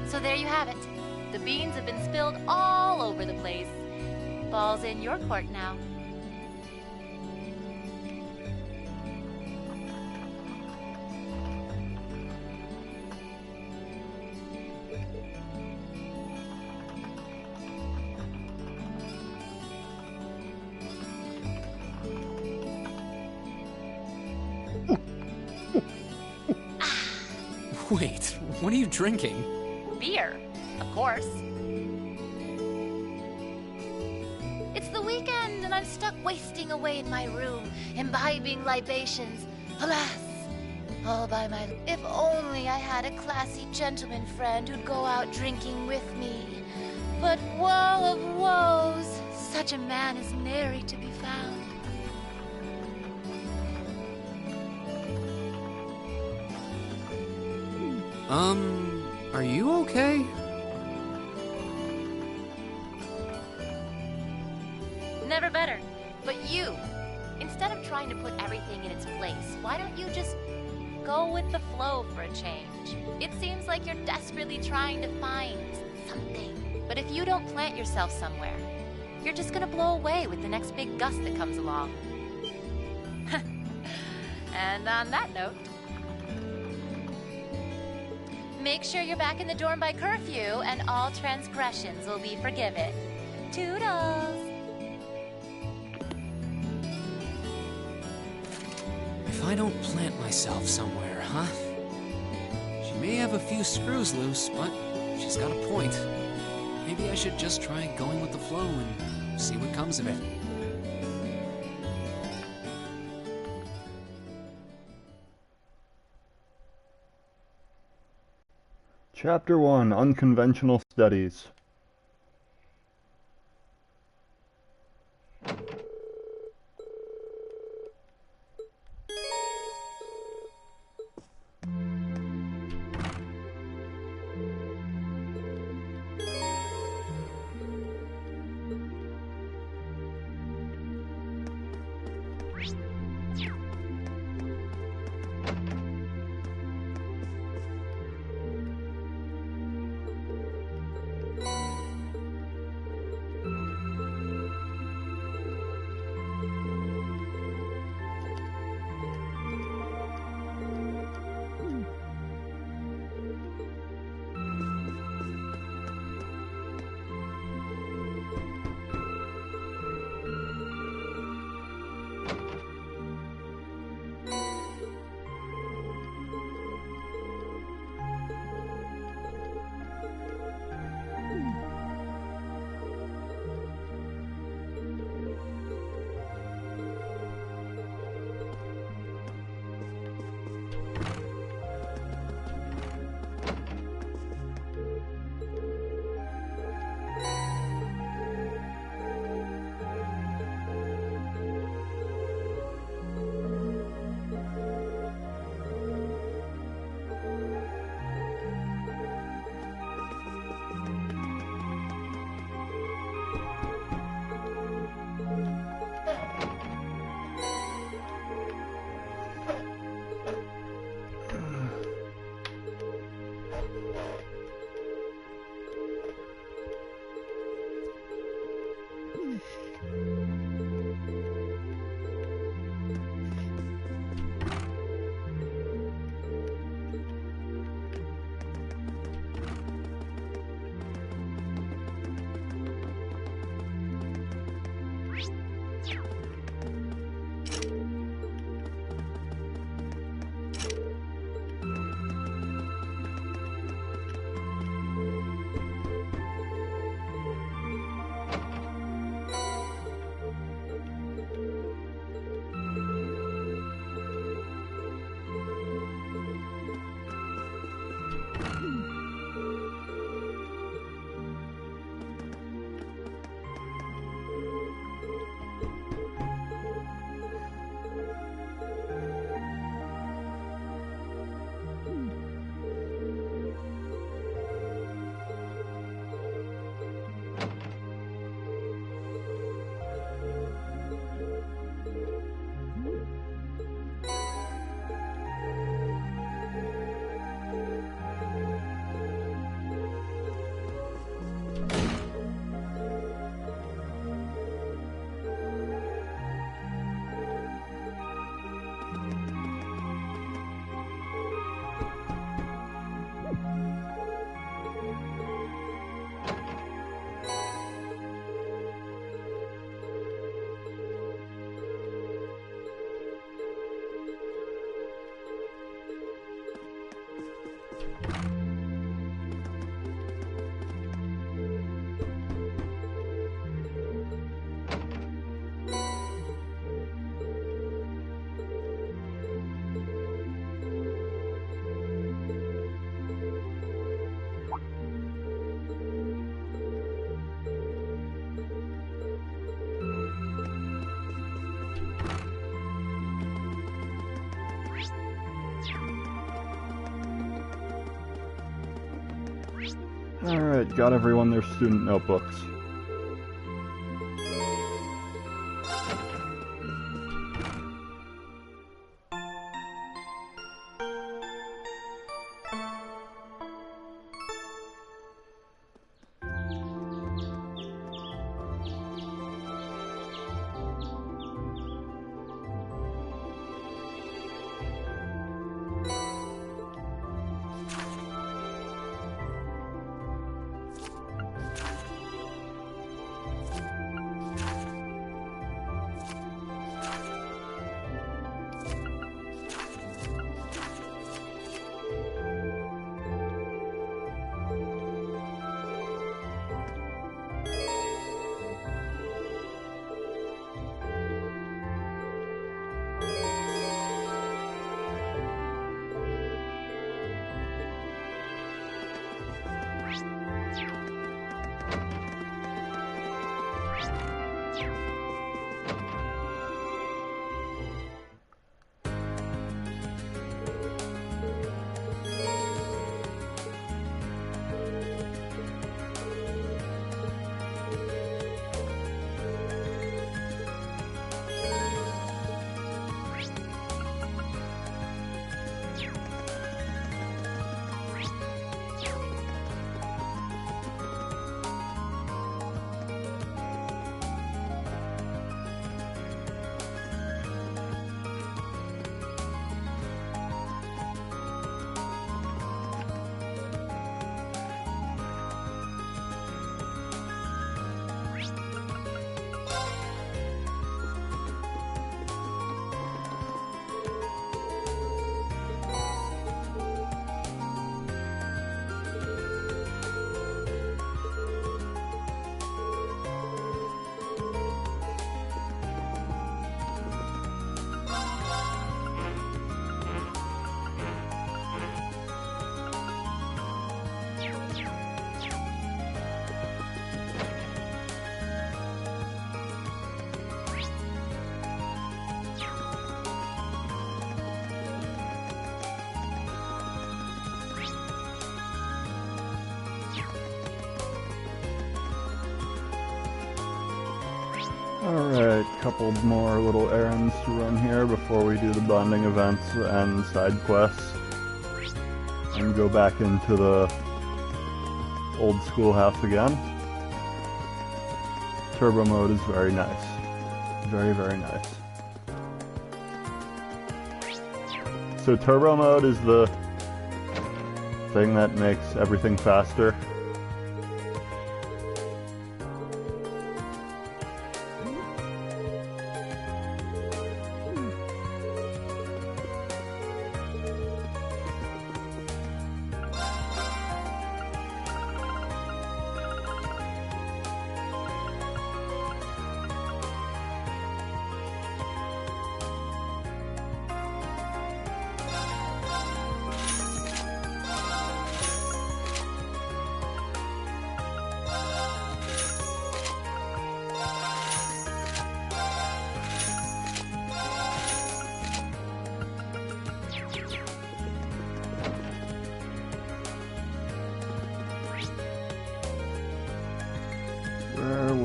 So there you have it. The beans have been spilled all over the place. Ball's in your court now. Wait, what are you drinking? Beer, of course. It's the weekend and I'm stuck wasting away in my room, imbibing libations. Alas, all by my... If only I had a classy gentleman friend who'd go out drinking with me. But woe of woes, such a man is nary to be found. Are you okay? Never better. But you, instead of trying to put everything in its place, why don't you just go with the flow for a change? It seems like you're desperately trying to find something. But if you don't plant yourself somewhere, you're just gonna blow away with the next big gust that comes along. And on that note, make sure you're back in the dorm by curfew, and all transgressions will be forgiven. Toodles! If I don't plant myself somewhere, huh? She may have a few screws loose, but she's got a point. Maybe I should just try going with the flow and see what comes of it. Chapter 1, Unconventional Studies. Alright, got everyone their student notebooks. Alright, couple more little errands to run here before we do the bonding events and side quests. And go back into the old schoolhouse again. Turbo mode is very nice. Very, very nice. So turbo mode is the thing that makes everything faster.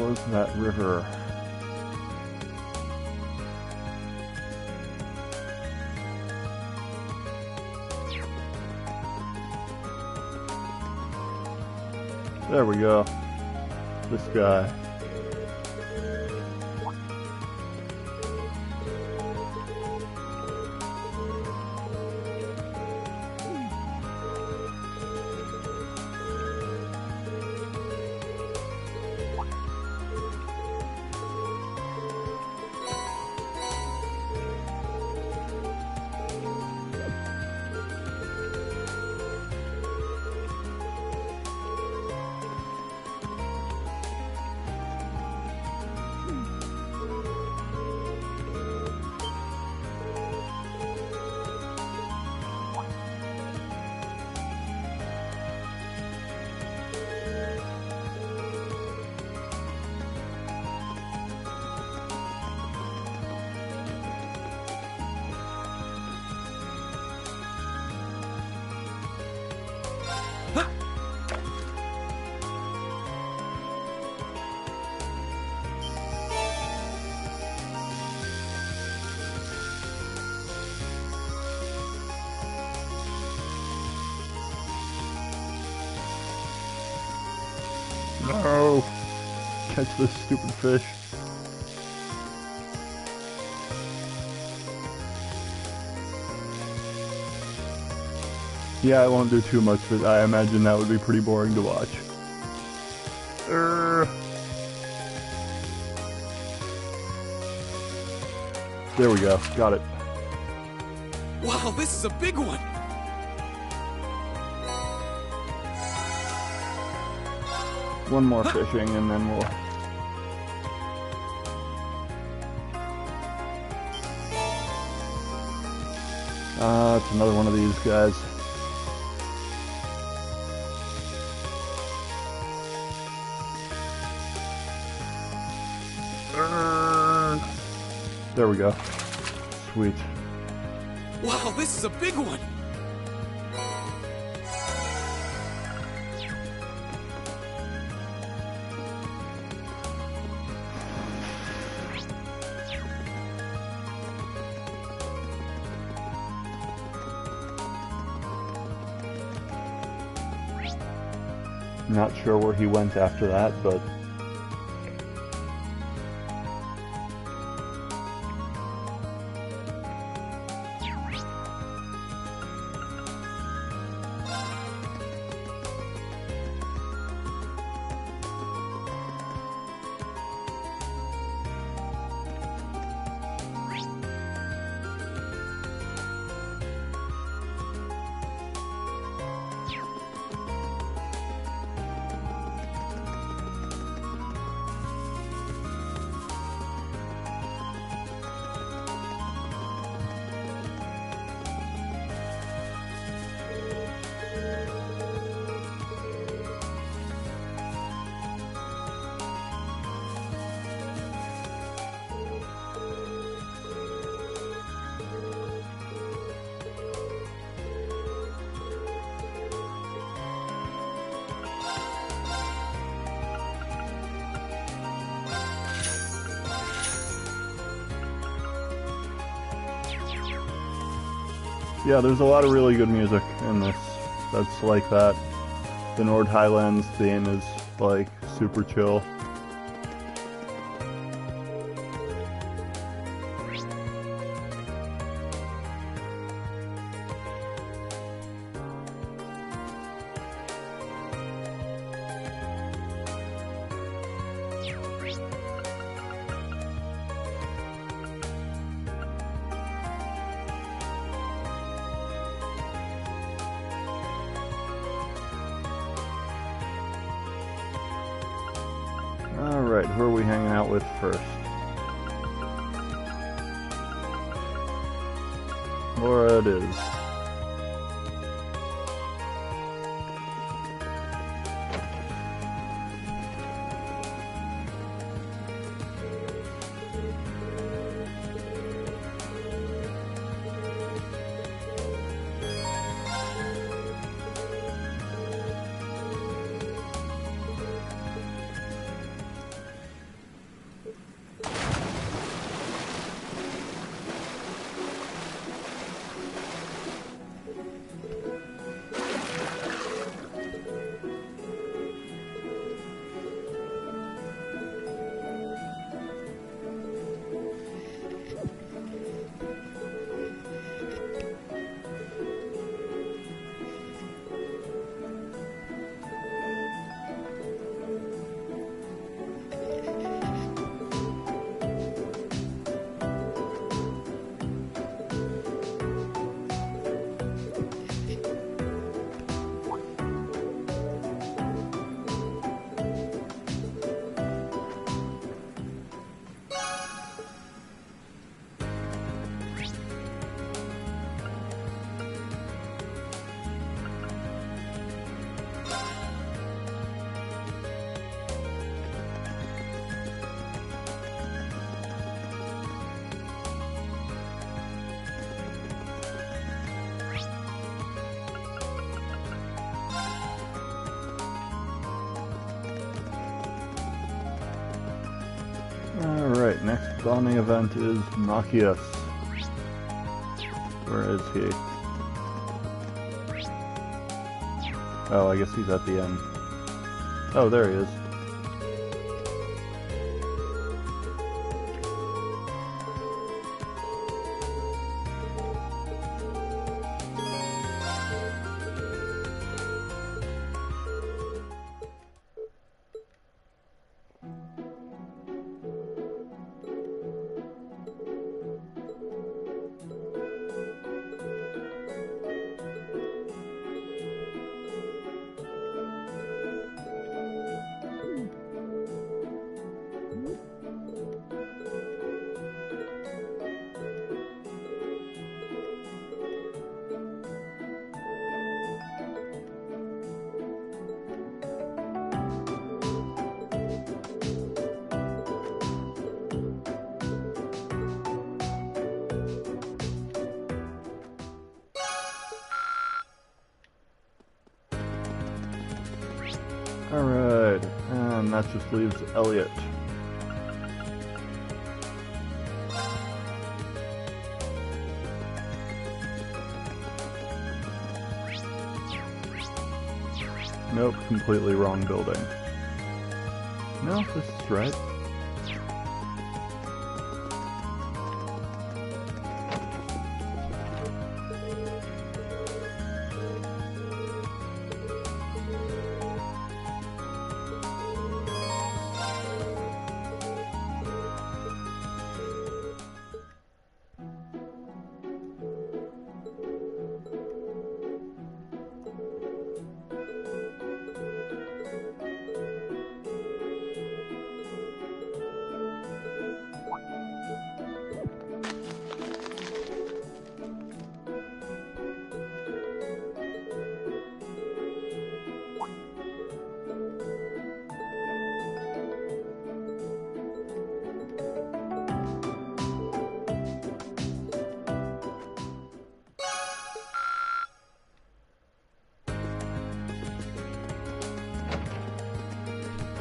goes that river. There we go. This guy. No! Catch this stupid fish. Yeah, I won't do too much, but I imagine that would be pretty boring to watch. There we go. Got it. Wow, this is a big one! One more fishing and then we'll... it's another one of these guys. There we go. Sweet. Wow, this is a big one! Not sure where he went after that, but... Yeah, there's a lot of really good music in this that's like that. The Nord Highlands theme is like super chill. Alright, who are we hanging out with first? Laura it is. Alright, next bombing event is Machias. Where is he? Oh, I guess he's at the end. Oh, there he is. Alright, and that just leaves Elliot. Nope, completely wrong building. No, this is right.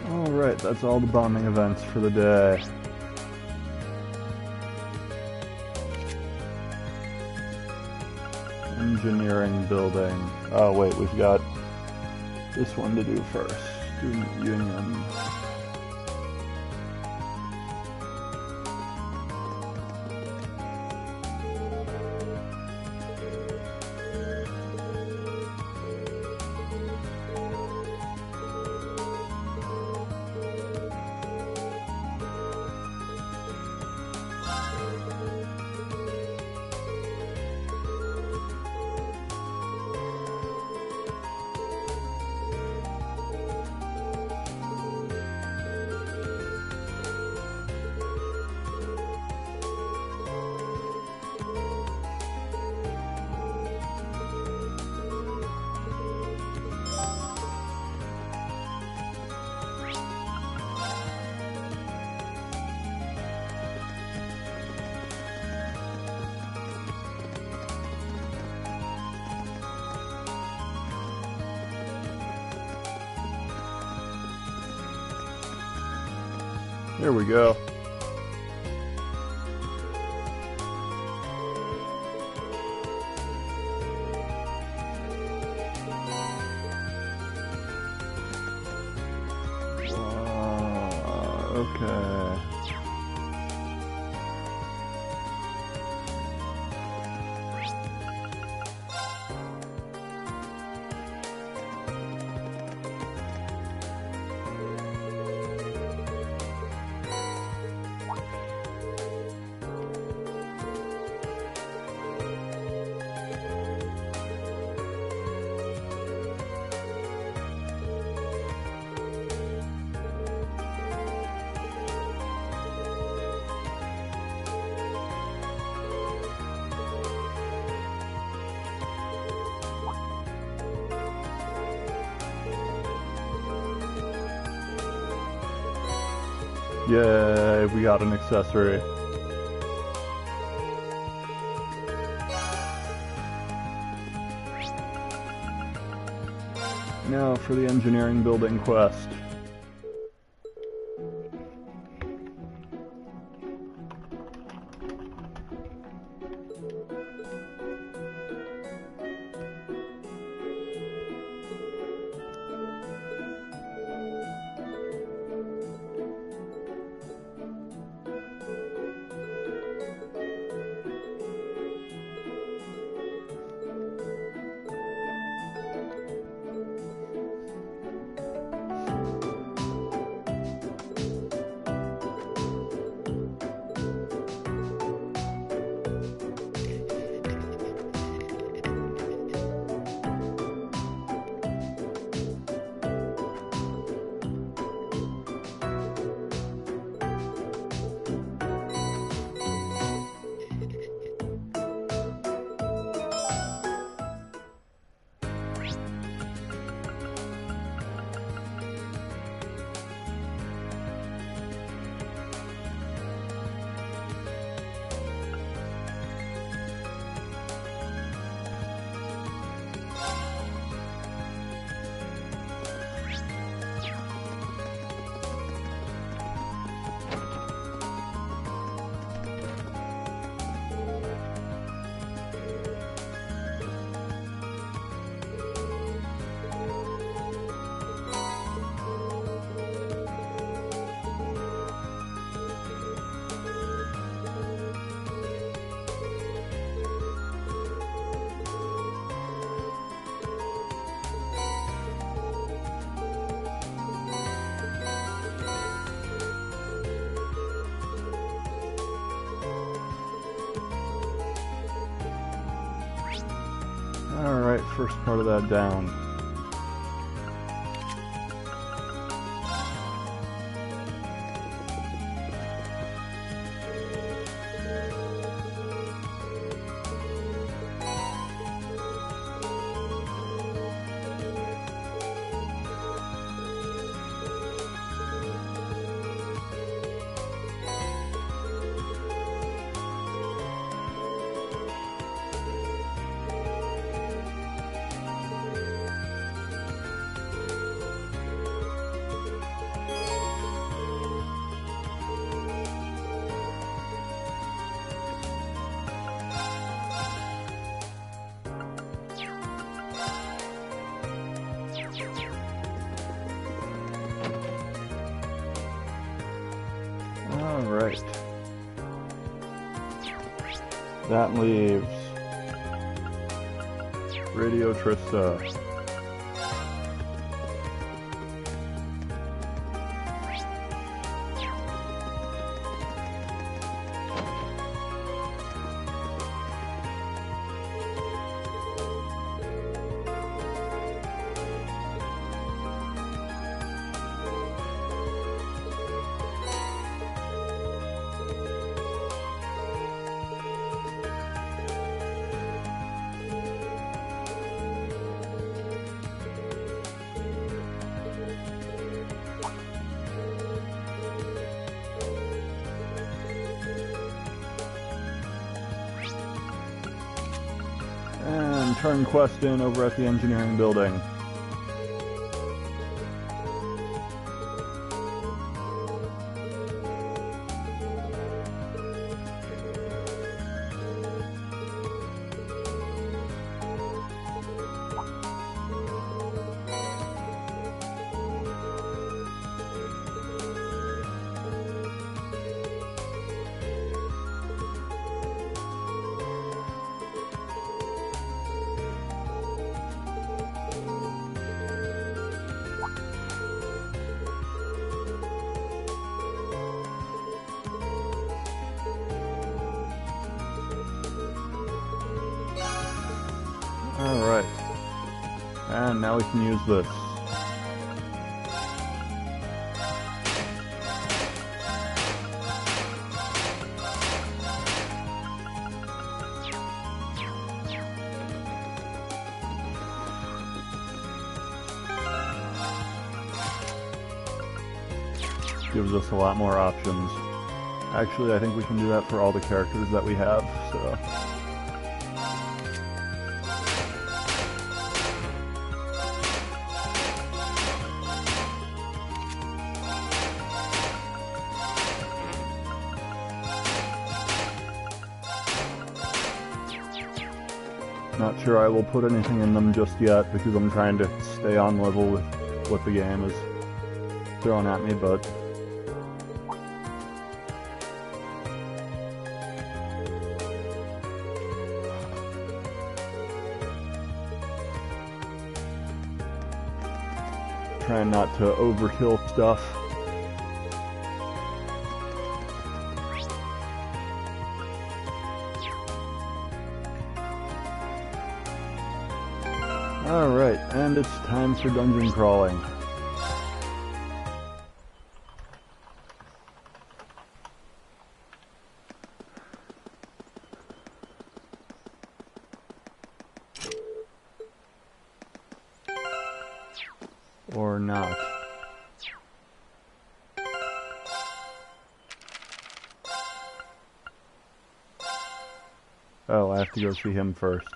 Alright, that's all the bombing events for the day. Engineering building. Oh wait, we've got this one to do first. Student Union. Here we go. Okay. Yay, we got an accessory. Now for the engineering building quest. first part of that down. Alright. That leaves Radio Trista. And turn quest in over at the engineering building. Alright. And now we can use this. Gives us a lot more options. Actually, I think we can do that for all the characters that we have, so... Not sure I will put anything in them just yet because I'm trying to stay on level with what the game is throwing at me, but trying not to overkill stuff. Alright, and it's time for dungeon crawling. Or not. Oh, I have to go see him first.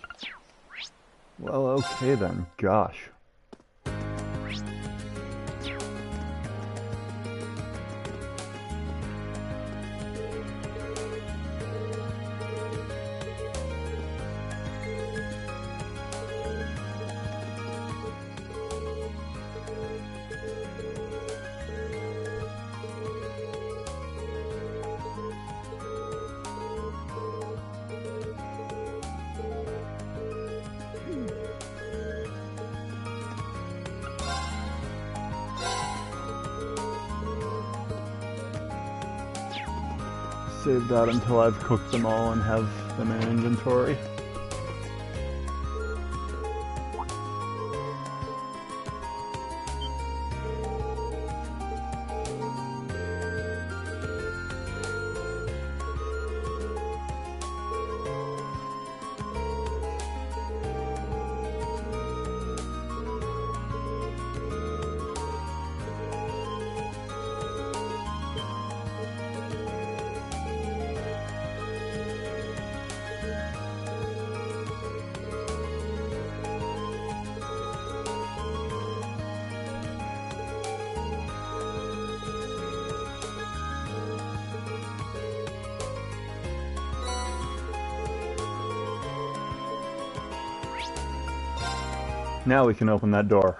Well, okay then. Gosh. Save that until I've cooked them all and have them in inventory. Now we can open that door.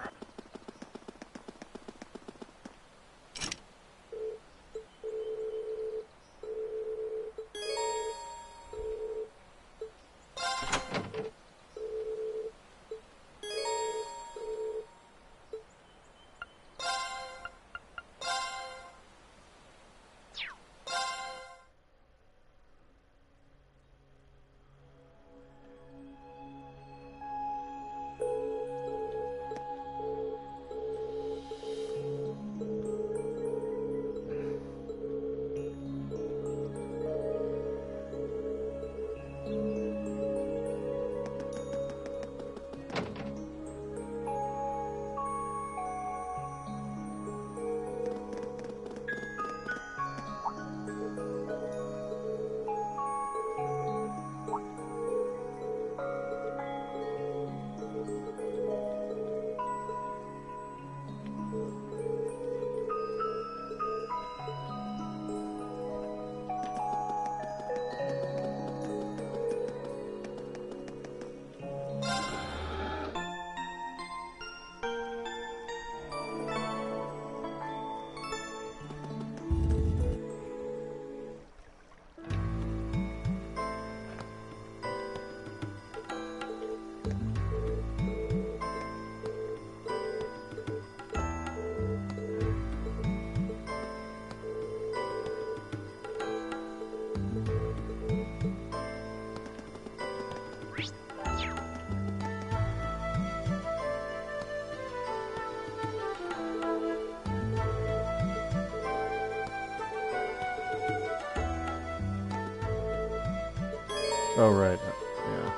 Oh, right. Yeah.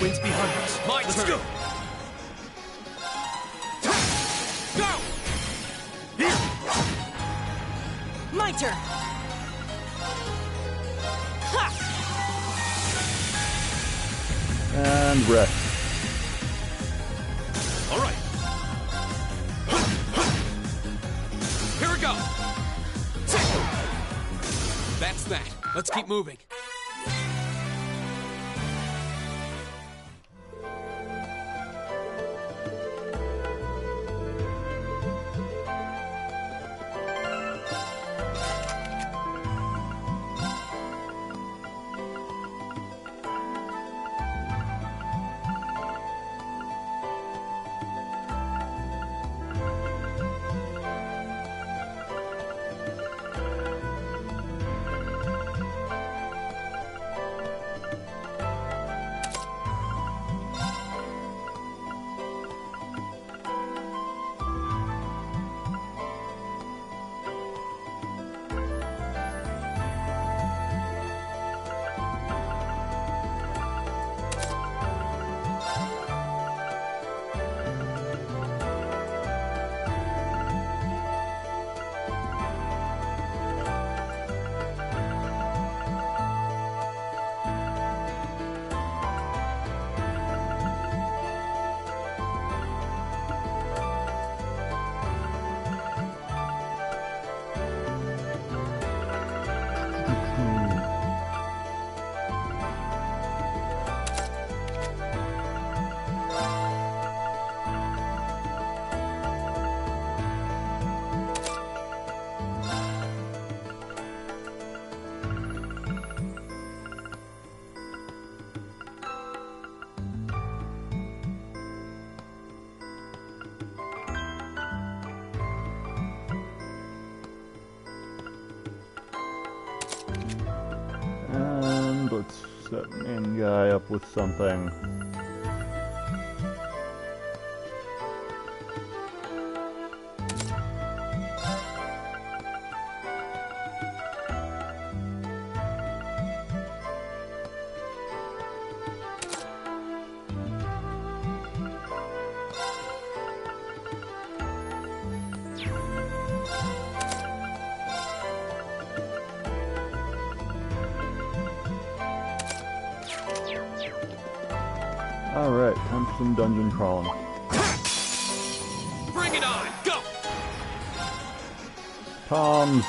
Wind's behind us. My Let's turn. go. Go! Here. My turn. Ha! And rest. All right. Here we go. That's that. Let's keep moving. And let's set main guy up with something. Alright, time for some dungeon crawling. Bring it on! Go! Toms!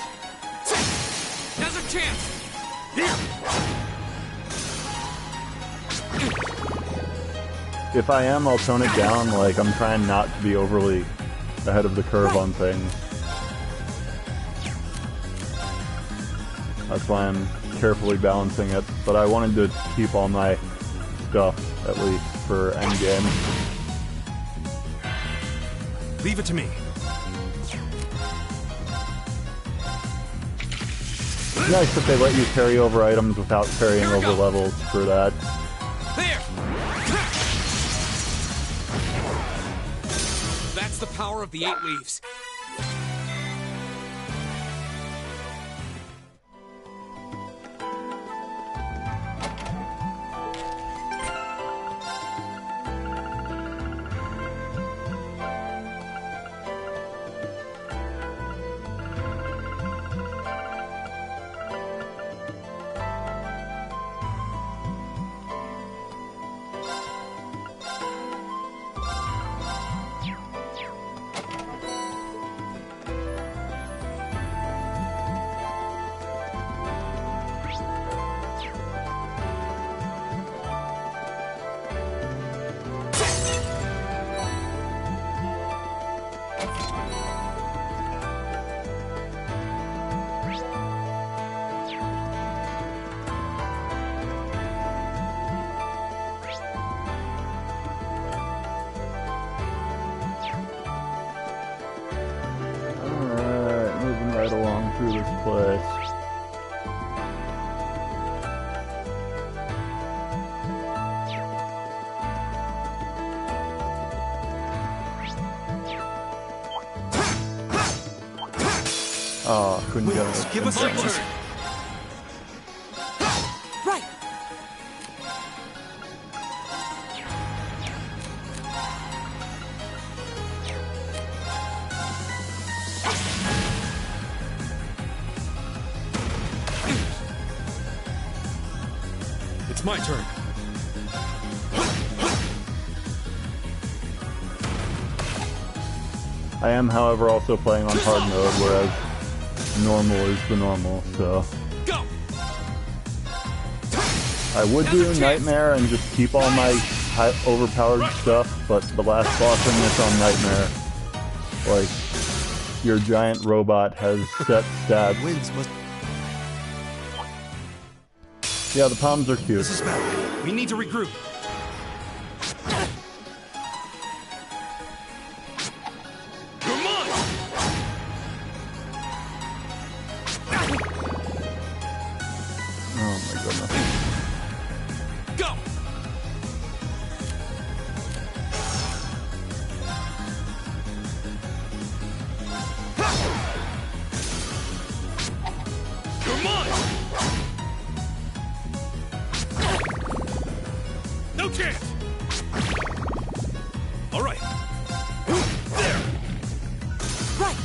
chance! If I am, I'll tone it down. Like, I'm trying not to be overly ahead of the curve on things. That's why I'm carefully balancing it. But I wanted to keep all my stuff, at least, for endgame. Leave it to me. It's nice that they let you carry over items without carrying over levels for that. There! That's the power of the 8 leaves. Through this place. Oh, couldn't get it. Give us a turn. Right. It's my turn. I am, however, also playing on hard mode, whereas normal is the normal, so... Go! I would do Nightmare and just keep all my overpowered stuff, but the last boss in this on Nightmare, like, your giant robot has set stats. Yeah, the palms are cute. This is bad. We need to regroup. Oh my goodness. Go! Come on! No chance! All right. There! Right!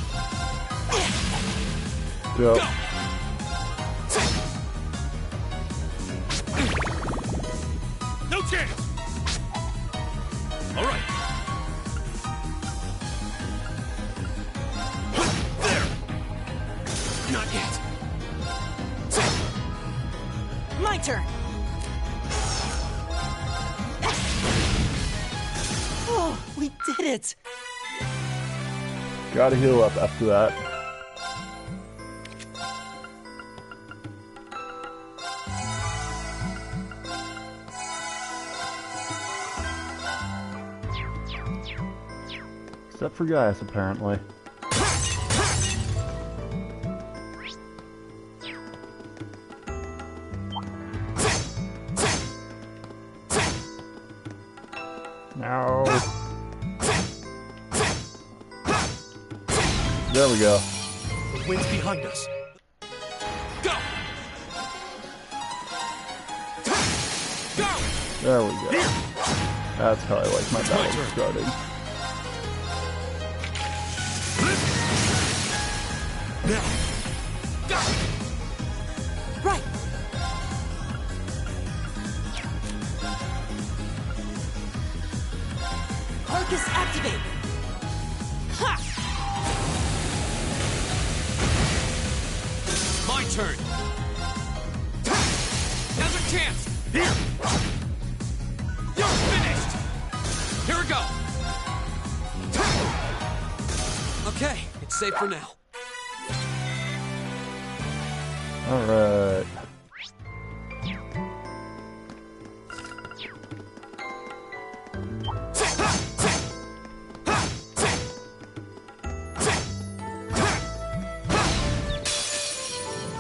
Yep. Go! No chance! All right. There! Not yet. My turn! Oh, we did it! Gotta heal up after that. Except for Gaius, apparently. No. There we go. The wind's behind us. Go! Go! There we go. That's how I like my battle starting. Now! Go! Right! Arcus activate! My turn! chance! Here! You're finished! Here we go! Okay, it's safe for now. Alright.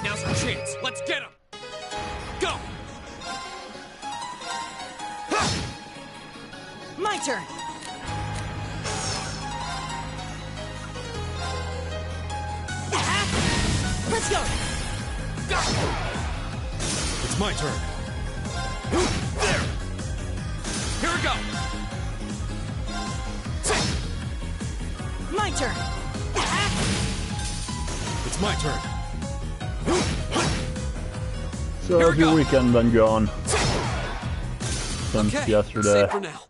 Now's our chance. Let's get him! Go! My turn! Let's go! Go! It's my turn. There! Here we go! My turn! It's my turn. So how's your weekend been going? Since Okay, yesterday. safe for now.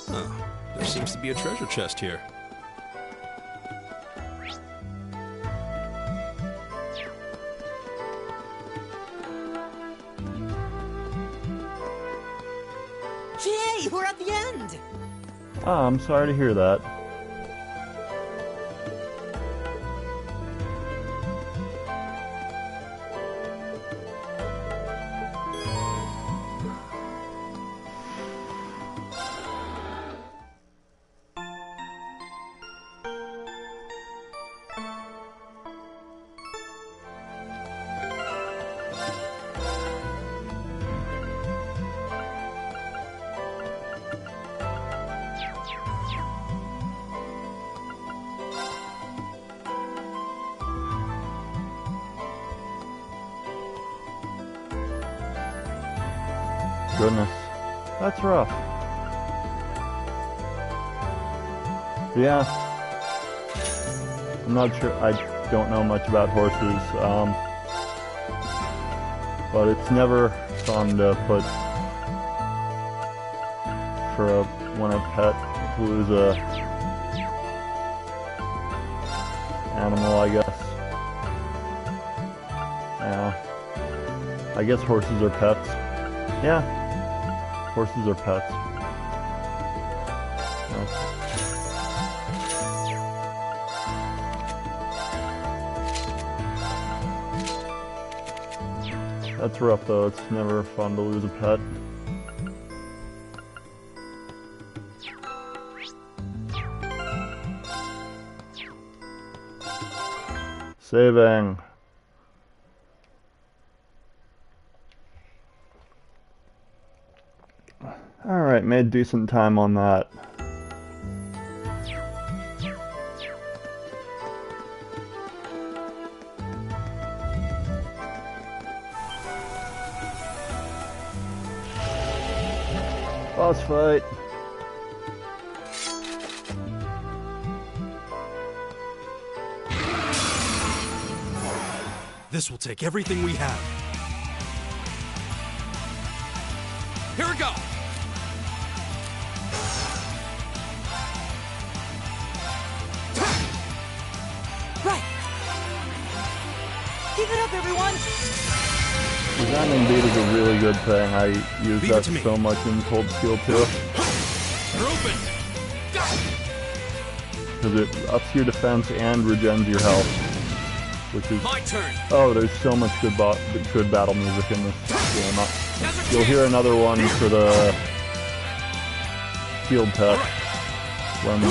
Oh, there seems to be a treasure chest here. Yay, we're at the end! Oh, I'm sorry to hear that. Goodness, that's rough. Yeah, I'm not sure, I don't know much about horses, but it's never fun to put, when a pet lose a animal, I guess. Yeah, I guess horses are pets. Yeah, horses are pets. That's rough though, it's never fun to lose a pet. Saving. Alright, made decent time on that. Boss fight. This will take everything we have. Here we go! Right! Keep it up, everyone! Designing beat is a really good thing. I use that so much in Cold Steel 2. They're open! Because it ups your defense and regens your health. Which is... My turn! Oh, there's so much good battle music in this game. You'll hear another one for the field test when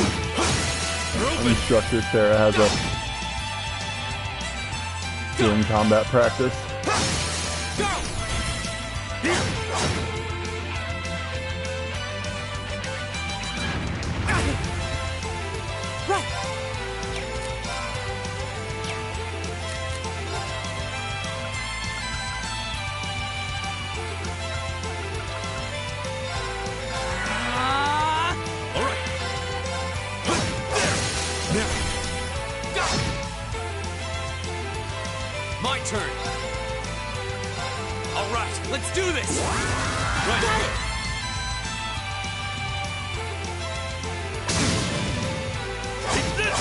Instructor Sarah has us doing combat practice. My turn. All right, let's do this. Right. Got it. Take this.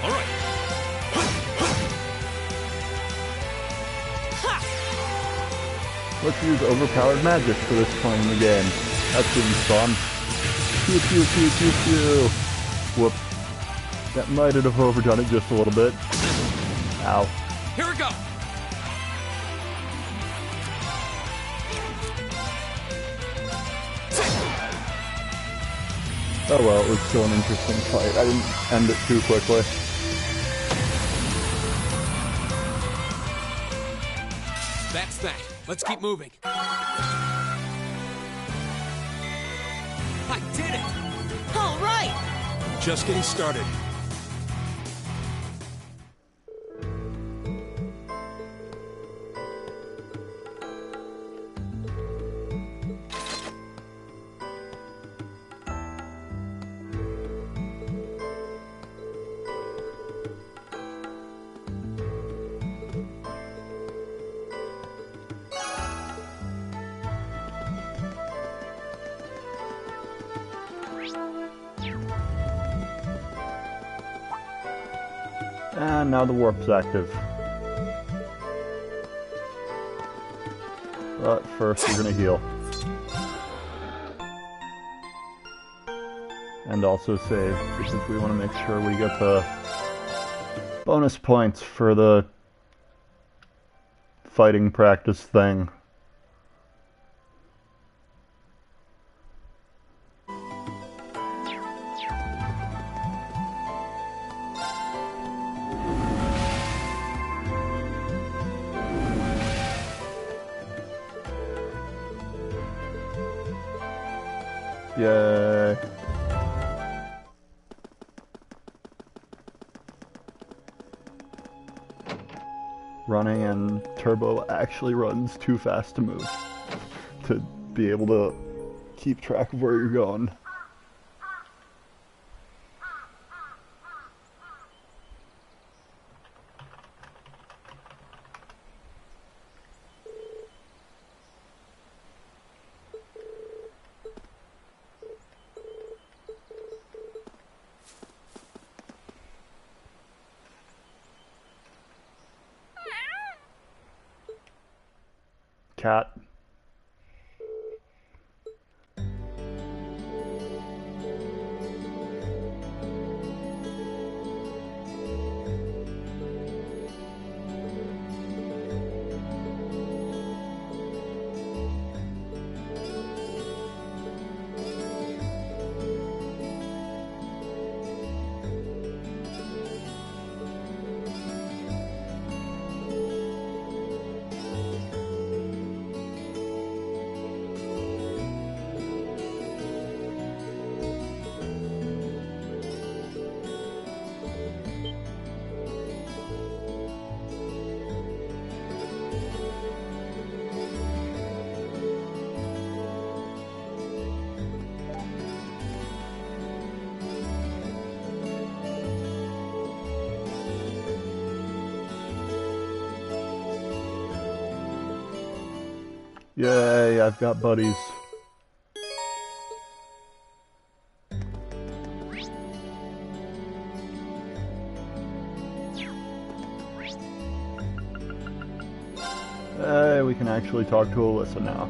All right. Let's use overpowered magic for this point in the game. That seems fun. Pew pew pew pew pew. Whoops. That might have overdone it just a little bit. Ow. Here we go! Oh well, it was still an interesting fight. I didn't end it too quickly. That's that. Let's keep moving. I did it! All right! Just getting started. And now the warp's active. But first we're gonna heal. And also save, because we want to make sure we get the bonus points for the fighting practice thing. Yay. Running and Turbo actually runs too fast to move to be able to keep track of where you're going. Cat. Yay, I've got buddies. Hey, we can actually talk to Alyssa now.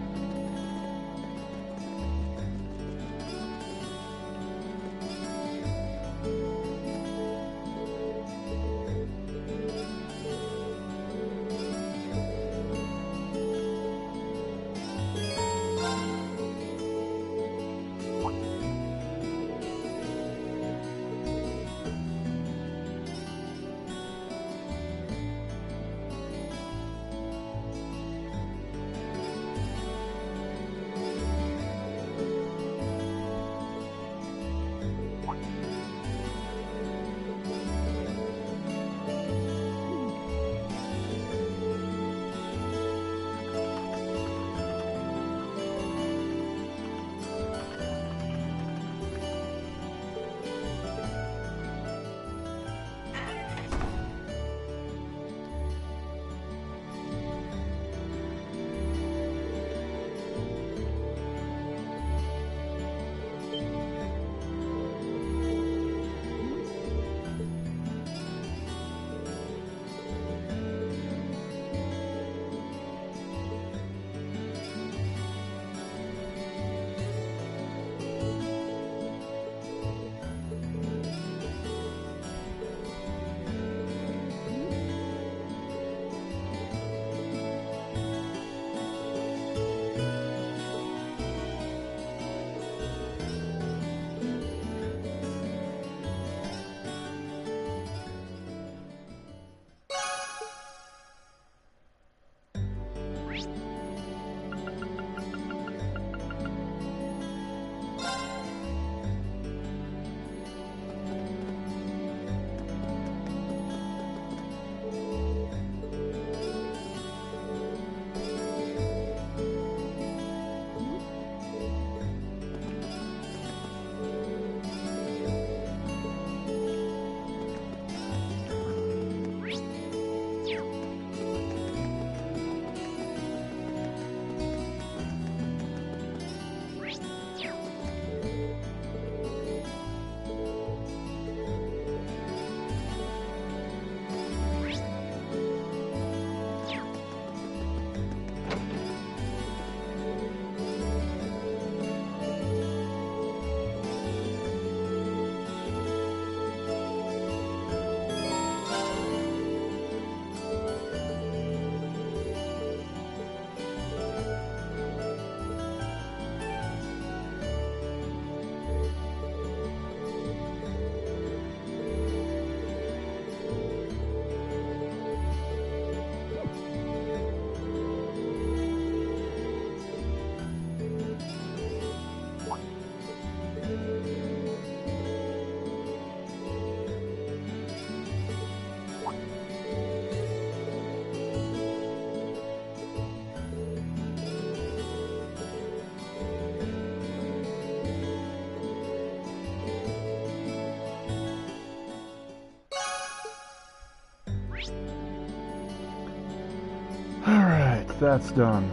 that's done.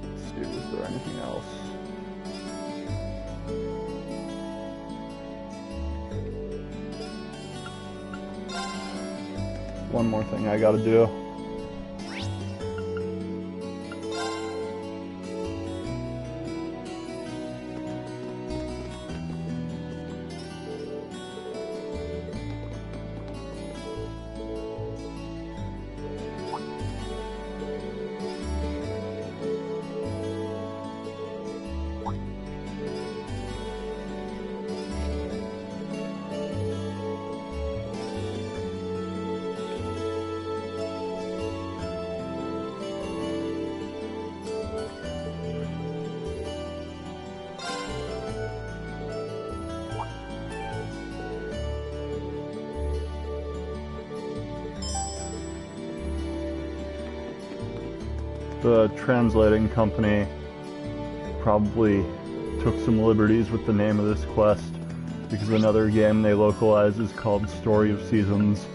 Let's see, was there anything else? One more thing I gotta do. The translating company probably took some liberties with the name of this quest, because another game they localize is called Story of Seasons.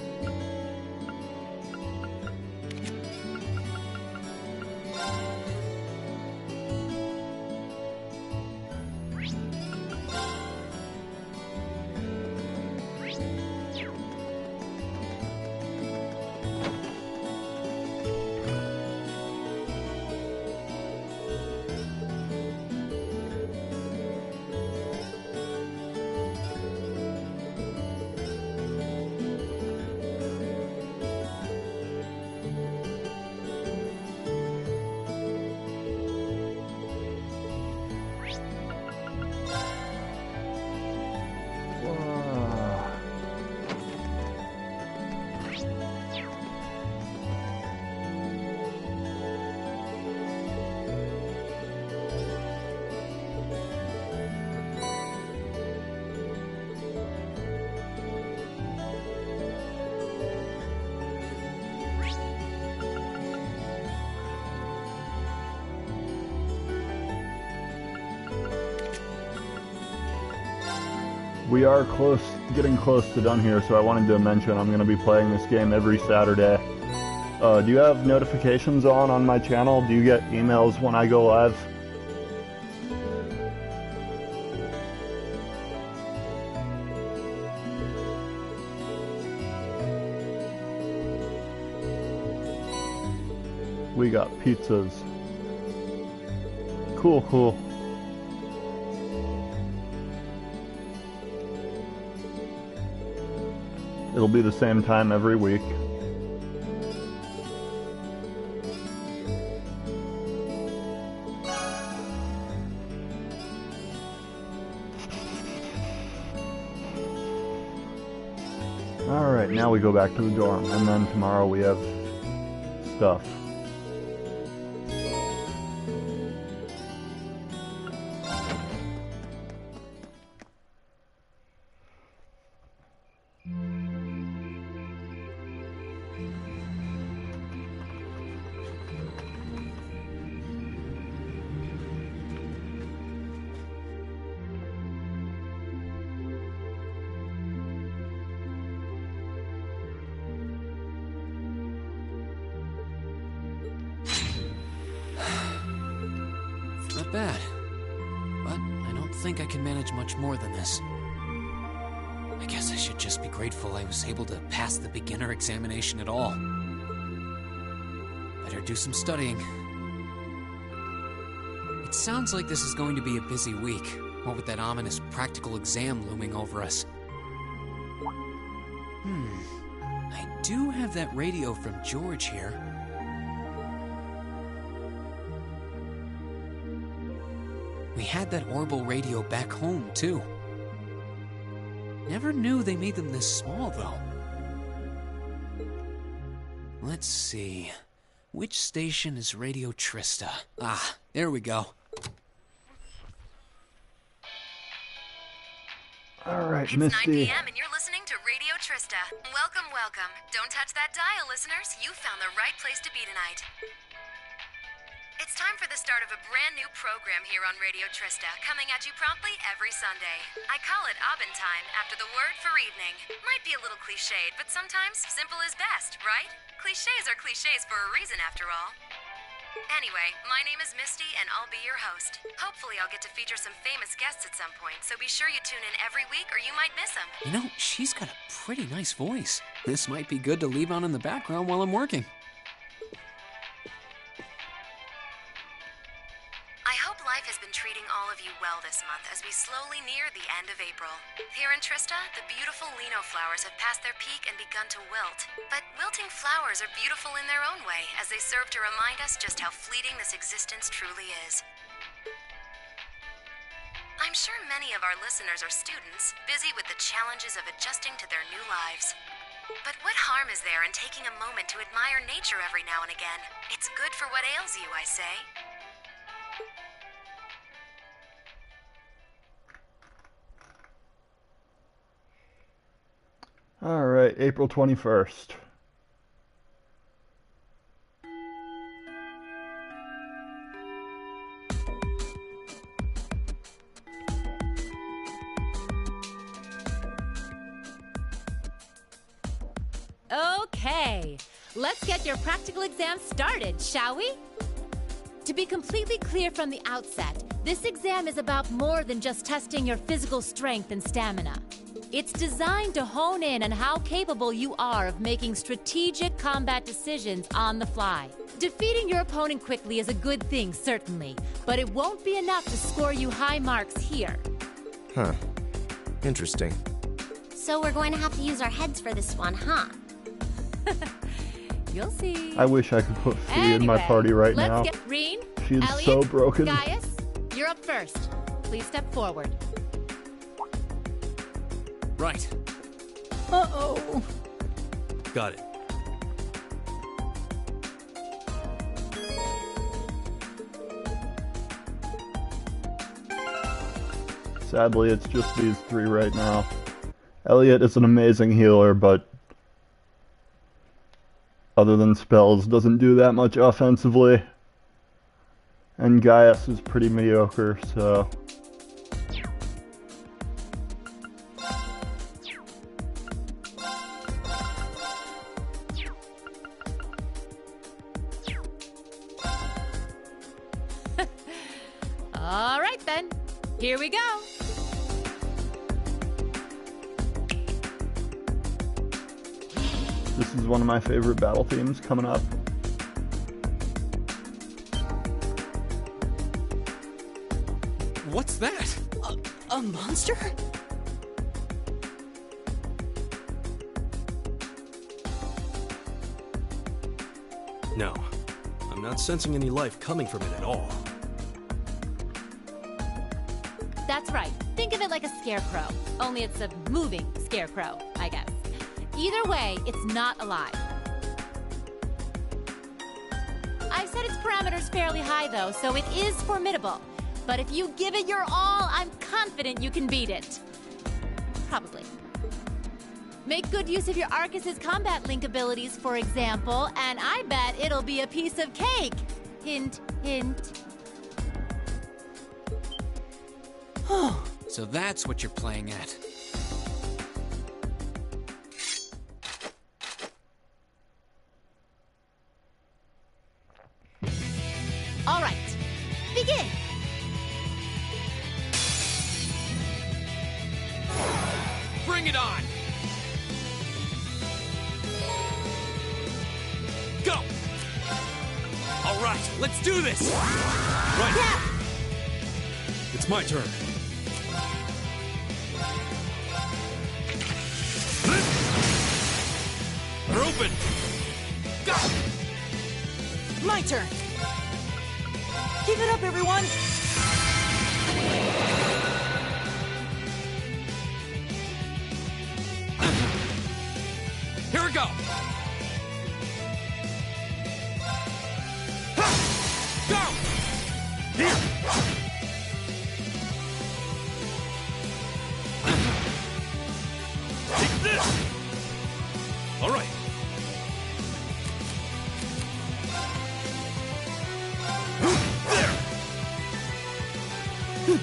We are getting close to done here, so I wanted to mention I'm going to be playing this game every Saturday. Do you have notifications on my channel? Do you get emails when I go live? We got pizzas. Cool, cool. It'll be the same time every week. Alright, now we go back to the dorm, and then tomorrow we have stuff. Not bad, but I don't think I can manage much more than this. I guess I should just be grateful I was able to pass the beginner examination at all. Better do some studying. It sounds like this is going to be a busy week, what with that ominous practical exam looming over us. I do have that radio from George here. We had that orbital radio back home, too. Never knew they made them this small, though. Let's see. Which station is Radio Trista? Ah, there we go. Alright, It's Misty. 9 p.m. and you're listening to Radio Trista. Welcome, welcome. Don't touch that dial, listeners. You found the right place to be tonight. It's time for the start of a brand new program here on Radio Trista, coming at you promptly every Sunday. I call it Aubin Time, after the word for evening. Might be a little cliched, but sometimes simple is best, right? Cliches are cliches for a reason, after all. Anyway, my name is Misty, and I'll be your host. Hopefully I'll get to feature some famous guests at some point, so be sure you tune in every week or you might miss them. You know, she's got a pretty nice voice. This might be good to leave on in the background while I'm working. I hope life has been treating all of you well this month as we slowly near the end of April. Here in Trista, the beautiful lino flowers have passed their peak and begun to wilt. But wilting flowers are beautiful in their own way, as they serve to remind us just how fleeting this existence truly is. I'm sure many of our listeners are students, busy with the challenges of adjusting to their new lives. But what harm is there in taking a moment to admire nature every now and again? It's good for what ails you, I say. All right, April 21st. Okay, let's get your practical exam started, shall we? To be completely clear from the outset, this exam is about more than just testing your physical strength and stamina. It's designed to hone in on how capable you are of making strategic combat decisions on the fly. Defeating your opponent quickly is a good thing, certainly, but it won't be enough to score you high marks here. Huh. Interesting. So we're going to have to use our heads for this one, huh? You'll see. I wish I could put Flea in my party right now. Let's get Reen, She's Elliot, so broken. Gaius, you're up first. Please step forward. Right. Uh-oh. Got it. Sadly, it's just these three right now. Elliot is an amazing healer, but other than spells, doesn't do that much offensively. And Gaius is pretty mediocre, so... All right, then. Here we go. This is one of my favorite battle themes coming up. What's that? A monster? No, I'm not sensing any life coming from it at all. That's right. Think of it like a scarecrow. Only it's a moving scarecrow, I guess. Either way, it's not alive. I've set its parameters fairly high, though, so it is formidable. But if you give it your all, I'm confident you can beat it. Probably. Make good use of your Arcus's combat link abilities, for example, and I bet it'll be a piece of cake. Hint, hint. So that's what you're playing at. All right, begin. Bring it on! Go! All right, let's do this! Right. Yeah. It's my turn. We're open! Go! My turn. Keep it up, everyone. Here we go! Go! Here! Take this! All right. Go!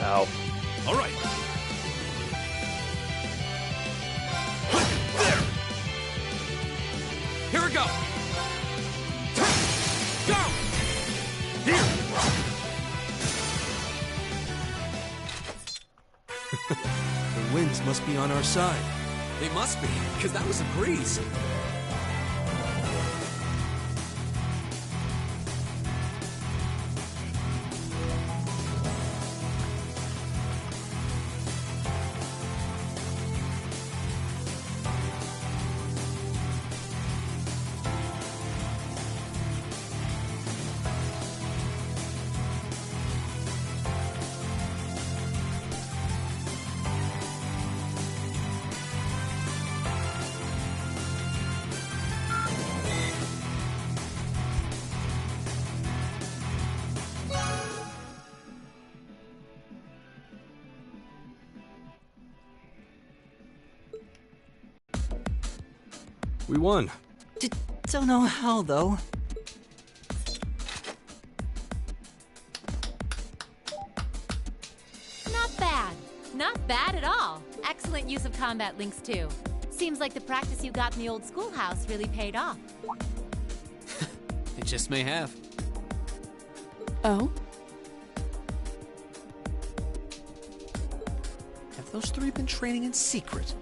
Ow. All right. There. Here we go. Go. Here. The winds must be on our side. They must be, because that was a breeze. We won. Don't know how, though. Not bad. Not bad at all. Excellent use of combat links, too. Seems like the practice you got in the old schoolhouse really paid off. It just may have. Oh? Have those three been training in secret?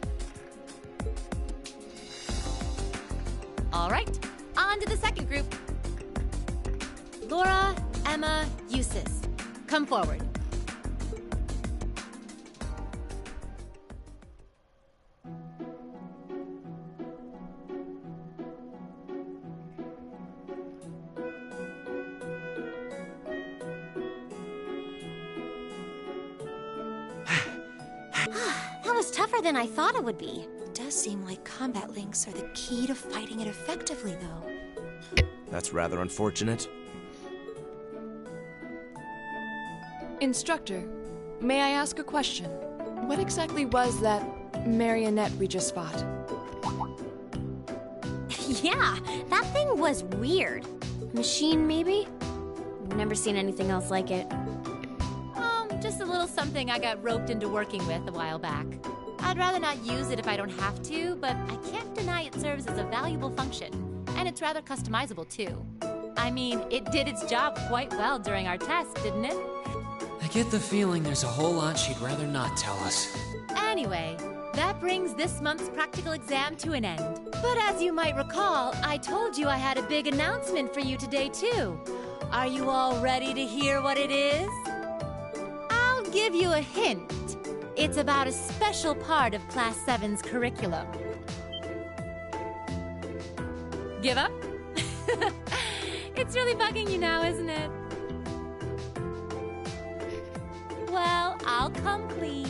All right, on to the second group. Laura, Emma, Eustace. Come forward. That was tougher than I thought it would be. It does seem like combat links are the key to fighting it effectively, though. That's rather unfortunate. Instructor, may I ask a question? What exactly was that marionette we just fought? Yeah, that thing was weird. Machine, maybe? Never seen anything else like it. Just a little something I got roped into working with a while back. I'd rather not use it if I don't have to, but I can't deny it serves as a valuable function. And it's rather customizable, too. I mean, it did its job quite well during our test, didn't it? I get the feeling there's a whole lot she'd rather not tell us. Anyway, that brings this month's practical exam to an end. But as you might recall, I told you I had a big announcement for you today, too. Are you all ready to hear what it is? I'll give you a hint. It's about a special part of Class 7's curriculum. Give up? It's really bugging you now, isn't it? Well, I'll come clean.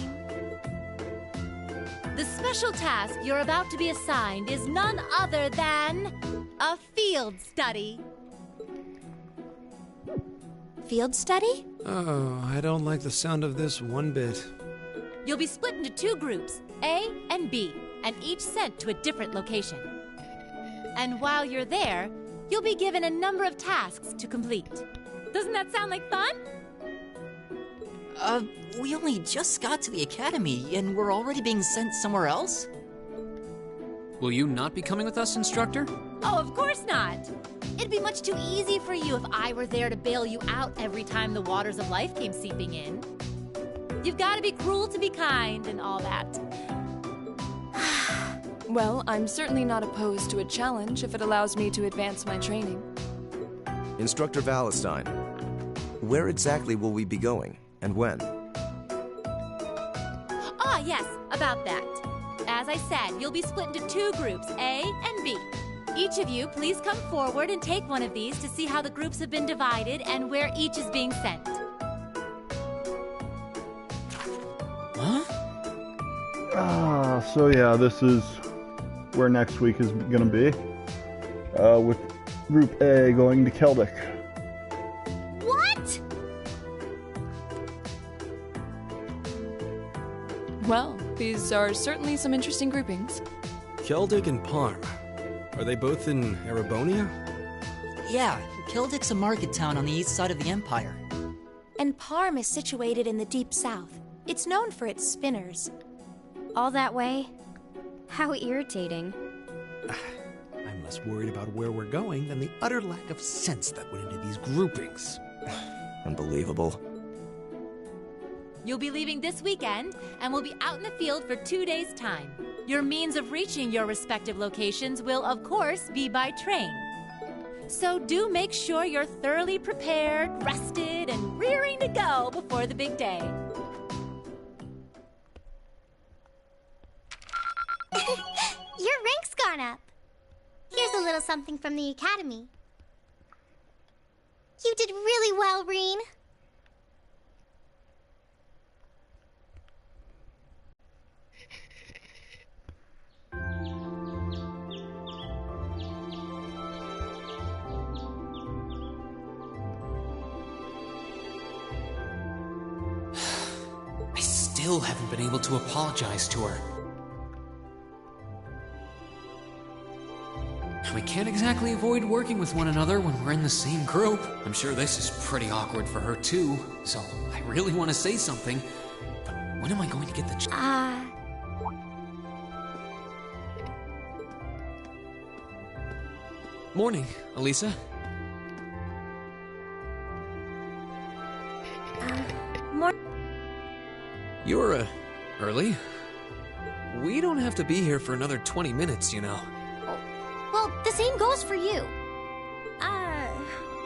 The special task you're about to be assigned is none other than a field study. Field study? Oh, I don't like the sound of this one bit. You'll be split into two groups, A and B, and each sent to a different location. And while you're there, you'll be given a number of tasks to complete. Doesn't that sound like fun? We only just got to the academy, and we're already being sent somewhere else? Will you not be coming with us, instructor? Oh, of course not. It'd be much too easy for you if I were there to bail you out every time the waters of life came seeping in. You've got to be cruel to be kind and all that. Well, I'm certainly not opposed to a challenge if it allows me to advance my training. Instructor Valentine, where exactly will we be going, and when? Ah, yes, about that. As I said, you'll be split into two groups, A and B. Each of you, please come forward and take one of these to see how the groups have been divided and where each is being sent. Huh? So yeah, this is where next week is gonna be. With Group A going to Celtic. What? Well, these are certainly some interesting groupings. Keldic and Parm. Are they both in Erebonia? Yeah, Keldic's a market town on the east side of the Empire. And Parm is situated in the deep south. It's known for its spinners. All that way? How irritating. I'm less worried about where we're going than the utter lack of sense that went into these groupings. Unbelievable. You'll be leaving this weekend, and we'll be out in the field for 2 days' time. Your means of reaching your respective locations will, of course, be by train. So do make sure you're thoroughly prepared, rested, and rearing to go before the big day. Your rank's gone up. Here's a little something from the Academy. You did really well, Reen. I still haven't been able to apologize to her. We can't exactly avoid working with one another when we're in the same group. I'm sure this is pretty awkward for her too, so I really want to say something. But when am I going to get the Morning, Elisa. You're, early. We don't have to be here for another 20 minutes, you know. Well, the same goes for you.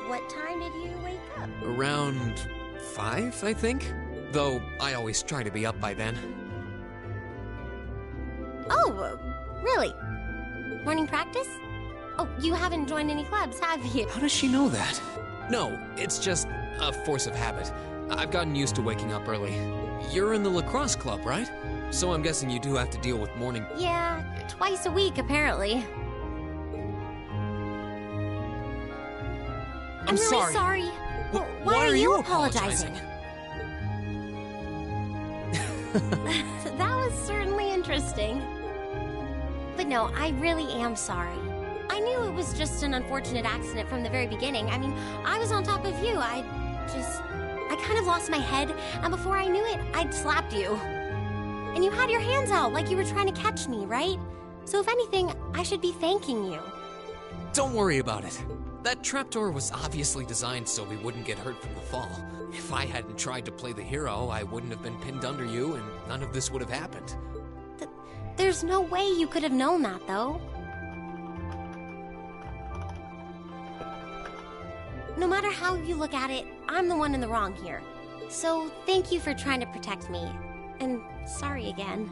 What time did you wake up? Around 5, I think? Though I always try to be up by then. Oh, really? Morning practice? Oh, you haven't joined any clubs, have you? How does she know that? No, it's just a force of habit. I've gotten used to waking up early. You're in the lacrosse club, right? So I'm guessing you do have to deal with morning... Yeah, twice a week, apparently. I'm really sorry. Why are you apologizing? That was certainly interesting. But no, I really am sorry. I knew it was just an unfortunate accident from the very beginning. I mean, I was on top of you. I kind of lost my head, and before I knew it, I'd slapped you. And you had your hands out like you were trying to catch me, right? So if anything, I should be thanking you. Don't worry about it. That trapdoor was obviously designed so we wouldn't get hurt from the fall. If I hadn't tried to play the hero, I wouldn't have been pinned under you, and none of this would have happened. There's no way you could have known that, though. No matter how you look at it, I'm the one in the wrong here. So thank you for trying to protect me. And sorry again.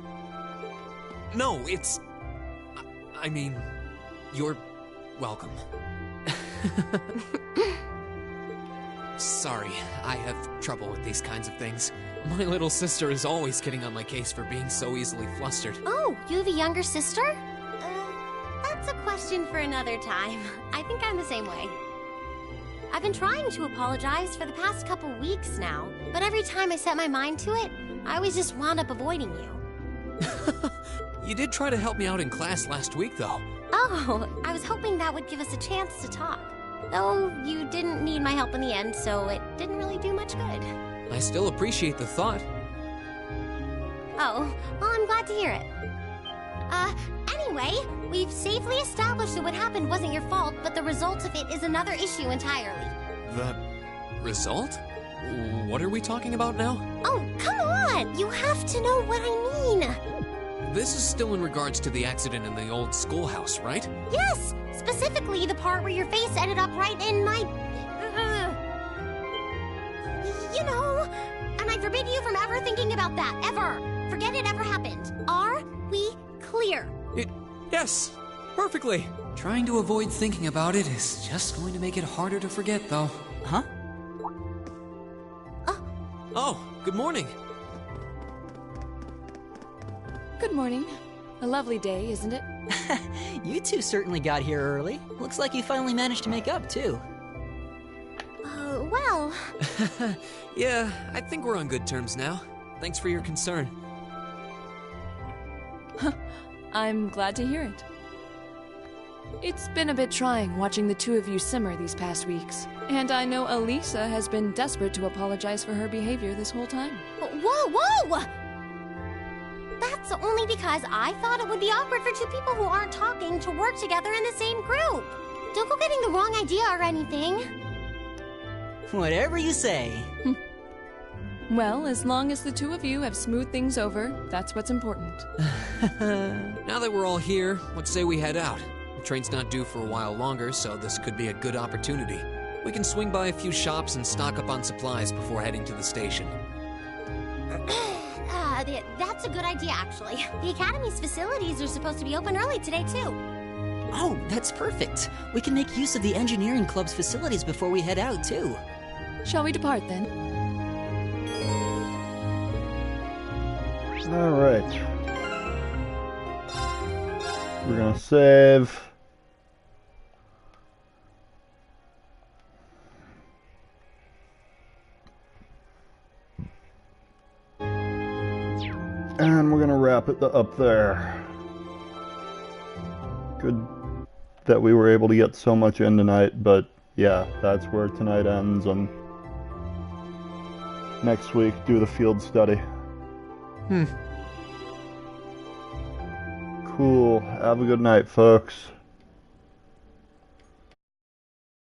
No, it's... I mean, you're welcome. Sorry, I have trouble with these kinds of things. My little sister is always getting on my case for being so easily flustered. Oh, you have a younger sister? That's a question for another time. I think I'm the same way. I've been trying to apologize for the past couple weeks now, but every time I set my mind to it, I always just wound up avoiding you. You did try to help me out in class last week, though. Oh, I was hoping that would give us a chance to talk. Though you didn't need my help in the end, so it didn't really do much good. I still appreciate the thought. Oh, well, I'm glad to hear it. Anyway, we've safely established that what happened wasn't your fault, but the result of it is another issue entirely. The result? What are we talking about now? Oh, come on! You have to know what I mean! This is still in regards to the accident in the old schoolhouse, right? Yes! Specifically the part where your face ended up right in my... You know, and I forbid you from ever thinking about that, ever! Forget it ever happened. Are we clear? Yes, perfectly. Trying to avoid thinking about it is just going to make it harder to forget, though. Huh? Oh, good morning. Good morning. A lovely day, isn't it? You two certainly got here early. Looks like you finally managed to make up, too. Well... Yeah, I think we're on good terms now. Thanks for your concern. I'm glad to hear it. It's been a bit trying watching the two of you simmer these past weeks, and I know Elisa has been desperate to apologize for her behavior this whole time. Whoa, whoa! That's only because I thought it would be awkward for two people who aren't talking to work together in the same group. Don't go getting the wrong idea or anything. Whatever you say. Well, as long as the two of you have smoothed things over, that's what's important. Now that we're all here, let's say we head out. The train's not due for a while longer, so this could be a good opportunity. We can swing by a few shops and stock up on supplies before heading to the station. That's a good idea, actually. The Academy's facilities are supposed to be open early today, too. Oh, that's perfect. We can make use of the engineering club's facilities before we head out, too. Shall we depart, then? Alright. We're gonna save. And we're gonna wrap it up there. Good that we were able to get so much in tonight, but yeah, that's where tonight ends, and next week do the field study. Cool. Have a good night, folks.